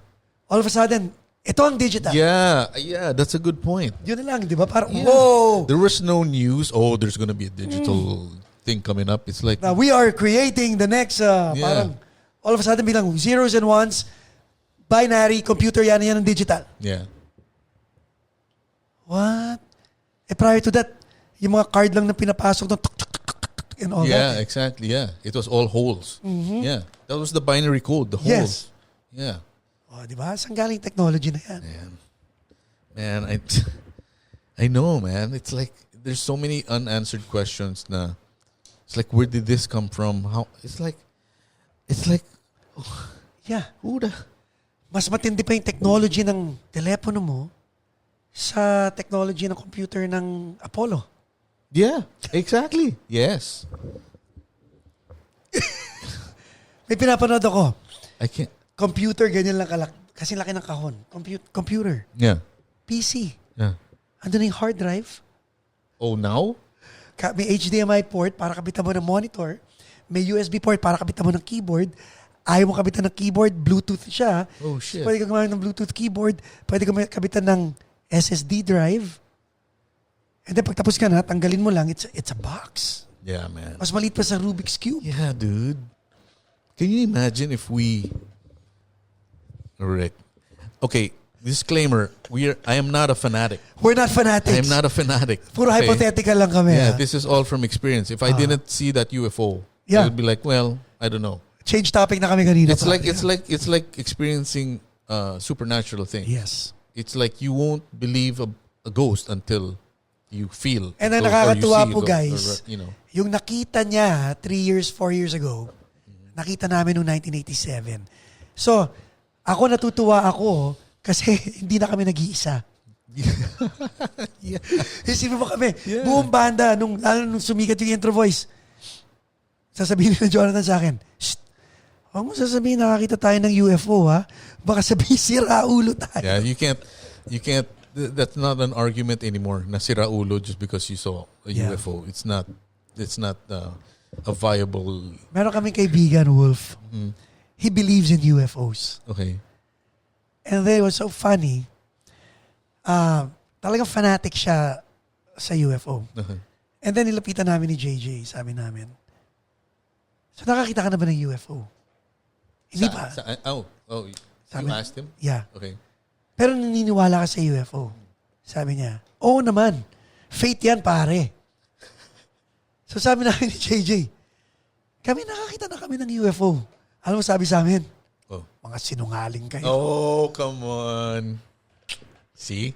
All of a sudden, ito ang digital. Yeah, that's a good point. Yun na lang, di ba? Parang, whoa! There was no news, there's gonna be a digital thing coming up. It's like, Now, we are creating the next, parang, all of a sudden, bilang zeros and ones, binary, computer, yan ang digital. yeah. What? Prior to that, yung mga card lang na pinapasok ng and all Yeah, that. exactly. Yeah. It was all holes. Yeah. That was the binary code, the holes. Yes. Yeah. Oh, di ba? Saan galing technology na yan? Man, I know, man. It's like there's so many unanswered questions na. It's like, where did this come from? How? It's like Yeah. who the? Mas matindi pa yung technology ng telepono mo sa technology ng computer ng Apollo. Yeah, exactly. Yes. May pinapanood ako. I can't. Computer, ganyan lang kalak. Kasi laki ng kahon. Computer. Yeah. PC. Yeah. Ando na yung hard drive. Oh, now? May HDMI port para kabitan mo ng monitor. May USB port para kabitan mo ng keyboard. Ayaw mo kabitan ng keyboard, Bluetooth siya. Oh, shit. So, pwede ka gumamit ng Bluetooth keyboard. Pwede ka kabitan ng SSD drive. And then pagtapos ka na, tanggalin mo lang, it's a box. Yeah, man. Mas maliit pa sa Rubik's Cube. Yeah, dude. Can you imagine if we... Alright. Okay, disclaimer. I am not a fanatic. We're not fanatics. I am not a fanatic. Puro Okay? hypothetical lang kami. Yeah, ha? this is all from experience. If I didn't see that UFO, Yeah. I would be like, well, I don't know. Change topic na kami kanina. It's like experiencing supernatural things. Yes. It's like you won't believe a ghost until you feel. And ang or you nakakatuwa see po it, guys, you know. yung nakita niya 3 years, 4 years ago, nakita namin noong 1987. So, ako natutuwa ako kasi hindi na kami nag-iisa. Yeah. Isipin mo kami, buong banda, lalo nung sumikat yung intro voice, sasabihin ni Jonathan sa akin, shh, huwag mo sasabihin nakakita tayo ng UFO ha. Baka sabihin sira ulo tayo. Yeah, you can't. That's not an argument anymore. Nasira ulo just because you saw a UFO. It's not a viable. Meron kaming kaibigan, Wolf. He believes in UFOs. Okay. And then it was so funny. Talagang fanatic siya sa UFO. Okay. And then nilapitan namin ni JJ, sabi namin, so nakakita ka na ba ng UFO? Hindi pa. You Sabi- asked him? Yeah. Okay. Pero naniniwala ka sa UFO. Sabi niya, oo naman. Faith yan, pare. So sabi namin ni JJ, kami nakakita na kami ng UFO. Alam mo sabi sa amin? Oh. Mga sinungaling kayo. Oh, come on. See?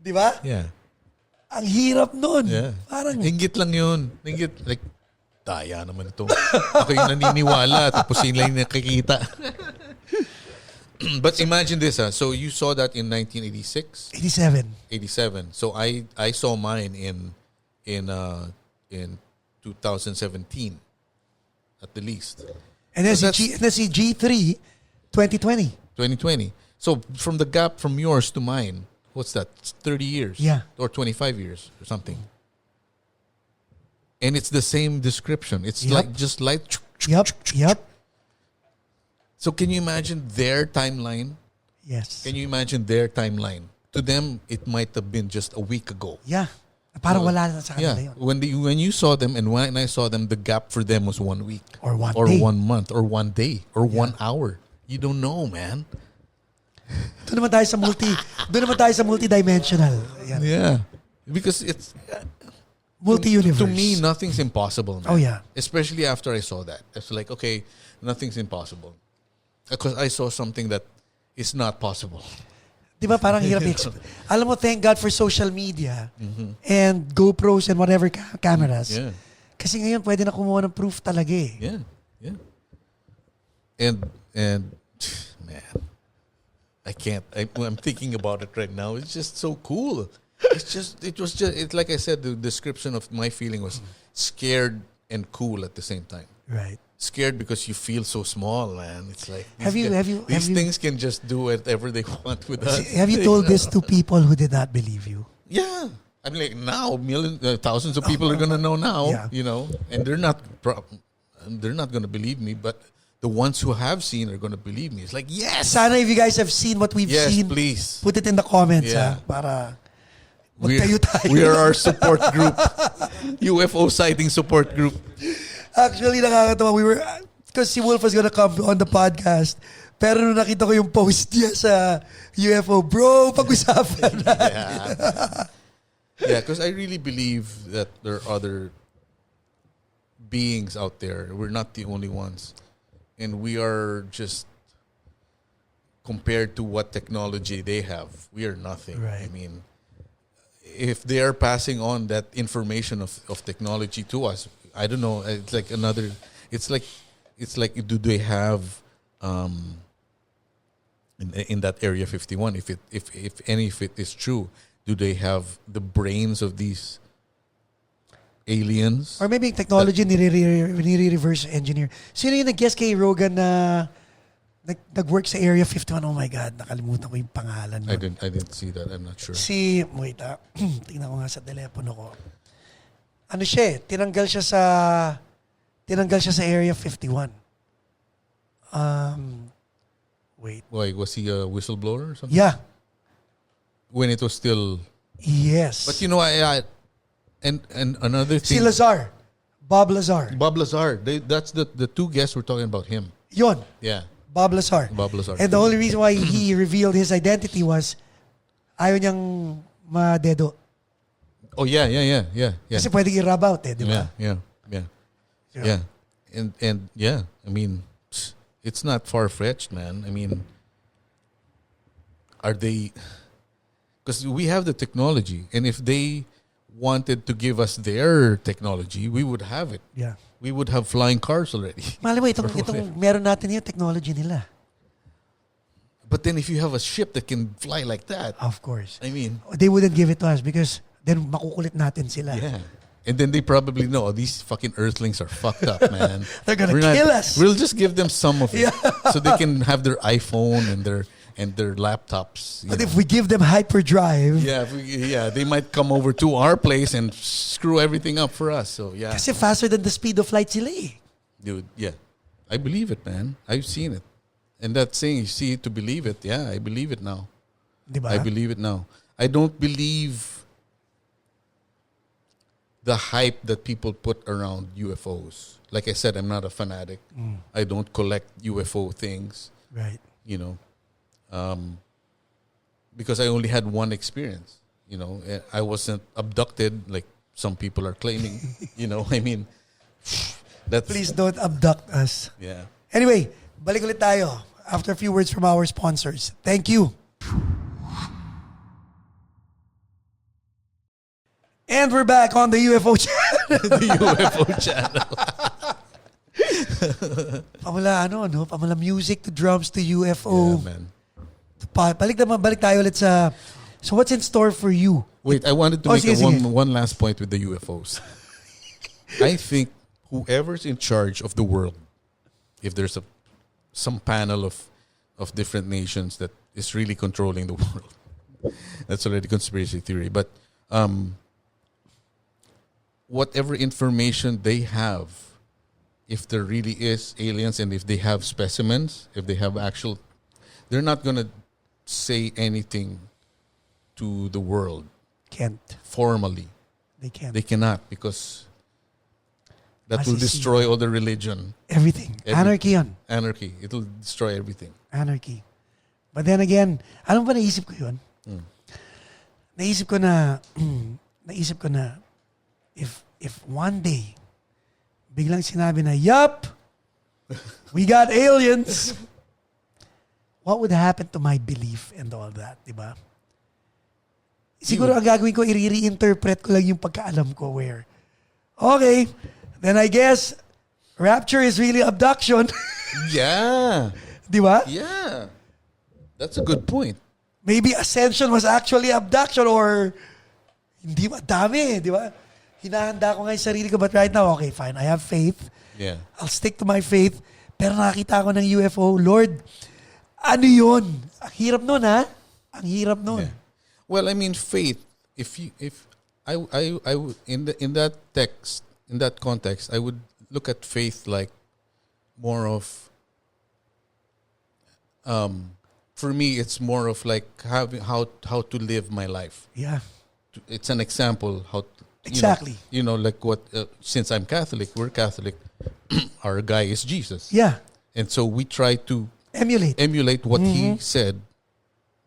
Di ba? Yeah. Ang hirap nun. Yeah. Parang, Inggit lang yun. Inggit. Like, daya naman ito. Ako yung naniniwala tapos yun lang yung nakikita. But imagine this, so you saw that in 1986? 87. 87. So I saw mine in 2017 at the least. And then, So si G3, 2020. 2020. So from the gap from yours to mine, what's that? It's 30 years. Yeah. Or 25 years or something. And it's the same description. It's Yep. like just light. Yep. So can you imagine their timeline? Yes. Can you imagine their timeline? To them, it might have been just a week ago. Yeah. Parang wala na sa kanila Yeah. yun. When you saw them and when I saw them, the gap for them was 1 week. Or one or day. 1 month. Or 1 day. Or 1 hour. You don't know, man. Doon naman tayo sa multidimensional. Yan. Yeah. Because it's... Multi-universe. To me, nothing's impossible, man. Oh, yeah. Especially after I saw that. It's like, okay, nothing's impossible. Because I saw something that is not possible. Di ba parang hirap Alam mo, thank God for social media and GoPros and whatever cameras. Yeah. Kasi ngayon, pwede na kumuha ng proof talaga eh. Yeah, yeah. And man, I'm thinking about it right now. It's just so cool. It's like I said, the description of my feeling was scared and cool at the same time. Right. Scared because you feel so small, man. It's like these things can just do whatever they want with us. Have you told this to people who did not believe you? Yeah. I mean, like now, thousands of people are gonna know now. Yeah. You know, and they're not gonna believe me, but the ones who have seen are gonna believe me. It's like, yes. Sana if you guys have seen what we've seen, please put it in the comments, Yeah. para magtayo tayo. We are our support group, UFO sighting support group. Actually, nakakatawa. Because si Wolf was gonna come on the podcast. Pero nung nakita ko yung post niya sa UFO, bro, pag-usapan na. Yeah, because I really believe that there are other beings out there. We're not the only ones. And we are just, compared to what technology they have, we are nothing. Right. I mean, if they are passing on that information of technology to us, I don't know. It's like it's like do they have in that Area 51? If it is true, do they have the brains of these aliens? Or maybe technology nire-reverse engineer. Sino yung nag-guess kay Rogan na nag-work sa Area 51? Oh my God, nakalimutan ko yung pangalan. I didn't see that. I'm not sure. Wait tingnan ko nga sa telepono ko. Ano siya tinanggal siya sa Area 51. Wait. Why, was he a whistleblower or something? Yeah. When it was still... Yes. But you know, and another thing... Si Lazar. Bob Lazar. Bob Lazar. That's the two guests we're talking about him. Yon. Yeah. Bob Lazar. Bob Lazar. And the only reason why he revealed his identity was ayaw niyang madedo. Oh, yeah. Kasi pwede i-rub out di ba? Yeah. And yeah, I mean, it's not far-fetched, man. I mean, are they... Because we have the technology, and if they wanted to give us their technology, we would have it. Yeah. We would have flying cars already. Malay mo, itong meron natin yung technology nila. But then if you have a ship that can fly like that, Of course. I mean... They wouldn't give it to us because then makukulit natin sila. Yeah. And then they probably know, these fucking earthlings are fucked up, man. They're gonna kill us. We'll just give them some of it so they can have their iPhone and their laptops. But if we give them hyperdrive, They might come over to our place and screw everything up for us. So yeah, kasi faster than the speed of light sila eh. dude. Yeah, I believe it, man. I've seen it, and that saying, "You see it to believe it." Yeah, I believe it now. Diba? I believe it now. I don't believe the hype that people put around UFOs. Like I said, I'm not a fanatic. I don't collect UFO things. Right. You know, because I only had one experience. You know, I wasn't abducted like some people are claiming. You know, I mean, that's... Please don't abduct us. Yeah. Anyway, balik ulit tayo after a few words from our sponsors. Thank you. And we're back on the UFO channel. The UFO channel. Pamala music to drums to UFO. Yeah, man. Balik tayo ulit sa... So what's in store for you? Wait, I wanted to make one last point with the UFOs. I think whoever's in charge of the world, if there's some panel of different nations that is really controlling the world, that's already conspiracy theory. But whatever information they have, if there really is aliens and if they have specimens, if they have actual, they're not going to say anything to the world. Can't. Formally. They can't. They cannot, because that will destroy all the religion. Everything. Anarchy yan. Anarchy. It will destroy everything. Anarchy. But then again, alam ba naisip ko yun? Naisip ko na, if one day, biglang sinabi na, yup, we got aliens, what would happen to my belief and all that, di ba? Siguro ang gagawin ko, i-reinterpret ko lang yung pagkaalam ko where, okay, Then I guess rapture is really abduction. Yeah. Di ba? Yeah. That's a good point. Maybe ascension was actually abduction or hindi ba? Dami, di ba? Hinahanda ko nga yung sarili ko, but right now, okay, fine. I have faith. Yeah. I'll stick to my faith. Pero nakakita ko ng UFO. Lord, ano yun? Ang hirap nun, ha? Ang hirap nun. Yeah. Well, I mean, faith. If I in that text, in that context, I would look at faith like more of. For me, it's more of like having how to live my life. Yeah. It's an example how. Exactly. Like what? Since I'm Catholic, we're Catholic. Our guy is Jesus. Yeah. And so we try to Emulate what he said.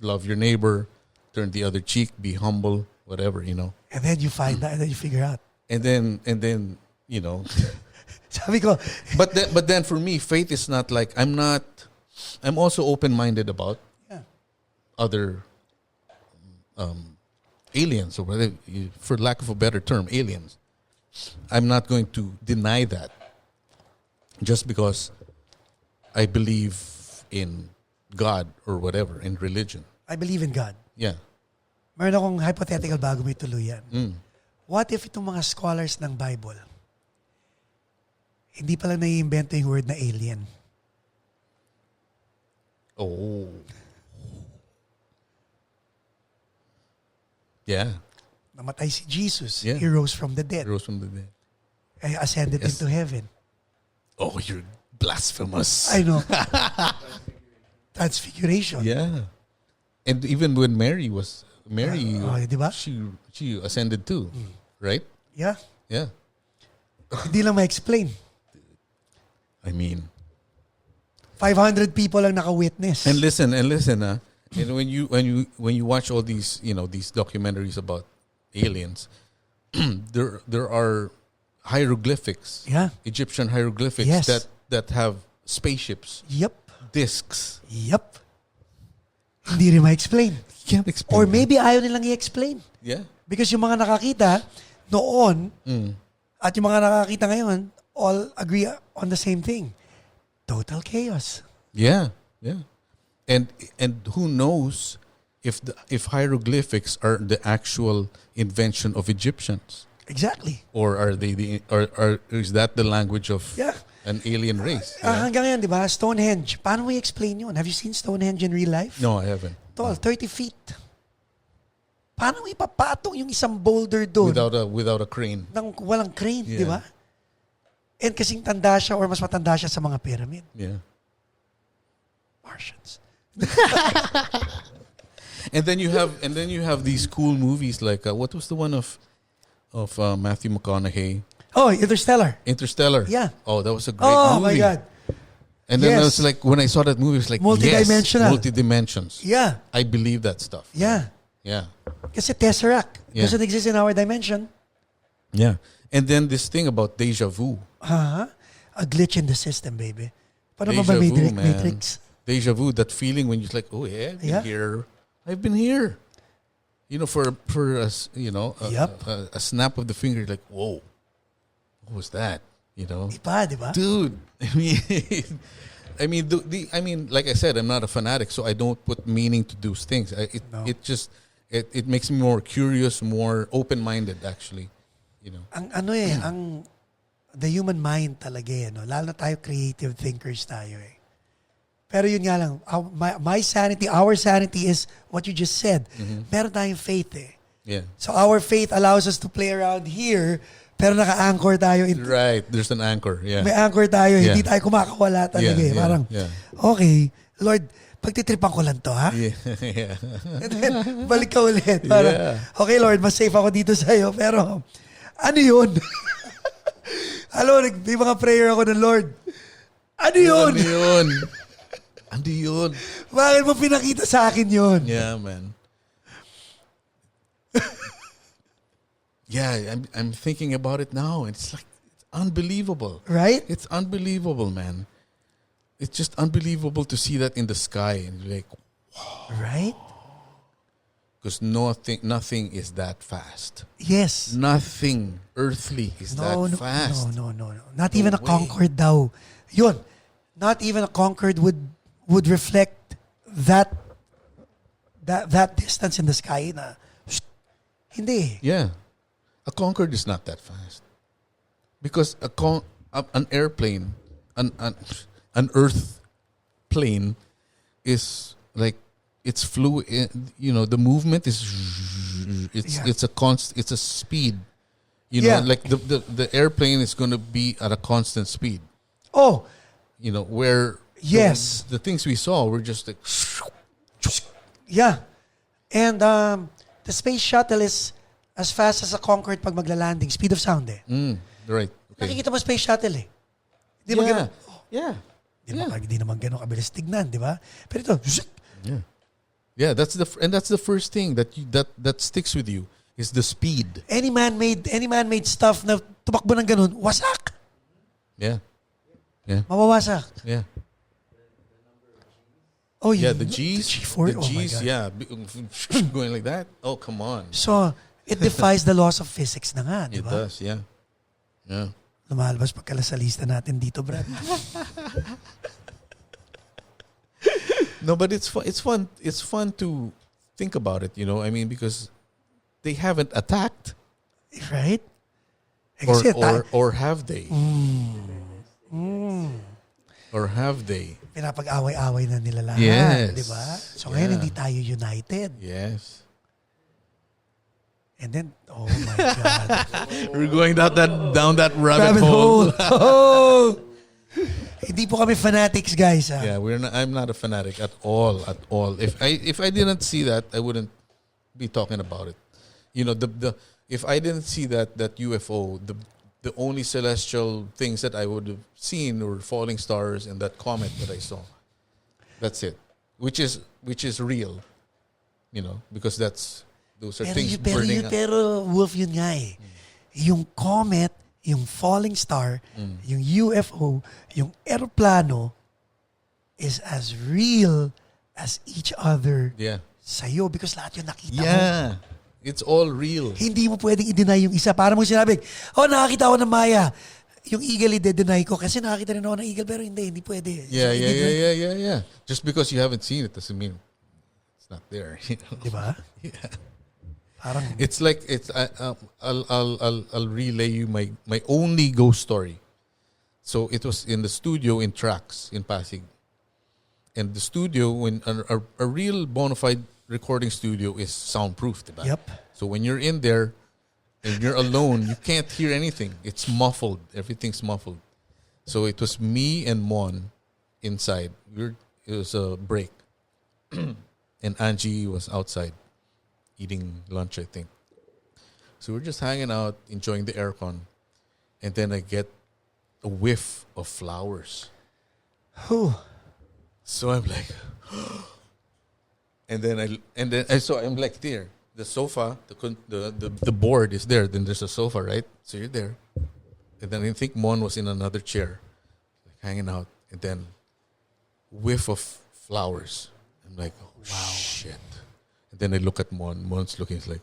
Love your neighbor, turn the other cheek, be humble, whatever, And then you find that, and then you figure out. And then Sabi ko, but then for me, faith is not like I'm also open-minded about other aliens, or whatever, for lack of a better term, aliens. I'm not going to deny that just because I believe in God or whatever, in religion. I believe in God. Yeah. Meron akong hypothetical bago may tuluyan. What if itong mga scholars ng Bible, hindi pala nai-invento yung word na alien? Oh. Yeah. Namatay si Jesus. Yeah. He rose from the dead. Rose from the dead. Ascended Yes. into heaven. Oh, you're blasphemous. I know. Transfiguration. Yeah. And even when Mary, di ba? she ascended too, right? Yeah. Yeah. Hindi lang ma-explain. I mean, 500 people ang naka-witness. and listen, and when you watch all these, these documentaries about aliens, there are hieroglyphics, Egyptian hieroglyphics Yes. that have spaceships, Yep. discs. Yep. Hindi rin ma-explain. Can't explain. Or maybe ayaw nilang i-explain. Yeah. Because yung mga nakakita noon at yung mga nakakita ngayon all agree on the same thing. Total chaos. Yeah, yeah. And who knows if hieroglyphics are the actual invention of Egyptians, Exactly. or are they or is that the language of an alien race? Hanggang ngayon, di ba? Stonehenge. Paano mo i-explain yun? Have you seen Stonehenge in real life? No, I haven't. Tall, 30 feet. Paano mo ipapatong yung isang boulder doon? Without a crane. Nang walang crane, Yeah. di ba? And kasing tanda siya or mas matanda siya sa mga pyramid. Yeah. Martians. And then you have these cool movies like what was the one of Matthew McConaughey? Oh, Interstellar. Interstellar. Yeah. Oh, that was a great Oh movie. my God. And then Yes. I was like, when I saw that movie, it's like, Multidimensional. yes, multi-dimensions. Yeah. I believe that stuff. Yeah. Yeah. Kasi Tesseract Yeah. doesn't exist in our dimension. Yeah. And then this thing about deja vu. A glitch in the system, baby. Paano ba Deja vu, Matrix? man. Matrix? Deja vu, that feeling when you're like, oh yeah, I've been Yeah. here. I've been here. For a snap of the finger, you're like, whoa, what was that? Di ba? Dude. I mean, like I said, I'm not a fanatic, so I don't put meaning to those things. It makes me more curious, more open-minded, actually. The human mind talaga lalo na tayo creative thinkers tayo Pero yun nga lang, my sanity, our sanity is what you just said. Meron tayong faith Yeah. So our faith allows us to play around here, pero naka-anchor tayo. Right. There's an anchor. Yeah. May anchor tayo, Yeah. hindi tayo kumakawala talaga Yeah, yeah, Parang, yeah. okay, Lord, pagtitripan ko lang to, ha? Yeah. Yeah. And then, balik ka ulit. Parang, okay, Lord, mas safe ako dito sa'yo. Pero, ano yun? May mga prayer ako ng Lord. Ano yun? Ano yun? Ano yun? Bakit mo pinakita sa akin yun? Yeah, man. Yeah, I'm thinking about it now. It's like, it's unbelievable. Right? It's unbelievable, man. It's just unbelievable to see that in the sky. And you're like, Right? Because nothing is that fast. Yes. Nothing earthly is that fast. No. Not even a Concorde daw. Yun. Not even a Concorde would reflect that distance in the sky na hindi. Yeah. A Concorde is not that fast. Because an airplane, an earth plane is like, it's fluid, the movement is, it's a speed. Like the airplane is going to be at a constant speed. Oh. Where yes, the things we saw were just like, yeah. And the space shuttle is as fast as a Concorde pag magla-landing, speed of sound eh. Right. Okay. Nakikita mo space shuttle eh. Di ba ganun? Yeah. Di naman ganun kabilis tignan, di ba? Pero ito, yeah, that's the first thing that sticks with you is the speed. Any man-made stuff na tumakbo ng ganun, wasak. Yeah. Mawawasak. Yeah. Oh, yeah, the G's, G4, the G's, going like that. Oh, come on. So, it defies the laws of physics na nga, di ba? It does, yeah. Yeah. Lumalabas pagkalasalista natin dito, Brad. No, but it's fun. It's fun to think about it, I mean, because they haven't attacked. Right? Or have they? Or have they? Pinapag-away-away na nila lahat, yes. di ba? So ngayon hindi tayo united. Yes. And then, oh my God. We're going down that rabbit hole. Oh! Hindi po kami fanatics, guys. Yeah, I'm not a fanatic at all. If I didn't see that, I wouldn't be talking about it. If I didn't see that UFO, the only celestial things that I would have seen were falling stars and that comet that I saw. That's it. Which is real. Because those are things burning up. Pero Wolf, yun nga eh. Yung comet, yung falling star, yung UFO, yung aeroplano is as real as each other sa'yo because lahat yun nakita mo. Yeah. It's all real. Hindi mo pwedeng i-deny yung isa. Para mo sinabi, nakakita ako ng Maya. Yung eagle i-deny ko kasi nakakita rin ako ng eagle pero hindi pwede. Yeah. Just because you haven't seen it doesn't mean it's not there. Diba? Yeah. Parang, it's like I'll relay you my only ghost story. So it was in the studio in Trax in Pasig, and the studio when a real bona fide recording studio is soundproof, diba? Yep. So when you're in there and you're alone, you can't hear anything. It's muffled. Everything's muffled. So it was me and Mon inside. It was a break, and Angie was outside eating lunch, I think. So we're just hanging out, enjoying the aircon, and then I get a whiff of flowers. So I'm like, and then I'm like there. The sofa, the board is there. Then there's a sofa, right? So you're there, and then I think Mon was in another chair, like hanging out, and then whiff of flowers. I'm like, oh, wow, shit. And then I look at Mon. Mon's looking. It's like,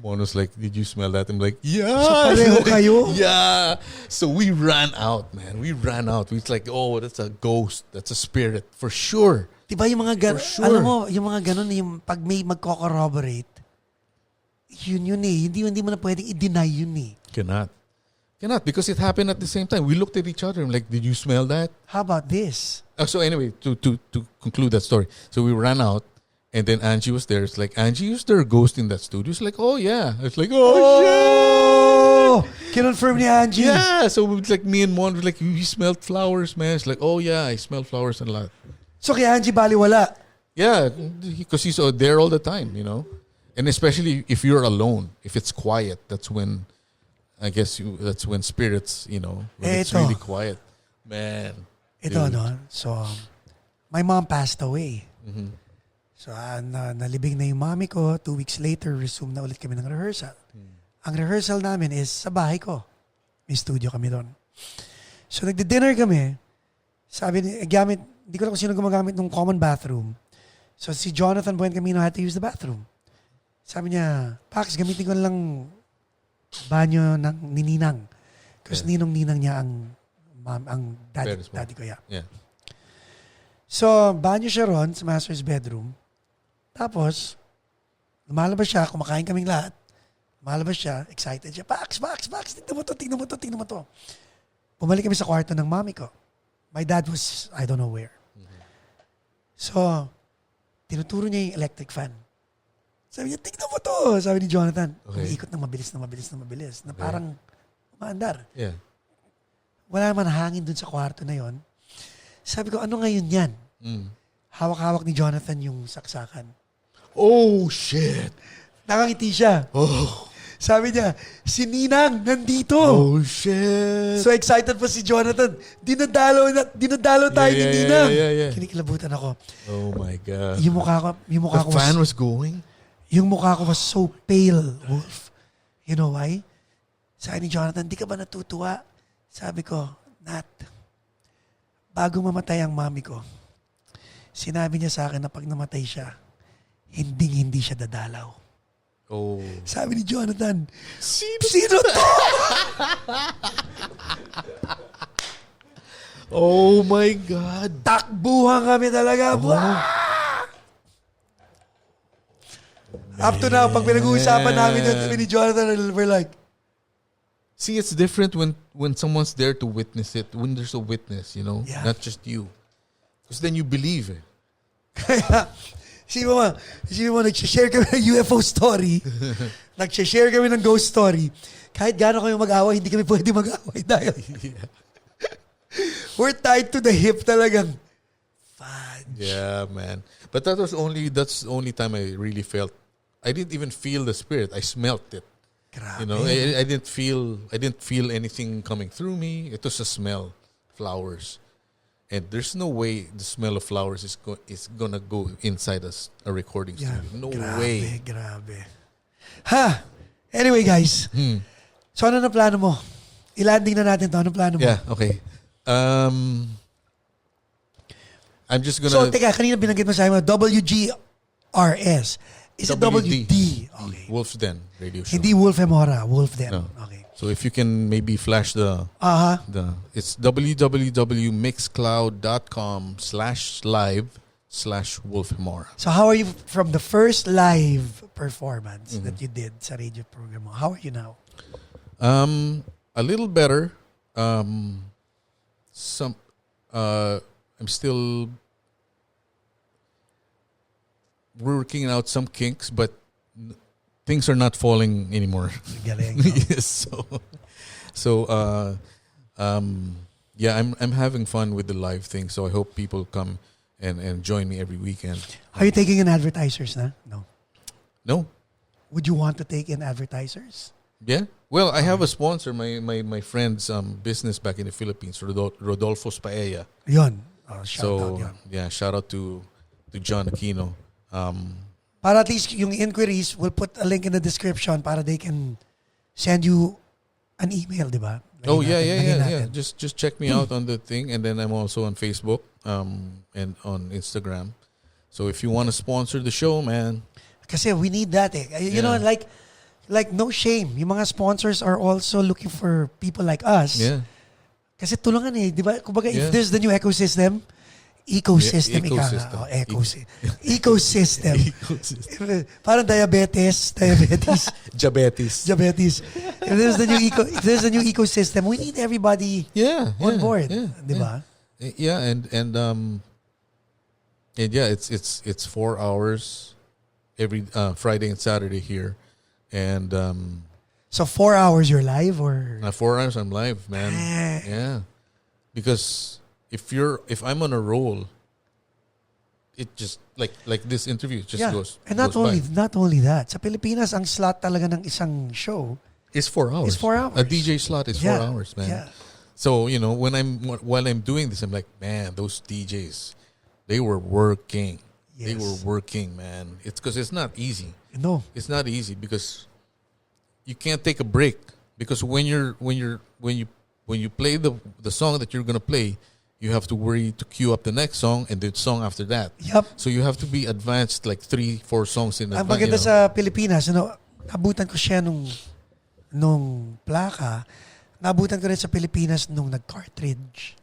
Mon was like, did you smell that? I'm like, yeah. So pareho kayo? Yeah. So we ran out, man. We ran out. It's like, oh, that's a ghost. That's a spirit for sure. Diba yung mga ganun, sure. alam mo, yung mga ganun, yung pag may magko-corroborate, yun eh. Hindi mo na pwedeng i-deny yun eh. Cannot, because it happened at the same time. We looked at each other and like, did you smell that? How about this? So anyway, to conclude that story. So we ran out, and then Angie was there. It's like, Angie, is there a ghost in that studio? It's like, oh yeah. It's like, oh shit! Kinonfirm ni Angie. Yeah. So it's like me and Mon were like, you smelled flowers, man. It's like, oh yeah, I smell flowers a lot. So kay Angie baliwala. Yeah, because he's there all the time, And especially if you're alone, if it's quiet, that's when, I guess, that's when spirits, when it's really quiet. Man. Ito, no? So, my mom passed away. Mm-hmm. So, nalibing na yung mommy ko. 2 weeks later, resume na ulit kami ng rehearsal. Ang rehearsal namin is sa bahay ko. May studio kami doon. So, nagdi-dinner kami. Sabi ni, hindi ko lang kung sino gumagamit ng common bathroom. So, si Jonathan Buen Camino had to use the bathroom. Sabi niya, Pax, gamitin ko lang banyo ng nininang. Kasi ninong-ninang niya ang daddy ko. Yeah. So, banyo siya ron sa master's bedroom. Tapos, lumalabas siya, kumakain kaming lahat. Lumalabas siya, excited siya. Pax, tignan mo to. Bumalik kami sa kwarto ng mami ko. My dad was, I don't know where. So, tinuturo niya yung electric fan. Sabi niya, tignan mo to. Sabi ni Jonathan, umiikot ng mabilis. Na parang umaandar. Yeah. Wala naman hangin dun sa kwarto na yon. Sabi ko, ano ngayon yan? Hawak-hawak ni Jonathan yung saksakan. Oh, shit! Nakangiti siya. Oh. Sabi niya, si Ninang nandito. Oh, shit! So excited pa si Jonathan. Dinadalo tayo ni Ninang. Yeah. Kinikilabutan ako. Oh my God. Yung mukha ko The fan was going? Yung mukha ko was so pale, Wolf. You know why? Sabi ni Jonathan, di ka ba natutuwa? Sabi ko, Nat, bago mamatay ang mami ko, sinabi niya sa akin na pag namatay siya, hindi siya dadalaw. Oh. Sabi ni Jonathan, sino to? Oh my God. Takbuhan kami talaga. Oh. Up to now, pag pinag-uusapan namin yun ni Jonathan, we're like, see, it's different when someone's there to witness it. When there's a witness, you know, not just you. Because then you believe it. Kaya, Isipin mo, nag-share kami ng UFO story, nag-share kami ng ghost story. Kahit gaano kayo mag-away, hindi kami pwede mag-away dahil we're tied to the hip talagang. Fudge. Yeah, man. But that's the only time I really felt. I didn't even feel the spirit. I smelt it. Grabe. You know, I didn't feel anything coming through me. It was a smell, flowers. And there's no way the smell of flowers is gonna go inside a recording studio. No way. Grabe. Ha! Anyway, guys. So, ano na plano mo? I-landing na natin to. Ano plano mo? Yeah, okay. I'm just gonna... So, teka, kanina binanggit mo sa akin, WGRS. Is it WD? Okay. Wolf's Den radio show. Hindi Wolf Gemora. Wolf Den. No. Okay. So if you can maybe flash it's www.mixcloud.com/live/Wolfgemora. So how are you from the first live performance that you did sa radio program mo? How are you now? A little better. I'm still working out some kinks, but things are not falling anymore. Galing, no? Yes, yeah, I'm having fun with the live thing, so I hope people come and join me every weekend. Are you taking in advertisers na? No. Would you want to take in advertisers? Yeah. Well, I have a sponsor, my friend's business back in the Philippines, Rodolfo's Paella. Yun. Shout out yun. Yeah, shout out to John Aquino. Para at least yung inquiries, we'll put a link in the description para they can send you an email, di ba? Yeah. Just check me out on the thing, and then I'm also on Facebook and on Instagram. So if you want to sponsor the show, man. Kasi we need that eh. You know, like no shame. Yung mga sponsors are also looking for people like us. Yeah. Kasi tulungan eh, di ba? Kumbaga, if there's the new ecosystem. Ecosystem. Parang diabetes. Diabetes. If there's the new ecosystem, we need everybody on board. Di ba? Yeah, and yeah, it's 4 hours every Friday and Saturday here, and so 4 hours you're live or 4 hours I'm live, man. Yeah, because if I'm on a roll, it just like this interview just goes. And not only that, sa Pilipinas ang slot talaga ng isang show is 4 hours. It's 4 hours. A DJ slot is 4 hours, man. Yeah. So while I'm doing this, I'm like, man, those DJs, they were working. Yes. They were working, man. It's because it's not easy. No, It's not easy because you can't take a break, because when you play the song that you're gonna play, you have to worry to queue up the next song and the song after that. Yup. So you have to be advanced like 3-4 songs in Ang advance. maganda sa Pilipinas, nabutan ko siya nung plaka. Nabutan ko rin sa Pilipinas nung nag-cartridge.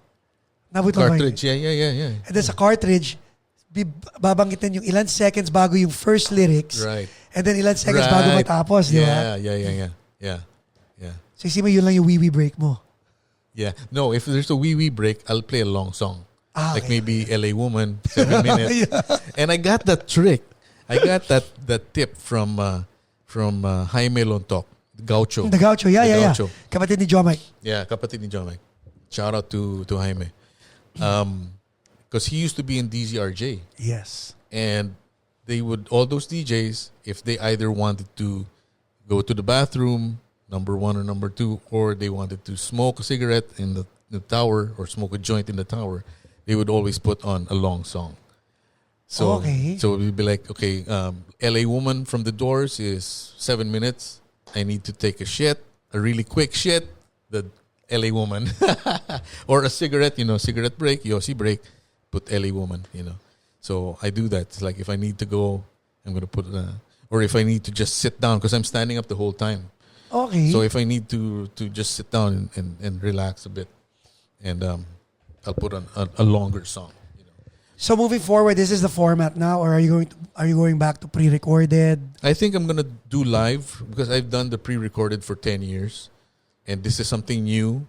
Nabutan ko Cartridge, yeah. And then sa cartridge, babanggitin yung ilan seconds bago yung first lyrics. Right. And then ilan seconds bago matapos, di ba? Yeah. So isipin mo, yun lang yung wee-wee break mo. Yeah. No, if there's a wee break, I'll play a long song. Like okay. maybe LA Woman, 7 minutes. And I got that trick. I got that tip from Jaime Lontok, Gaucho. The Gaucho, yeah. Gaucho. Kapatid ni Jomai. Yeah, kapatid ni John Mike. Shout out to Jaime. Because he used to be in DZRJ. Yes. And all those DJs, if they either wanted to go to the bathroom, number 1 or number 2, or they wanted to smoke a cigarette in the tower or smoke a joint in the tower, they would always put on a long song. So, so it would be like, okay, LA Woman from the Doors is 7 minutes. I need to take a shit, a really quick shit, the LA Woman. Or a cigarette, cigarette break, Yossi break, put LA Woman, So I do that. It's like if I need to go, I'm going to put, or if I need to just sit down, because I'm standing up the whole time. Okay. So if I need to just sit down and relax a bit, and I'll put on a longer song. So moving forward, this is the format now, or are you going back to pre-recorded? I think I'm gonna do live because I've done the pre-recorded for 10 years, and this is something new.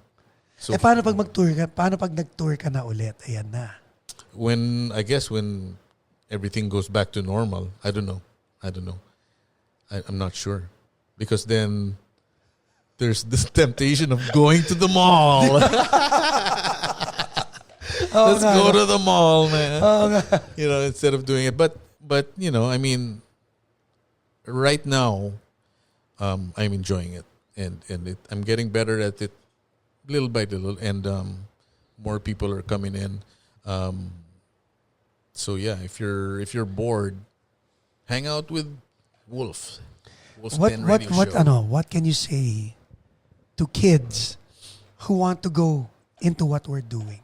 So paano pag mag-tour ka? Paano pag nag-tour ka na ulit? Ayan na. When everything goes back to normal, I don't know. I'm not sure, because then there's this temptation of going to the mall. Let's go to the mall, man. Instead of doing it. But I mean, right now, I'm enjoying it, and I'm getting better at it, little by little, and more people are coming in. So yeah, if you're bored, hang out with Wolf. What can you say to kids who want to go into what we're doing?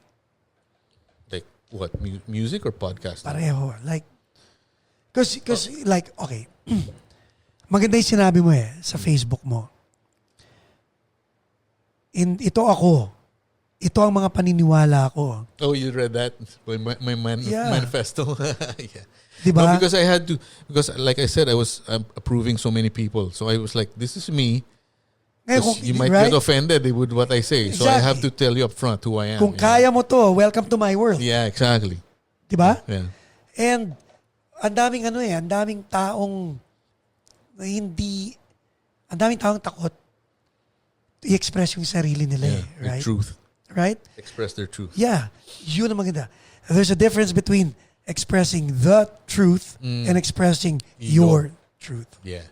Like what, music or podcasting? Pareho. Like, because like, okay, maganda yung sinabi mo sa Facebook mo. Ito ang mga paniniwala ko. Oh, you read that? My manifesto. Yeah. Diba? No, because like I said, I was approving so many people. So I was like, this is me. You might get offended with what I say. Exactly. So I have to tell you up front who I am. Kung kaya mo to, welcome to my world. Yeah, exactly. Diba? Yeah. And ang daming taong takot to i-express yung sarili nila, right? The truth. Right? Express their truth. Yeah. Yun ang maganda. There's a difference between expressing the truth and expressing your truth. Yes.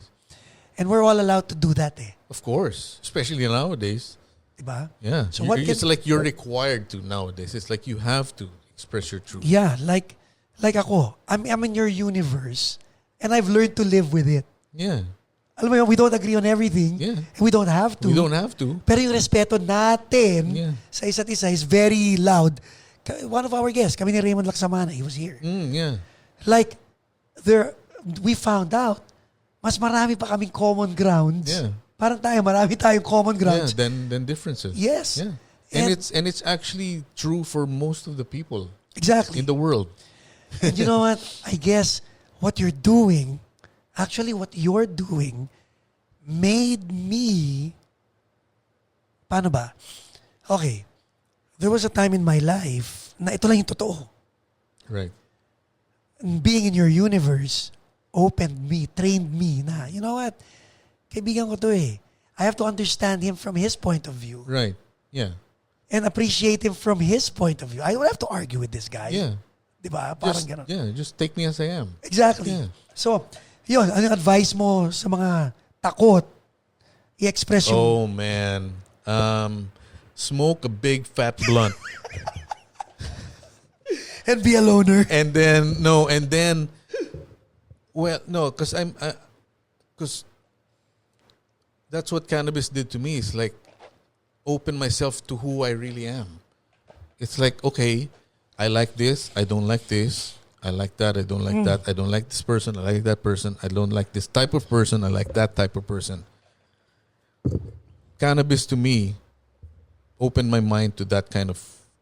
And we're all allowed to do that. Of course. Especially nowadays. Diba? Yeah. So it's like you're required to nowadays. It's like you have to express your truth. Yeah. Like ako. I'm in your universe and I've learned to live with it. Yeah. Alam mo yun, we don't agree on everything. Yeah. And we don't have to. We don't have to. Pero yung respeto natin sa isa't isa is very loud. One of our guests, kami ni Raymond Laksamana, he was here. Yeah. Like, we found out, mas marami pa kaming common grounds. Yeah. Parang marami tayong common grounds. Yeah, than differences. Yes. Yeah. And it's actually true for most of the people. Exactly. In the world. And you know what? I guess what you're doing made me, paano ba? Okay. There was a time in my life na ito lang yung totoo. Right. Being in your universe opened me, trained me na, you know what? Kaibigan ko to I have to understand him from his point of view. Right. Yeah. And appreciate him from his point of view. I don't have to argue with this guy. Yeah. Diba? Parang ganun. Yeah, just take me as I am. Exactly. Yeah. So, yun, ano yung advice mo sa mga takot i-express yung... Oh, man. Smoke a big fat blunt. And be a loner. Because that's what cannabis did to me. It's like open myself to who I really am. It's like, okay, I like this, I don't like this. I like that, I don't like that. I don't like this person, I like that person. I don't like this type of person, I like that type of person. Cannabis to me opened my mind to that kind of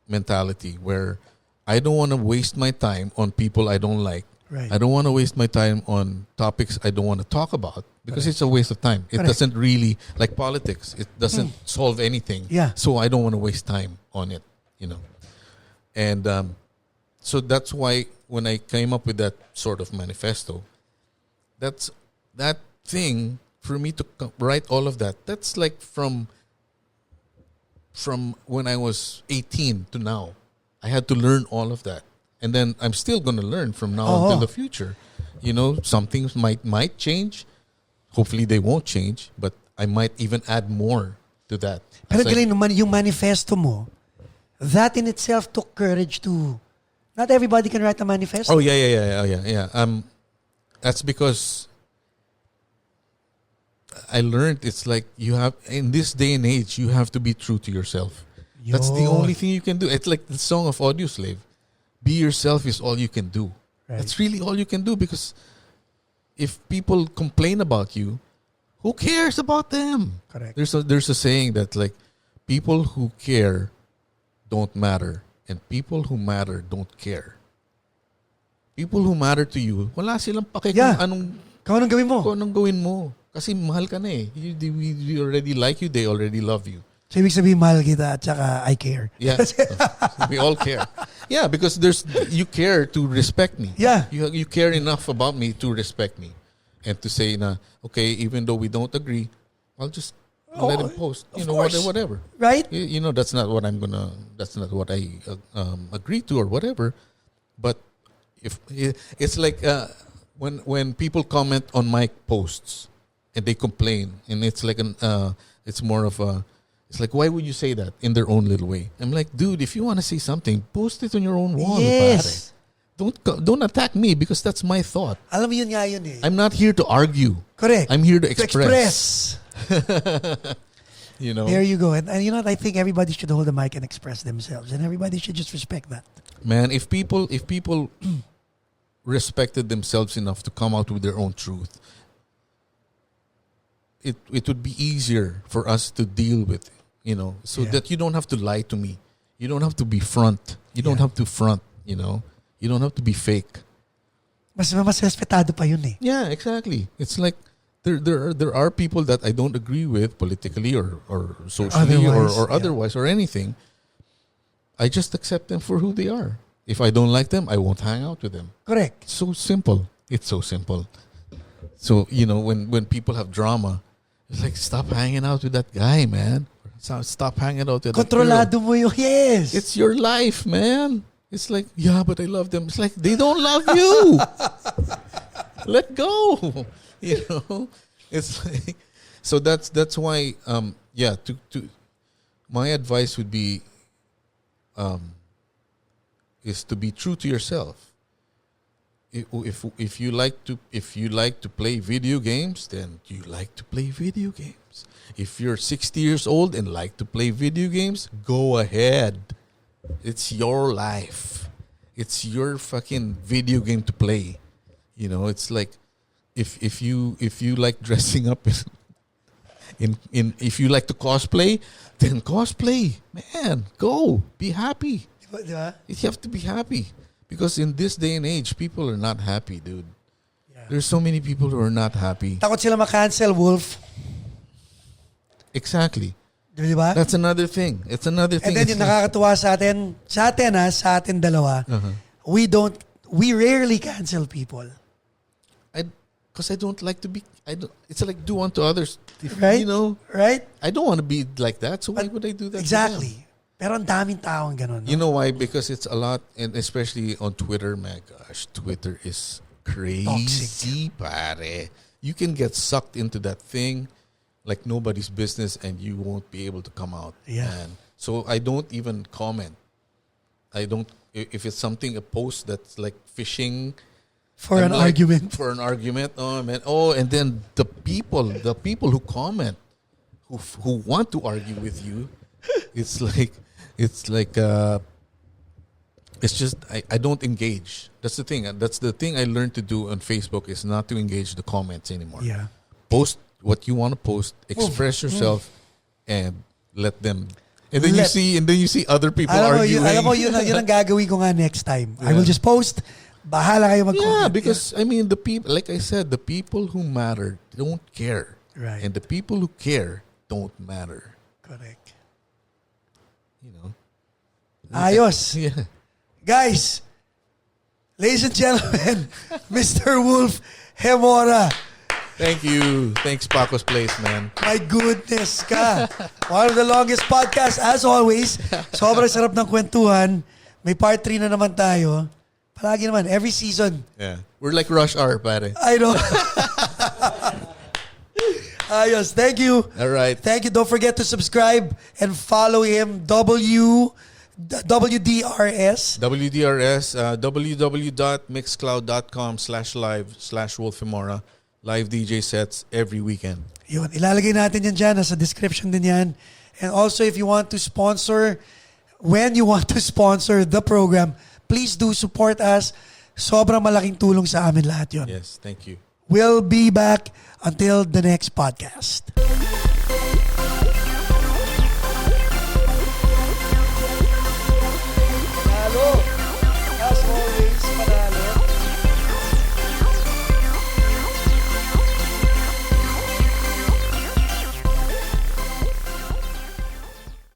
mentality where I don't want to waste my time on people I don't like. Right. I don't want to waste my time on topics I don't want to talk about because it's a waste of time. It Correct. doesn't really, like politics, it doesn't solve anything. Yeah. So I don't want to waste time on it, And so that's why when I came up with that sort of manifesto, that thing for me to write all of that, that's like from when I was 18 to now. I had to learn all of that. And then I'm still going to learn from now until the future. Some things might change. Hopefully they won't change, but I might even add more to that. Pero galing naman yung manifesto mo, that in itself took courage to... Not everybody can write a manifesto. Oh, yeah. That's because I learned it's like you have, in this day and age, you have to be true to yourself. That's the only thing you can do. It's like the song of Audioslave. Be yourself is all you can do. Right. That's really all you can do because if people complain about you, who cares about them? Correct. There's a saying that like people who care don't matter and people who matter don't care. People who matter to you, wala silang pake Kung anong gawin mo. kung anong gawin mo. Kasi mahal ka na eh. We already like you, they already love you. So, ibig sabihin, mahal kita at saka I care. Yeah. We all care. Yeah, because you care to respect me. Yeah. You care enough about me to respect me. And to say na, okay, even though we don't agree, I'll just let him post. Whatever. Right? That's not what that's not what I agree to or whatever. But if it's like when people comment on my posts and they complain and it's like it's more of a, it's like, why would you say that in their own little way? I'm like, dude, if you want to say something, post it on your own wall. Yes. Pare. Don't attack me because that's my thought. Alam mo yun nga yun eh. I'm not here to argue. Correct. I'm here to To express. express. There you go. And I think everybody should hold the mic and express themselves. And everybody should just respect that. Man, if people respected themselves enough to come out with their own truth, it would be easier for us to deal with it. That you don't have to lie to me. You don't have to be front. You don't have to front, You don't have to be fake. Mas respetado pa yun eh. Yeah, exactly. It's like there are people that I don't agree with politically or socially or otherwise or anything. I just accept them for who they are. If I don't like them, I won't hang out with them. Correct. So simple. It's so simple. So, when people have drama, it's like, stop hanging out with that guy, man. Stop hanging out with that girl. Kontrolado mo yung yes. It's your life, man. It's like, yeah, but I love them. It's like, they don't love you. Let go. It's like, so that's why, to my advice would be, is to be true to yourself. If you like to play video games, then you like to play video games. If you're 60 years old and like to play video games, go ahead. It's your life. It's your fucking video game to play. It's like if you like dressing up in if you like to cosplay, then cosplay. Man, go. Be happy. Diba? You have to be happy. Because in this day and age, people are not happy, dude. Yeah. There's so many people who are not happy. Takot sila ma-cancel, Wolf. Exactly. Diba? That's another thing. It's another thing. And then yung nakakatuwa sa atin dalawa, we rarely cancel people. Because I don't like to be, it's like do unto others. Right? Right? I don't want to be like that, so why would I do that? Exactly. Pero ang daming taong ganun. No? You know why? Because it's a lot, and especially on Twitter, my gosh, Twitter is crazy, toxic. Pare. You can get sucked into that thing like nobody's business and you won't be able to come out. Yeah. And so I don't even comment. If it's something, a post that's like fishing For an argument. For an argument. Oh, man. Oh, and then the people who comment, who want to argue with you, it's like It's just I don't engage. That's the thing. That's the thing I learned to do on Facebook is not to engage the comments anymore. Yeah. Post what you want to post, express yourself, and let them. And then you see other people arguing. Alam mo, yun ang gagawin ko nga next time. I will just post. Bahala kayo mag-comment. Yeah, because I mean the people, like I said, the people who matter don't care, Right. and the people who care don't matter. Correct. You know. Ayos. Yeah. Guys, ladies and gentlemen, Mr. Wolf Gemora. Thank you. Thanks, Paco's Place, man. My goodness ka. One of the longest podcasts as always. Sobrang sarap ng kwentuhan. May part 3 na naman tayo. Palagi naman, every season. Yeah. We're like Rush Hour, pare. I know. Ayos. Thank you. All right. Thank you. Don't forget to subscribe and follow him. WDRS. WDRS, www.mixcloud.com/live/Wolfemora. Live DJ sets every weekend. Yun. Ilalagay natin yan dyan. Nasa description din yan. And also, if you want to sponsor, when you want to sponsor the program, please do support us. Sobrang malaking tulong sa amin lahat yun. Yes, thank you. We'll be back until the next podcast.